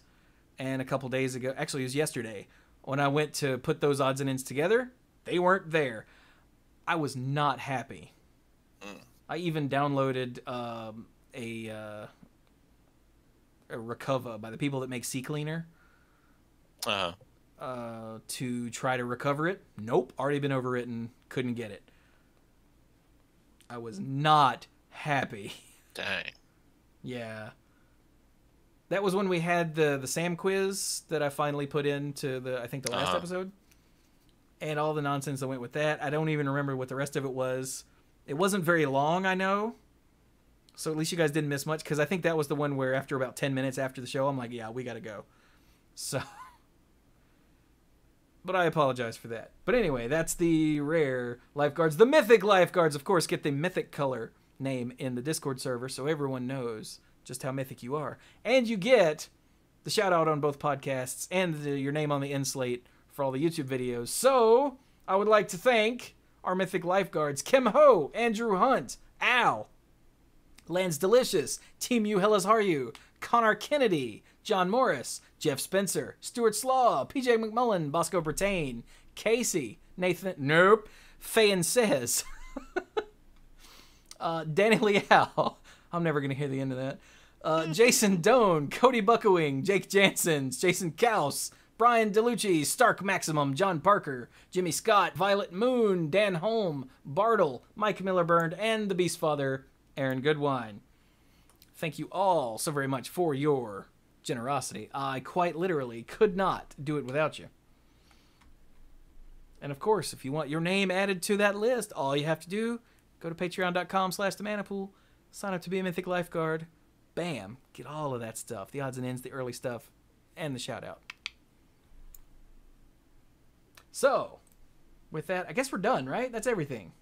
And a couple days ago, actually it was yesterday, when I went to put those odds and ends together, they weren't there. I was not happy. I even downloaded a Recover by the people that make Sea Cleaner to try to recover it. Nope, already been overwritten. Couldn't get it. I was not happy. Dang. Yeah. That was when we had the Sam quiz that I finally put into the last episode. And all the nonsense that went with that. I don't even remember what the rest of it was. It wasn't very long, I know. So at least you guys didn't miss much, because I think that was the one where after about 10 minutes after the show, I'm like, yeah, we got to go. So, but I apologize for that. But anyway, that's the rare lifeguards. The mythic lifeguards, of course, get the mythic color name in the Discord server, so everyone knows just how mythic you are. And you get the shout out on both podcasts and your name on the end slate for all the YouTube videos. So I would like to thank our mythic lifeguards: Kim Ho, Andrew Hunt, Al, Lance Delicious, Team You Hellas Are You, Connor Kennedy, John Morris, Jeff Spencer, Stuart Slaw, PJ McMullen, Bosco Bertain, Casey, Nathan, nope, Fayen Says, Danny Liao, I'm never going to hear the end of that, Jason Doan, Cody Buckowing, Jake Janssens, Jason Kaus, Brian DeLucci, Stark Maximum, John Parker, Jimmy Scott, Violet Moon, Dan Holm, Bartle, Mike Millerburn, and the Beastfather, Aaron Goodwine. Thank you all so very much for your generosity. I quite literally could not do it without you. And of course, if you want your name added to that list, all you have to do, go to patreon.com/themanapool, sign up to be a Mythic Lifeguard. Bam. Get all of that stuff. The odds and ends, the early stuff, and the shout out. So, with that, I guess we're done, right? That's everything.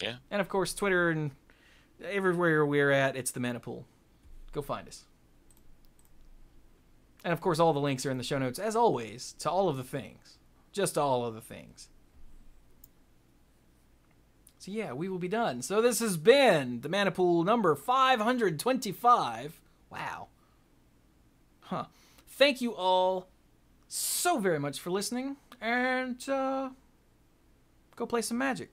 Yeah. And of course, Twitter and everywhere we're at, it's the Manapool. Go find us. And of course, all the links are in the show notes, as always, to all of the things. Just all of the things. So yeah, we will be done. So this has been the Manapool number 525. Wow. Huh. Thank you all so very much for listening. And go play some Magic.